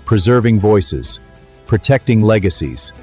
Preserving voices. Protecting legacies.